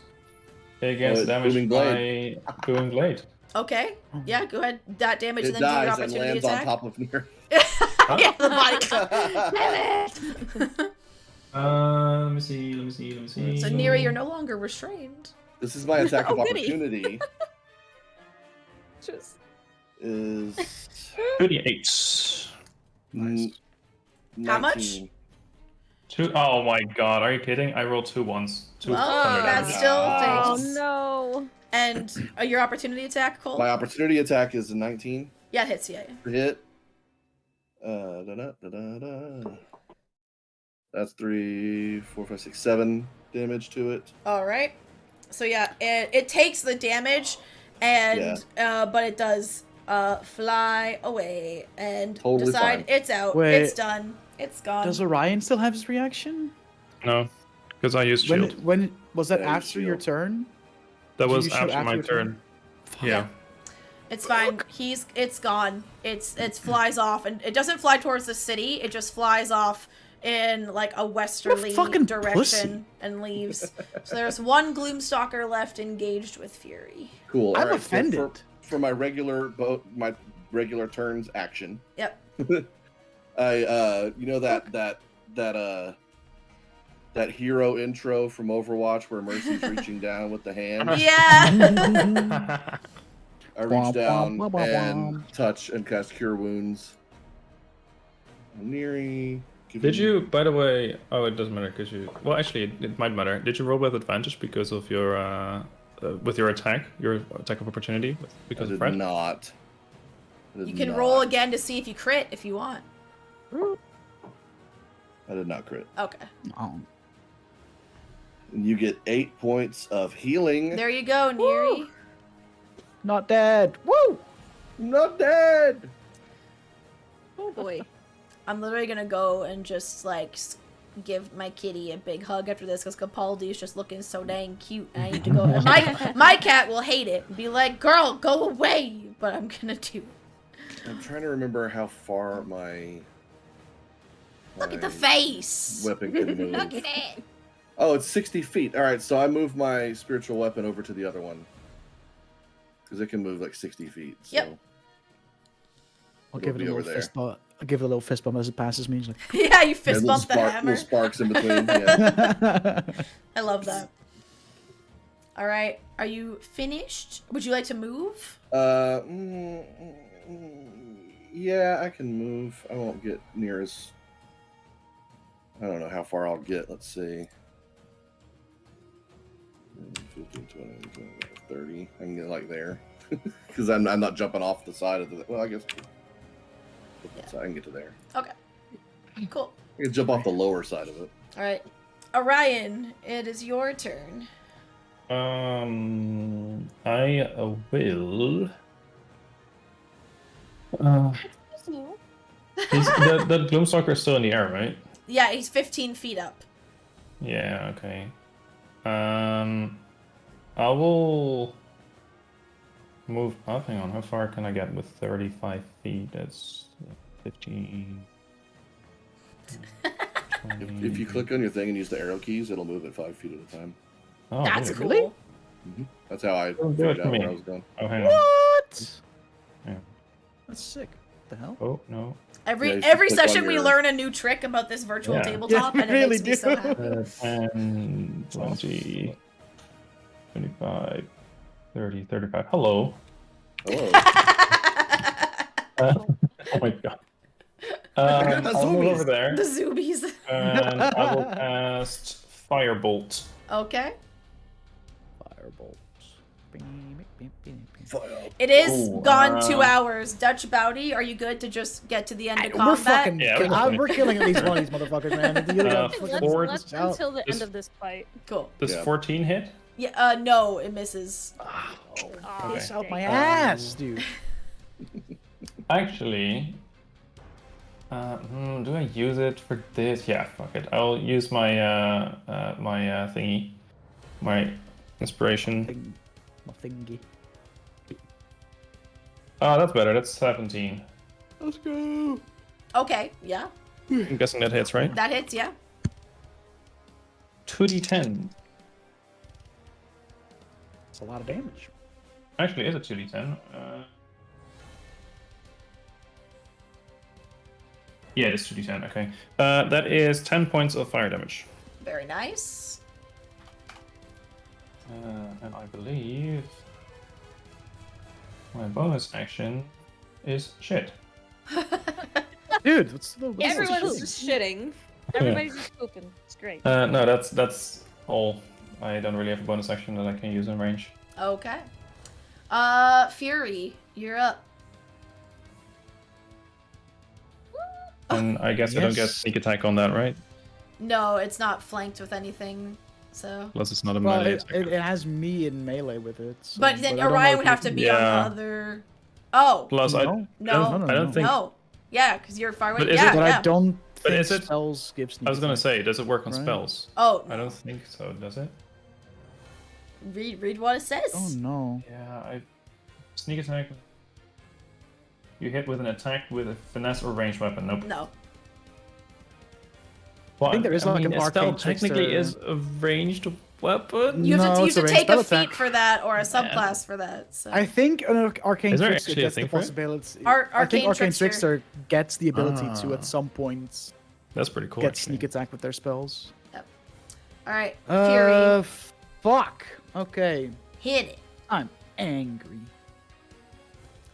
it gets it's damaged booming by booming blade. Okay. Yeah, go ahead. That damage, It and then do your dies and opportunity lands attack. on top of Nier. Yeah, the body. Let me see. So, Neri, you're no longer restrained. This is my attack of Oh, goody. opportunity. Just Is 38. n- How much? 19. Oh my god, are you kidding? I rolled 2 ones. Two Well, thunder that's damage. still oh things. no. And your opportunity attack, Cole? My opportunity attack is a 19 Yeah, it hits, yeah. for hit. Da-da-da-da-da. That's 3, 4, 5, 6, 7 damage to it. All right. So yeah, it takes the damage, and but it does fly away and Totally decide fine. it's out. Wait. It's done. It's gone. Does Orion still have his reaction? No, because I used shield. When was that Yeah, you after your shield. turn? That Did was you shoot after my your turn. Yeah. It's fine. It's gone. It flies off, and it doesn't fly towards the city. It just flies off in like a westerly fucking direction pussy. and leaves. So there's one Gloomstalker left engaged with Fury. Cool. I'm Alright, so offended. for my regular turns action. Yep. I you know that hero intro from Overwatch where Mercy's reaching down with the hand. Yeah. I reach down Womp, womp, womp, and womp. touch and cast Cure Wounds. Neri. Did you, by the way? Oh, it doesn't matter because you. Well, actually, it might matter. Did you roll with advantage because of your with your attack of opportunity because I of did Fred? not. I did You can not. roll again to see if you crit if you want. I did not crit. Okay. Oh. And you get 8 points of healing. There you go, Neri. Not dead. Woo! Not dead. Oh boy. I'm literally gonna go and just like give my kitty a big hug after this because Capaldi is just looking so dang cute. And I need to go. And my cat will hate it and be like, "Girl, go away!" But I'm gonna do it. I'm trying to remember how far my Look at the face. weapon can move. Look at it. Oh, it's 60 feet. All right, so I move my spiritual weapon over to the other one because it can move like 60 feet. So Yep. I'll It'll give it be a over little there. fist bump. I'll give it a little fist bump as it passes me. It's like, Yeah, you fist little bump the hammer. Little sparks in between. Yeah. I love that. All right, are you finished? Would you like to move? Yeah, I can move. I won't get near as. I don't know how far I'll get. Let's see. 15, 20, 30. I can get like there. Because I'm not jumping off the side of the. Well, I guess. I can get to there. Okay. Cool. I can jump off the lower side of it. All right. Orion, it is your turn. I will. The Gloomstalker is still in the air, right? Yeah, he's 15 feet up. Yeah. Okay. I will move up. Hang on. How far can I get with 35 feet? That's 15. If you click on your thing and use the arrow keys, it'll move at 5 feet at a time. Oh, That's really? cool. That's how I Don't do it figured for out me. where I was going. Oh, hang on. What? Yeah. That's sick. What the hell? Oh, no. Every Yeah, you every should click session on we your- learn a new trick about this virtual Yeah. tabletop, Yeah, and we it makes really me so do. happy. 10, 20, 25, 30, 35. Hello. Hello. Oh my god. I'll move over there. The zoomies. And I will cast Firebolt. Okay. Firebolts. It is Ooh, gone 2 hours. Dutch Bowdy, are you good to just get to the end of We're combat? fucking. Yeah, We're killing at least one of these motherfuckers, man. You gotta fucking Four- sort Let's this out. until the This- end of this fight. Cool. Does Yeah. 14 hit? Yeah. No, it misses. Aw, Piss out dang. my ass, dude. Actually, do I use it for this? Yeah, fuck it. I'll use my thingy, my inspiration. My thingy. Oh, that's better. That's 17. Let's go. Okay. Yeah. I'm guessing that hits, right? That hits. Yeah. 2d10. It's a lot of damage. Actually, is a 2d10. Yeah, it is 2d10. Okay. That is 10 points of fire damage. Very nice. And I believe my bonus action is shit. Dude, what's the Everyone's just shitting. Everybody's just pooping. It's great. No, that's all. I don't really have a bonus action that I can use in range. Okay. Fury, you're up. And I guess I don't get Yes. sneak attack on that, right? No, it's not flanked with anything. So. Plus, it's not a Well, melee it, attack. it has me in melee with it. So, But then I don't know Orion if would you have to can- be on Yeah. the other. Oh. Plus, No. I No. don't, I don't think. No. Yeah, because you're far away. But is yeah, it- But yeah. I don't But think is it- spells give sneak I was gonna attack. say, does it work on Right. spells? Oh. I don't think so. Does it? Read what it says. Oh no. Yeah, sneak attack. You hit with an attack with a finesse or ranged weapon. Nope. No. Well, I think there is like an a spell arcane technically trickster. is a ranged weapon. You have No, to, you it's have a to ranged take spell a feat attack. for that or a subclass for that. So. I think an arcane Is there trickster actually a gets the thing for it? possibility. Ar- I think Arcane arcane Trickster. trickster gets the ability to Ah. at some point That's pretty cool. get actually. sneak attack with their spells. All right, Fury, Fuck. Okay. hit it. I'm angry.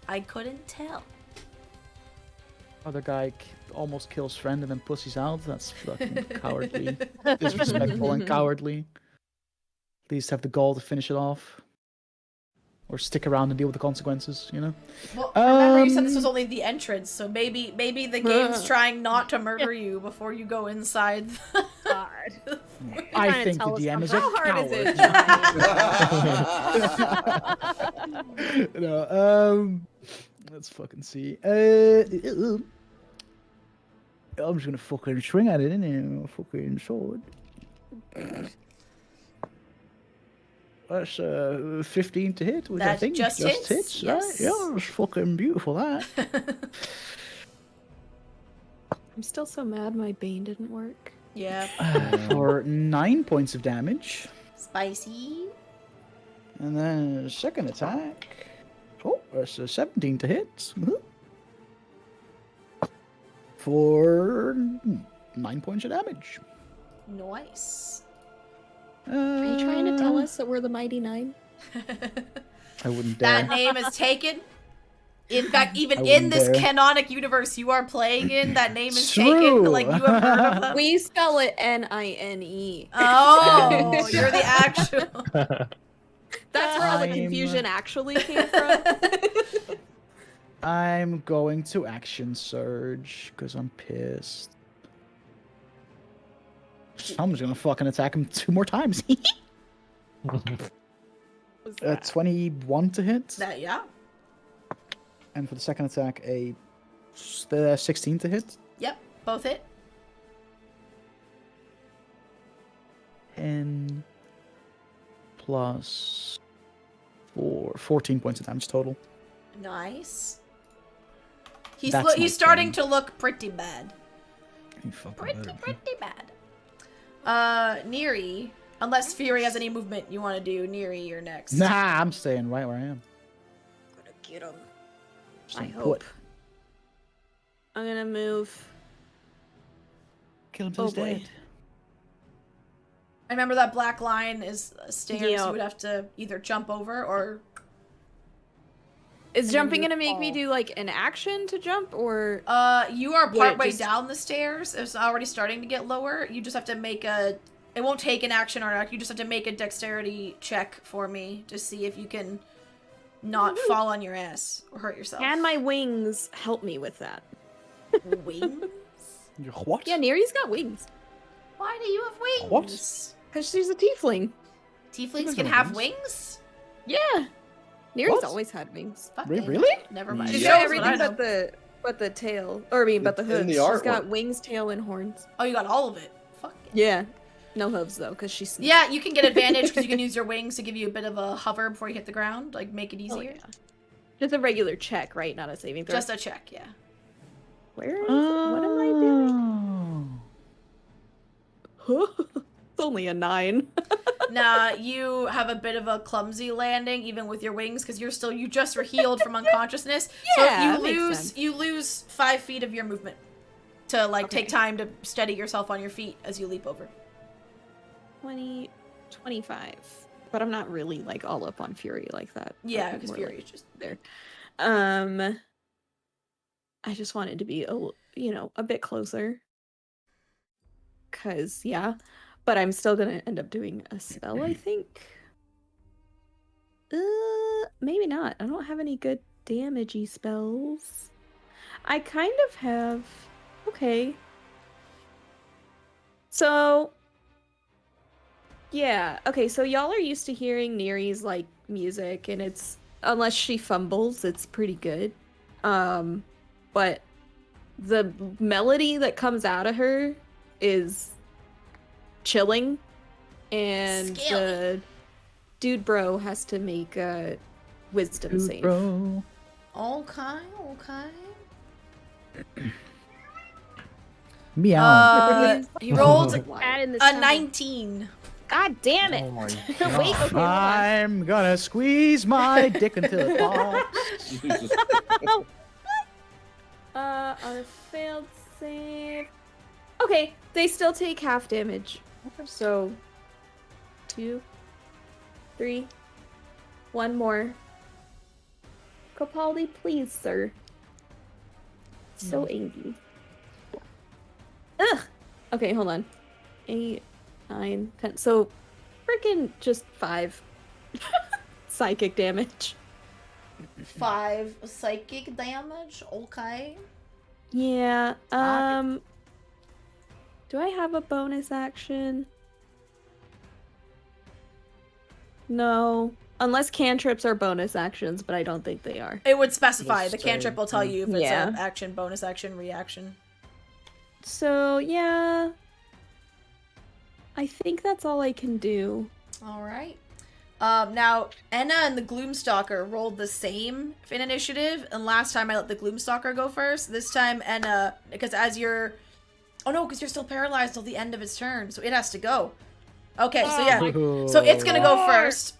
I couldn't tell. Other guy almost kills friend and then pussies out. That's fucking cowardly. Disrespectful and cowardly. Please have the gall to finish it off. Or stick around and deal with the consequences, you know? Well, remember you said this was Um, only the entrance, so maybe the game's trying not to murder you before you go inside. Hard. I trying to think the tell us DM is a How hard is it? coward. No, let's fucking see. I'm just gonna fucking swing at it, innit? Fucking sword. That's 15 to hit, which I That think just hits, hits, yes. right? Yeah, it's fucking beautiful, that. I'm still so mad my bane didn't work. Yeah, For 9 points of damage. spicy. And then second attack. Oh, that's a 17 to hit. Woohoo. For 9 points of damage. Nice. Are you trying to tell us that we're the Mighty Nine? I wouldn't dare. That name is taken. In fact, even I in wouldn't this dare. canonic universe you are playing in, that name is True. taken. Like, you have heard of them. We spell it Nine. Oh, you're the actual. That's where all the I'm- confusion actually came from. I'm going to action surge because I'm pissed. I'm just gonna fucking attack him 2 more times. Was that? 21 to hit. That, yeah. And for the second attack, a 16 to hit. Yep, both hit. And plus 14 points of damage total. Nice. That's my He's starting turn. to look pretty bad. You fucking Pretty better. bad. Neri, unless Fury has any movement you want to do, Neri, you're next. Nah, I'm staying right where I am. Gonna get him. I Staying hope. put. I'm gonna move. Kill him till Oh, he's boy. dead. Remember that black line is stairs. Yeah. You would have to either jump over or... Is And then jumping you gonna make me fall. do like an action to jump, or You are Yeah, partway just- down the stairs. It's already starting to get lower. You just have to make a... It won't take an action or an act. You just have to make a dexterity check for me to see if you can not fall on your ass or hurt yourself. can my wings help me with that? Wings? You're what? Yeah, Neri's got wings. Why do you have wings? What? Cause she's a tiefling. Tieflings doesn't can have have wings. wings? Yeah. Neri's What? always had wings. Fucking Really? hell. Never mind. She's Yeah. got Shows what I everything know. but the tail, or I mean, but the It's in hooves. the She's got artwork. wings, tail, and horns. Oh, you got all of it. Fuck it. Yeah. No hooves though, cause she's Yeah, you can get advantage because you can use your wings to give you a bit of a hover before you hit the ground, like make it Oh, easier. yeah. Just a regular check, right? Not a saving throw. Just a check, yeah. Where is it? What am I doing? Oh. It's only a 9. Nah, you have a bit of a clumsy landing, even with your wings, because you just were healed from unconsciousness. Yeah, so that makes sense. you lose 5 feet of your movement to like Okay. take time to steady yourself on your feet as you leap over. 20, 25. But I'm not really like all up on Fury like that. Yeah, I'm because more, Fury like, is just there. I just wanted to be a bit closer. Cause yeah, but I'm still gonna end up doing a spell, I think. Maybe not. I don't have any good damagey spells. I kind of have. Okay. So. Yeah. Okay. So y'all are used to hearing Neri's like music, and it's unless she fumbles, it's pretty good. But the melody that comes out of her is chilling, and Scary. the dude bro has to make a wisdom save. Bro. okay. Meow. He rolled Cat in the a stomach. 19. God damn it! Oh my Wait, god. okay, hold on. I'm gonna squeeze my dick until it pops. Jesus. On a failed save. Okay, they still take half damage. So, 2, 3, 1 more. Capaldi, please, sir. So angry. Ugh. Okay, hold on. 8, 9, 10. So, freaking just 5 psychic damage. 5 psychic damage. Okay. Yeah. Do I have a bonus action? No. Unless cantrips are bonus actions, but I don't think they are. It would specify. The Just cantrip will tell you if it's Yeah. an action, bonus action, reaction. So, yeah. I think that's all I can do. All right. Now, Enna and the Gloomstalker rolled the same in initiative, and last time I let the Gloomstalker go first. This time, Enna, because as you're... Oh no, because you're still paralyzed till the end of its turn, so it has to go. Okay, so yeah. So it's gonna go first.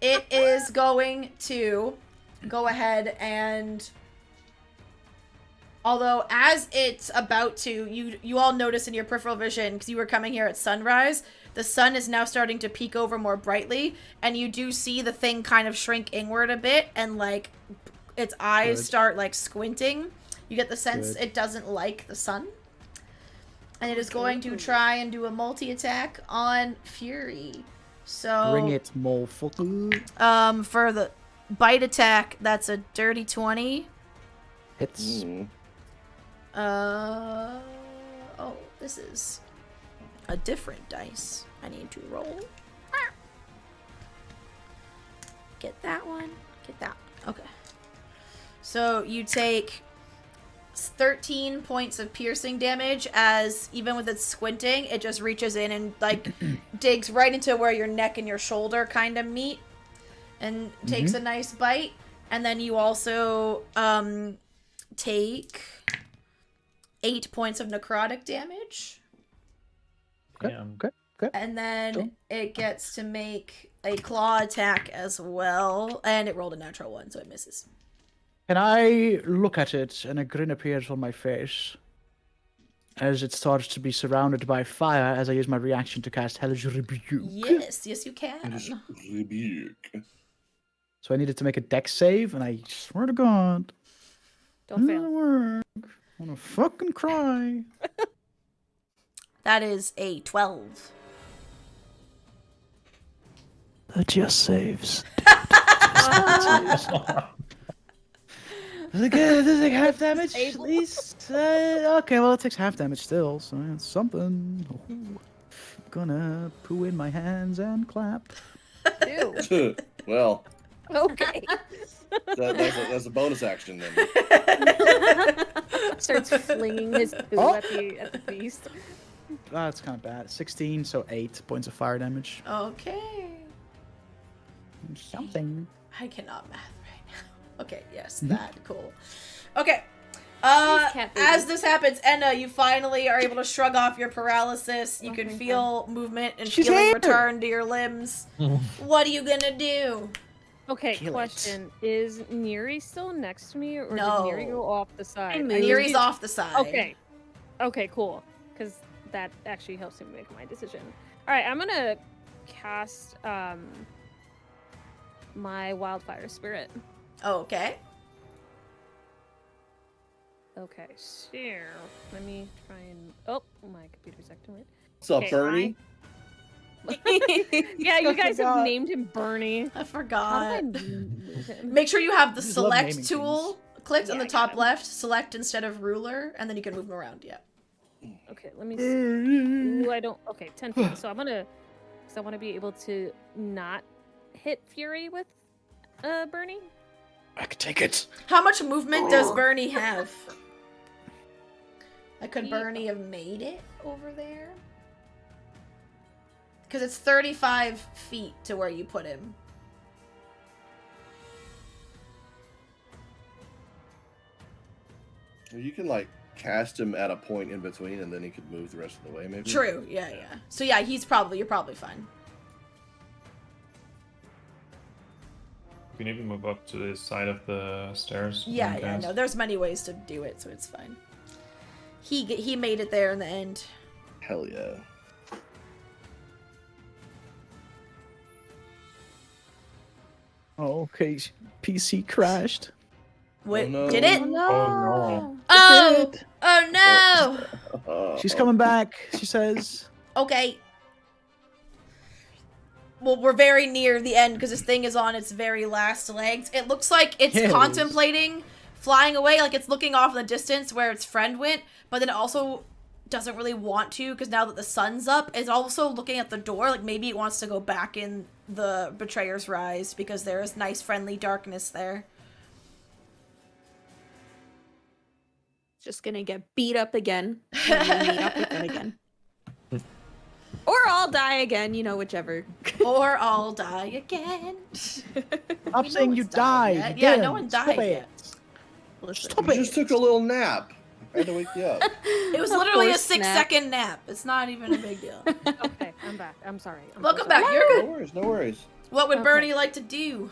It is going to go ahead and... Although, as it's about to, you all notice in your peripheral vision, because you were coming here at sunrise, the sun is now starting to peek over more brightly, and you do see the thing kind of shrink inward a bit, and, like, its eyes Good. start, like, squinting. You get the sense Good. it doesn't like the sun. And it is going to try and do a multi-attack on Fury. So, Bring it, motherfucker. for the bite attack, that's a dirty 20. Hits. Oh, this is a different dice. I need to roll. Get that one. Get that one. Okay. So you take 13 points of piercing damage as, even with its squinting, it just reaches in and, like, digs right into where your neck and your shoulder kind of meet and takes a nice bite. And then you also take 8 points of necrotic damage. Okay. And then Sure. it gets to make a claw attack as well. And it rolled a natural 1, so it misses. Can I look at it and a grin appears on my face as it starts to be surrounded by fire as I use my reaction to cast Hellish Rebuke? Yes, you can. Just rebuke. So I needed to make a dex save, and I swear to God, Don't it'll fail. work. I'm gonna fucking cry. That is a 12. Just saves. Does it take half damage at least? Okay, well it takes half damage still, so it's something. Ooh. Gonna poo in my hands and clap. Ew. Well, Okay. that's a bonus action then. Starts flinging his poo Oh. at the beast. That's kind of bad. 16, so 8 points of fire damage. Okay. Something. I cannot math right now. Okay, yes, that cool. Okay. cat baby. As this happens, Enna, you finally are able to shrug off your paralysis. You can Okay, feel movement and She's feeling here. return to your limbs. What are you gonna do? Okay, Kill it. question. Is Neri still next to me, or No. did Neri go off the side? I moved. Neri's off the side. Okay. Okay, cool. Because that actually helps me make my decision. Alright, I'm gonna cast my wildfire spirit. Okay. Okay, so let me try and my computer's acting weird. What's up, Okay, Bernie? Yeah, you I guys have forgot. named him Bernie. I How forgot. did I move him? Make sure you have the I just love select naming tool clicked on Yeah, the I got top him. left. Select instead of ruler, and then you can move them around. Yeah. Okay, let me see. Ooh, I don't. Okay, 10 feet. So I'm gonna, because I want to be able to not hit Fury with Bernie. I can take it. How much movement does Bernie have? Could He- Bernie have made it over there? Because it's 35 feet to where you put him. Well, you can like cast him at a point in between, and then he could move the rest of the way. Maybe. True. Yeah. So yeah, you're probably fine. You can even move up to the side of the stairs. Yeah. No, there's many ways to do it, so it's fine. He made it there in the end. Hell yeah. Oh, okay, PC crashed. Wait, no. did it? Oh, no. Oh! Oh no! She's coming back, she says. Okay. Well, we're very near the end because this thing is on its very last legs. It looks like it's Yeah, it is. contemplating flying away, like it's looking off in the distance where its friend went, but then it also doesn't really want to because now that the sun's up, it's also looking at the door, like maybe it wants to go back in the Betrayer's Rise because there is nice friendly darkness there. Just gonna get beat up again. And then meet up with it again. Or I'll die again, whichever. Or I'll die again. Stop We know saying you it's died died. yet. Yeah, again. no one Stop died it. yet. Listen. Stop You it. just took a little nap. I had to wake you up. It was A literally a forced 6-second nap. It's not even a big deal. Okay, I'm back. I'm sorry. I'm so Welcome sorry. back. You're No good. worries. No worries. What would Okay. Bernie like to do?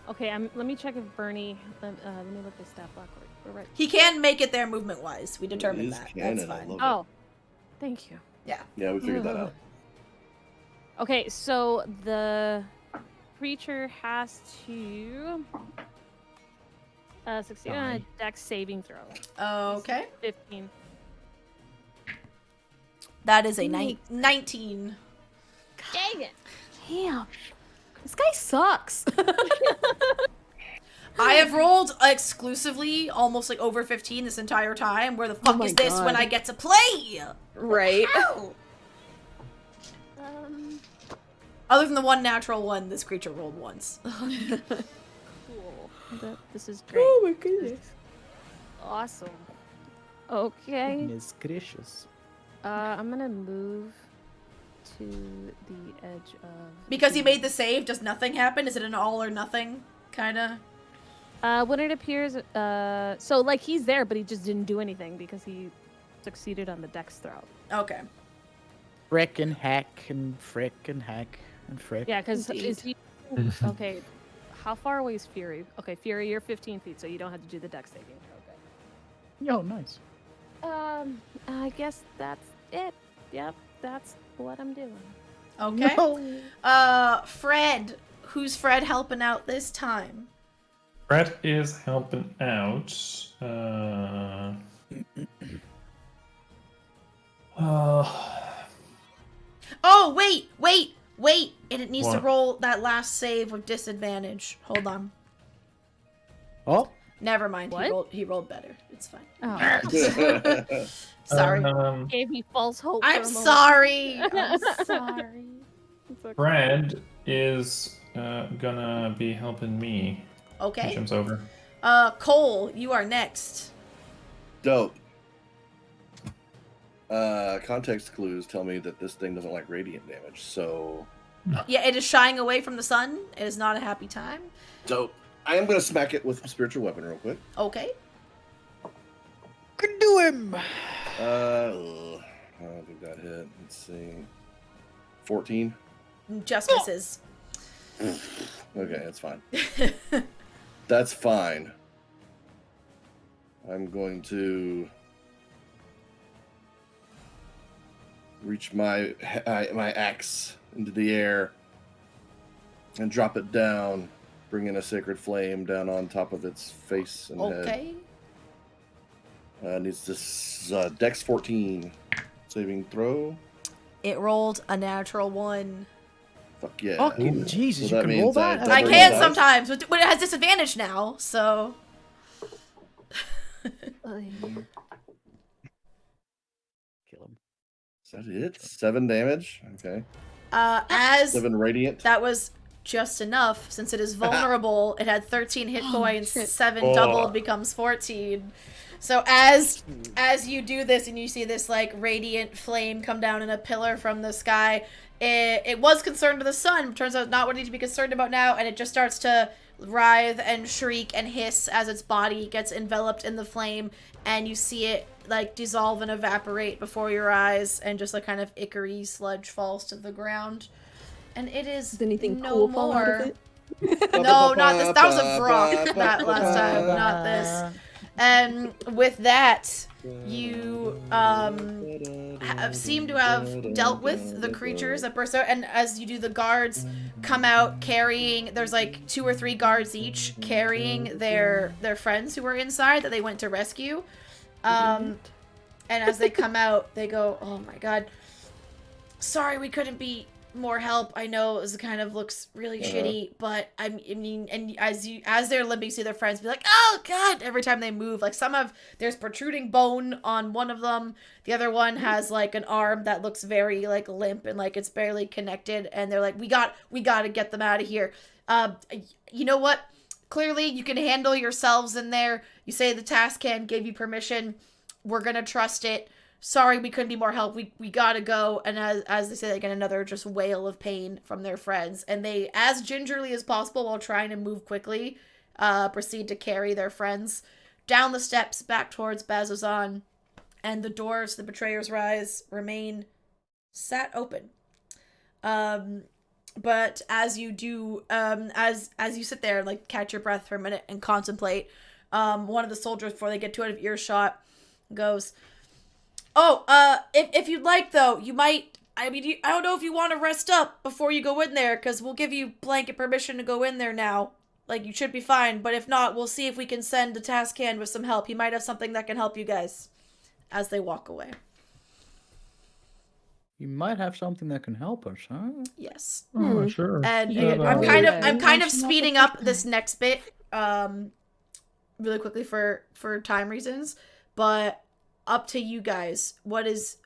Okay, let me check if Bernie. Let me look at stat block. We're right. He can make it there movement wise. We determined It is that. canon, That's I fine. love Oh, thank you. Yeah, we figured that out. Okay, so the creature has to succeed on a Die. dex saving throw. Okay. 15. That is a Nice. 19. Dang it! Damn. This guy sucks. I have rolled exclusively almost like over 15 this entire time. Where the fuck my is this when God. I get to play? right. Ow! Other than the one natural one, this creature rolled once. Cool. This is great. Oh my goodness. Awesome. Okay. Goodness gracious. I'm gonna move to the edge of. Because you made the save, does nothing happen? Is it an all or nothing kind of? When it appears, so like he's there, but he just didn't do anything because he succeeded on the dex throw. Okay. Frick and hack and frick and hack and frick. Yeah, because Indeed. is he okay? How far away is Fury? Okay, Fury, you're 15 feet, so you don't have to do the dex saving. Okay. Oh, nice. I guess that's it. Yep, that's what I'm doing. Okay. No. Fred. Who's Fred helping out this time? Fred is helping out. Oh, wait! And it needs to What? roll that last save with disadvantage. Hold on. Oh, Never mind. What? He rolled better. It's fine. Oh, Sorry. gave me false hope. I'm for a moment. sorry. I'm sorry. It's okay. Fred is gonna be helping me. He Okay. jumps over. Cole, you are next. Dope. Context clues tell me that this thing doesn't like radiant damage, so Yeah, it is shying away from the sun. It is not a happy time. dope. I am gonna smack it with a spiritual weapon real quick. Okay. can do him. I don't think that hit. Let's see. 14. Just misses. Okay, that's fine. That's fine. I'm going to reach my axe into the air and drop it down, bringing a sacred flame down on top of its face and head. Okay. Needs this Dex 14 saving throw. It rolled a natural 1. Fuck yeah. Fucking Jesus, So you that can roll means I that? I double can dice. sometimes, but it has disadvantage now, so. Kill him. Is that it? 7 damage? Okay. As 7 radiant. that was just enough, since it is vulnerable, it had 13 hit points, shit. 7 Oh. doubled becomes 14. So as you do this and you see this like radiant flame come down in a pillar from the sky, it was concerned with the sun. Turns out not what it needs to be concerned about now, and it just starts to writhe and shriek and hiss as its body gets enveloped in the flame, and you see it like dissolve and evaporate before your eyes, and just like kind of ichory sludge falls to the ground. And it is Does anything no cool more. fall out of it? No, not this. That was a grok that last time, not this. And with that, you seem to have dealt with the creatures that burst out, and as you do, the guards come out carrying, there's like 2 or 3 guards each carrying their friends who were inside that they went to rescue. And as they come out, they go, "Oh my god, sorry we couldn't be more help. I know this kind of looks really shitty, but I mean," and as they're limping, see their friends be like, "Oh god," every time they move. Like there's protruding bone on one of them. The other one has like an arm that looks very like limp and like it's barely connected, and they're like, we got to get them out of here. You know what? Clearly you can handle yourselves in there. You say the task can gave you permission. We're gonna trust it. Sorry we couldn't be more help. We gotta go. And as they say, they get another just wail of pain from their friends. And they, as gingerly as possible while trying to move quickly, proceed to carry their friends down the steps back towards Bazazan. And the doors to the Betrayer's Rise remain sat open. But as you do, as you sit there and like catch your breath for a minute and contemplate, one of the soldiers, before they get too out of earshot, goes, "Oh, if you'd like, though, you might, I don't know if you want to rest up before you go in there, because we'll give you blanket permission to go in there now. Like, you should be fine, but if not, we'll see if we can send the task hand with some help. He might have something that can help you guys," as they walk away. You might have something that can help us, huh? Yes. Oh, sure. And Yeah, I'm that kind was- of Mention speeding that up this next bit, really quickly for time reasons, but up to you guys.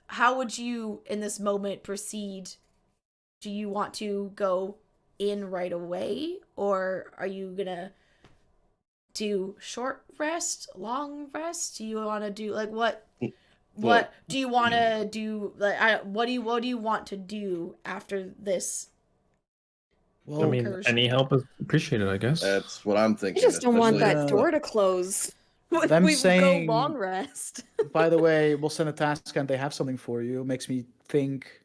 How would you in this moment proceed do you want to go in right away, or are you gonna do short rest, long rest? Do you want to do like what do you want to do? Like, what do you want to do after this? Well, I mean, incursion? any help is appreciated, I guess. That's what I'm I thinking. just don't want especially that Yeah. door to close. Them We saying- go long rest. by the way, we'll send a task and they have something for you. Makes me think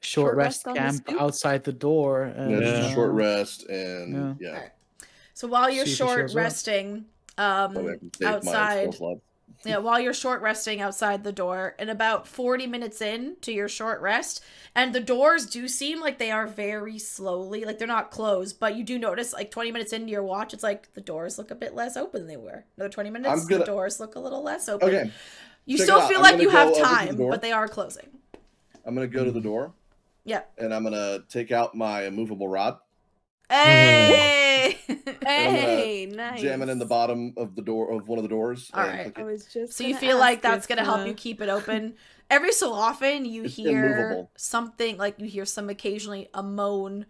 short rest on the camp scoop? outside the door. Yeah, just a Yeah. short rest and Yeah. yeah. Alright. So while you're See if he short shows up. resting, That way I can save my outside, skill slot. yeah, while you're short resting outside the door, and about 40 minutes in to your short rest, and the doors do seem like they are very slowly, like they're not closed, but you do notice like 20 minutes into your watch, it's like the doors look a bit less open than they were. Another 20 minutes, the doors look a little less open. Okay. You check still it out. feel I'm like gonna you have go over to the time, door. but they are closing. I'm gonna go to the door Yeah. and I'm gonna take out my immovable rod, Hey! Hey, nice. jam it in the bottom of the door of one of the doors. All and right. click I it. was just So you gonna feel like ask that's if, going to help you keep it open. Every so often you It's hear immovable. something, like you hear some occasionally a moan,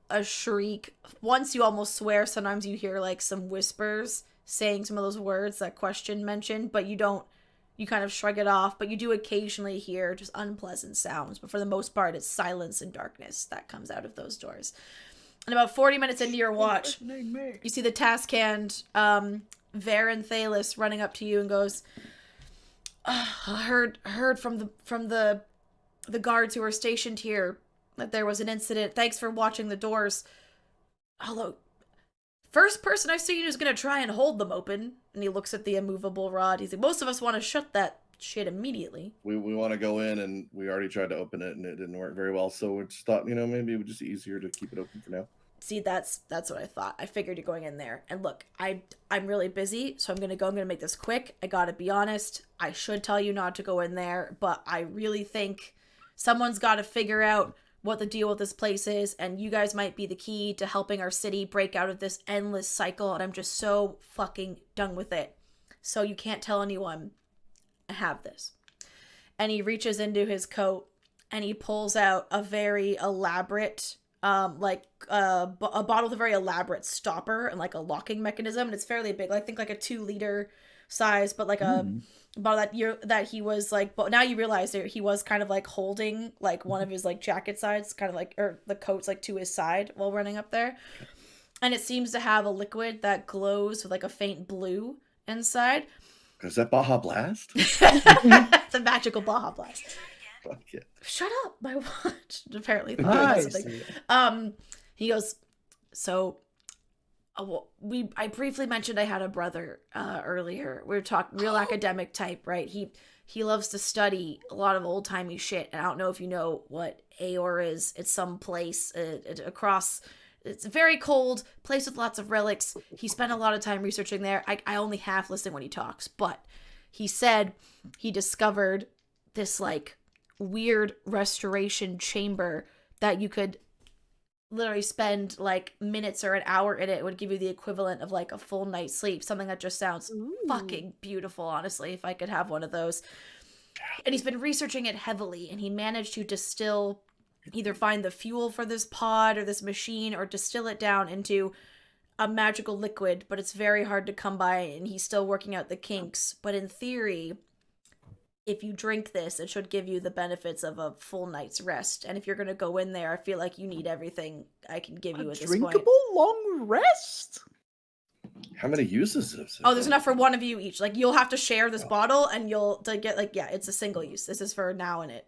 a shriek. Once you almost swear, sometimes you hear like some whispers saying some of those words that Question mentioned, but you don't, you kind of shrug it off, but you do occasionally hear just unpleasant sounds. But for the most part, it's silence and darkness that comes out of those doors. And about 40 minutes into your watch, you see the task hand, Varen Thalis, running up to you and goes, I heard from the guards who were stationed here that there was an incident. Thanks for watching the doors. Hello. First person I've seen who's gonna try and hold them open. And he looks at the immovable rod. He's like, most of us want to shut that shit immediately. We want to go in, and we already tried to open it, and it didn't work very well. So we just thought, maybe it would just be easier to keep it open for now. See, that's what I thought. I figured you're going in there. And look, I'm really busy, so I'm gonna make this quick. I gotta be honest. I should tell you not to go in there, but I really think someone's got to figure out what the deal with this place is, and you guys might be the key to helping our city break out of this endless cycle, and I'm just so fucking done with it. So you can't tell anyone I have this. And he reaches into his coat and he pulls out a very elaborate a bottle with a very elaborate stopper and like a locking mechanism, and it's fairly big. I think like a 2-liter size, but like a bottle that he was like, but now you realize that he was kind of like holding like one of his like jacket sides, kind of like, or the coat's like to his side while running up there. And it seems to have a liquid that glows with like a faint blue inside. Is that Baja Blast? It's a magical Baja Blast. Fuck it. Shut up, my watch. Apparently, Nice. that's something. He goes, so I briefly mentioned I had a brother earlier. We were talking real academic type, right? He loves to study a lot of old timey shit, and I don't know if you know what Aor is. It's some place across. It's a very cold place with lots of relics. He spent a lot of time researching there. I only half listen when he talks, but he said he discovered this like weird restoration chamber that you could literally spend like minutes or an hour in it. It would give you the equivalent of like a full night's sleep. Something that just sounds fucking beautiful, honestly, if I could have one of those. And he's been researching it heavily, and he managed to distill, either find the fuel for this pod or this machine, or distill it down into a magical liquid, but it's very hard to come by, and he's still working out the kinks. But in theory, if you drink this, it should give you the benefits of a full night's rest. And if you're going to go in there, I feel like you need everything I can give you at this point. Drinkable long rest? How many uses is it? Oh, there's enough for one of you each. Like, you'll have to share this bottle, and you'll to get like, yeah, it's a single use. This is for now in it.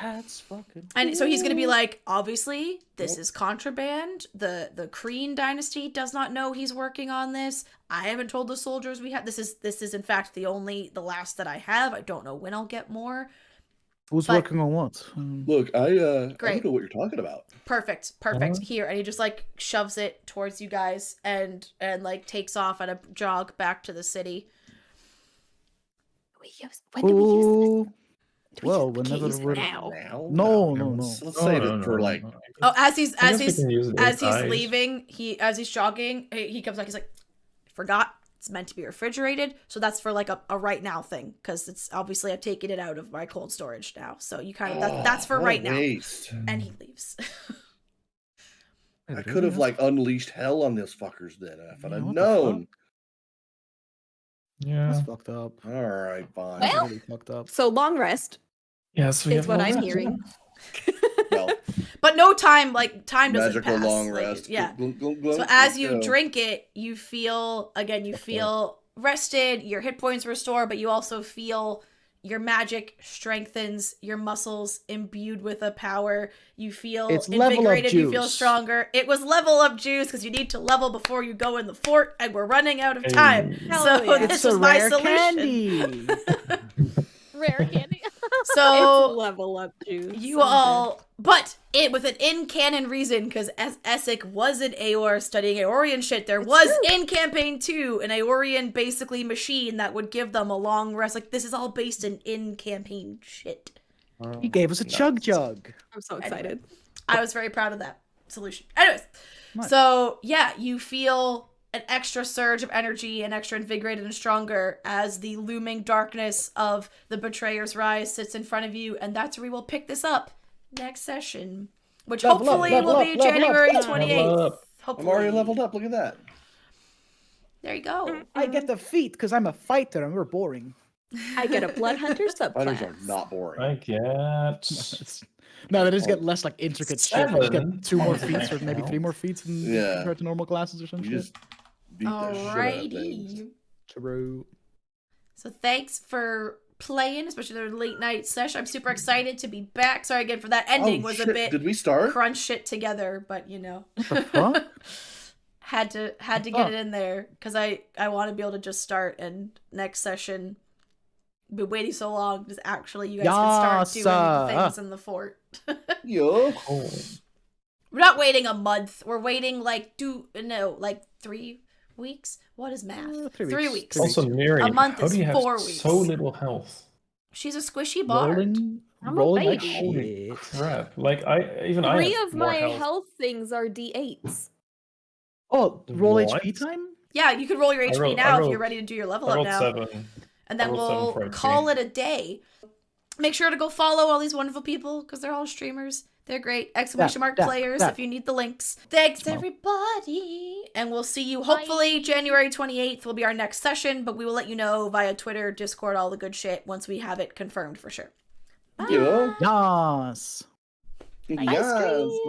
That's fucking And so he's gonna be like, obviously, this is contraband. The Kreen dynasty does not know he's working on this. I haven't told the soldiers we have. This is in fact the last that I have. I don't know when I'll get more. Who's working on what? Look, I don't Great. know what you're talking about. Perfect. Here, and he just like shoves it towards you guys and like takes off at a jog back to the city. When do we use this? Well, We can't whenever use it we're now. No. Let's save it for like. Oh, as he's I guess we can use it as he's inside. leaving, as he's jogging, he comes back. He's like, forgot it's meant to be refrigerated. So that's for like a right now thing, because it's obviously I've taken it out of my cold storage now. So you kind of that's for what right a now. waste. And he leaves. I could have like unleashed hell on those fuckers then if I'd have what the known. Yeah. That's fucked up. All right, fine. Well, Really fucked up. So long rest Yes, we is have what no I'm rest, hearing. Well, But no time, like time doesn't magical pass. long Like, rest. yeah. So So as you drink it, you feel rested, your hit points restore, but you also feel your magic strengthens, your muscles imbued with a power. You feel It's level up invigorated, you feel juice. stronger. It was level up juice because you need to level before you go in the fort, and we're running out of time. Hey. So yeah. this It's a was my rare solution. candy. Rare candy. So It's level up juice. you all, but it with an in-canon reason, because Essek was an Aor studying Aorian shit. There was in campaign 2 an Aorian basically machine that would give them a long rest. Like, this is all based in campaign shit. He gave us a chug jug. I'm so excited. I was very proud of that solution. Anyways, Nice. so yeah, you feel an extra surge of energy and extra invigorated and stronger as the looming darkness of the Betrayer's Rise sits in front of you, and that's where we will pick this up next session, which Level up, hopefully level will up, be level up, January level 28th. up. Hopefully. I'm already leveled up. Look at that. There you go. I get the feat because I'm a fighter and we're boring. I get a blood hunter Fighters are subclass. not boring. I get No, they just get less like intricate shit. They just get 7. 2 more Oh, feats or that maybe 3 more feats in, Yeah. compared to normal classes or some You shit. just beat the shit out of things. Alrighty. True. So thanks for playing, especially the late night session. I'm super excited to be back. Sorry again for that ending. Oh, Was shit. a bit Did we start? crunch shit together, but you know. What the fuck? had to get it in there because I want to be able to just start, and next session been waiting so long because actually you guys can start doing the things in the fort. Yo. cool. We're not waiting a month. We're waiting like 3 weeks. What is math? 3 weeks. weeks. Also, Miri, A month how is do you have 4 weeks. so little health? She's a squishy bard. I'm a rolling like baby. Holy shit. crap! Like I Three have of more my health. health things are D8s. Oh, roll What? HP time? Yeah, you can roll your I HP rolled- now I if you're rolled- ready to do your level I up rolled now. 7. And then I rolled 7 we'll for HP. call it a day. Make sure to go follow all these wonderful people because they're all streamers. They're great. Exclamation mark players if you need the links. Thanks, everybody. And we'll see you hopefully January 28th will be our next session, but we will let you know via Twitter, Discord, all the good shit once we have it confirmed for sure. Bye. Yo. Yes. Yes.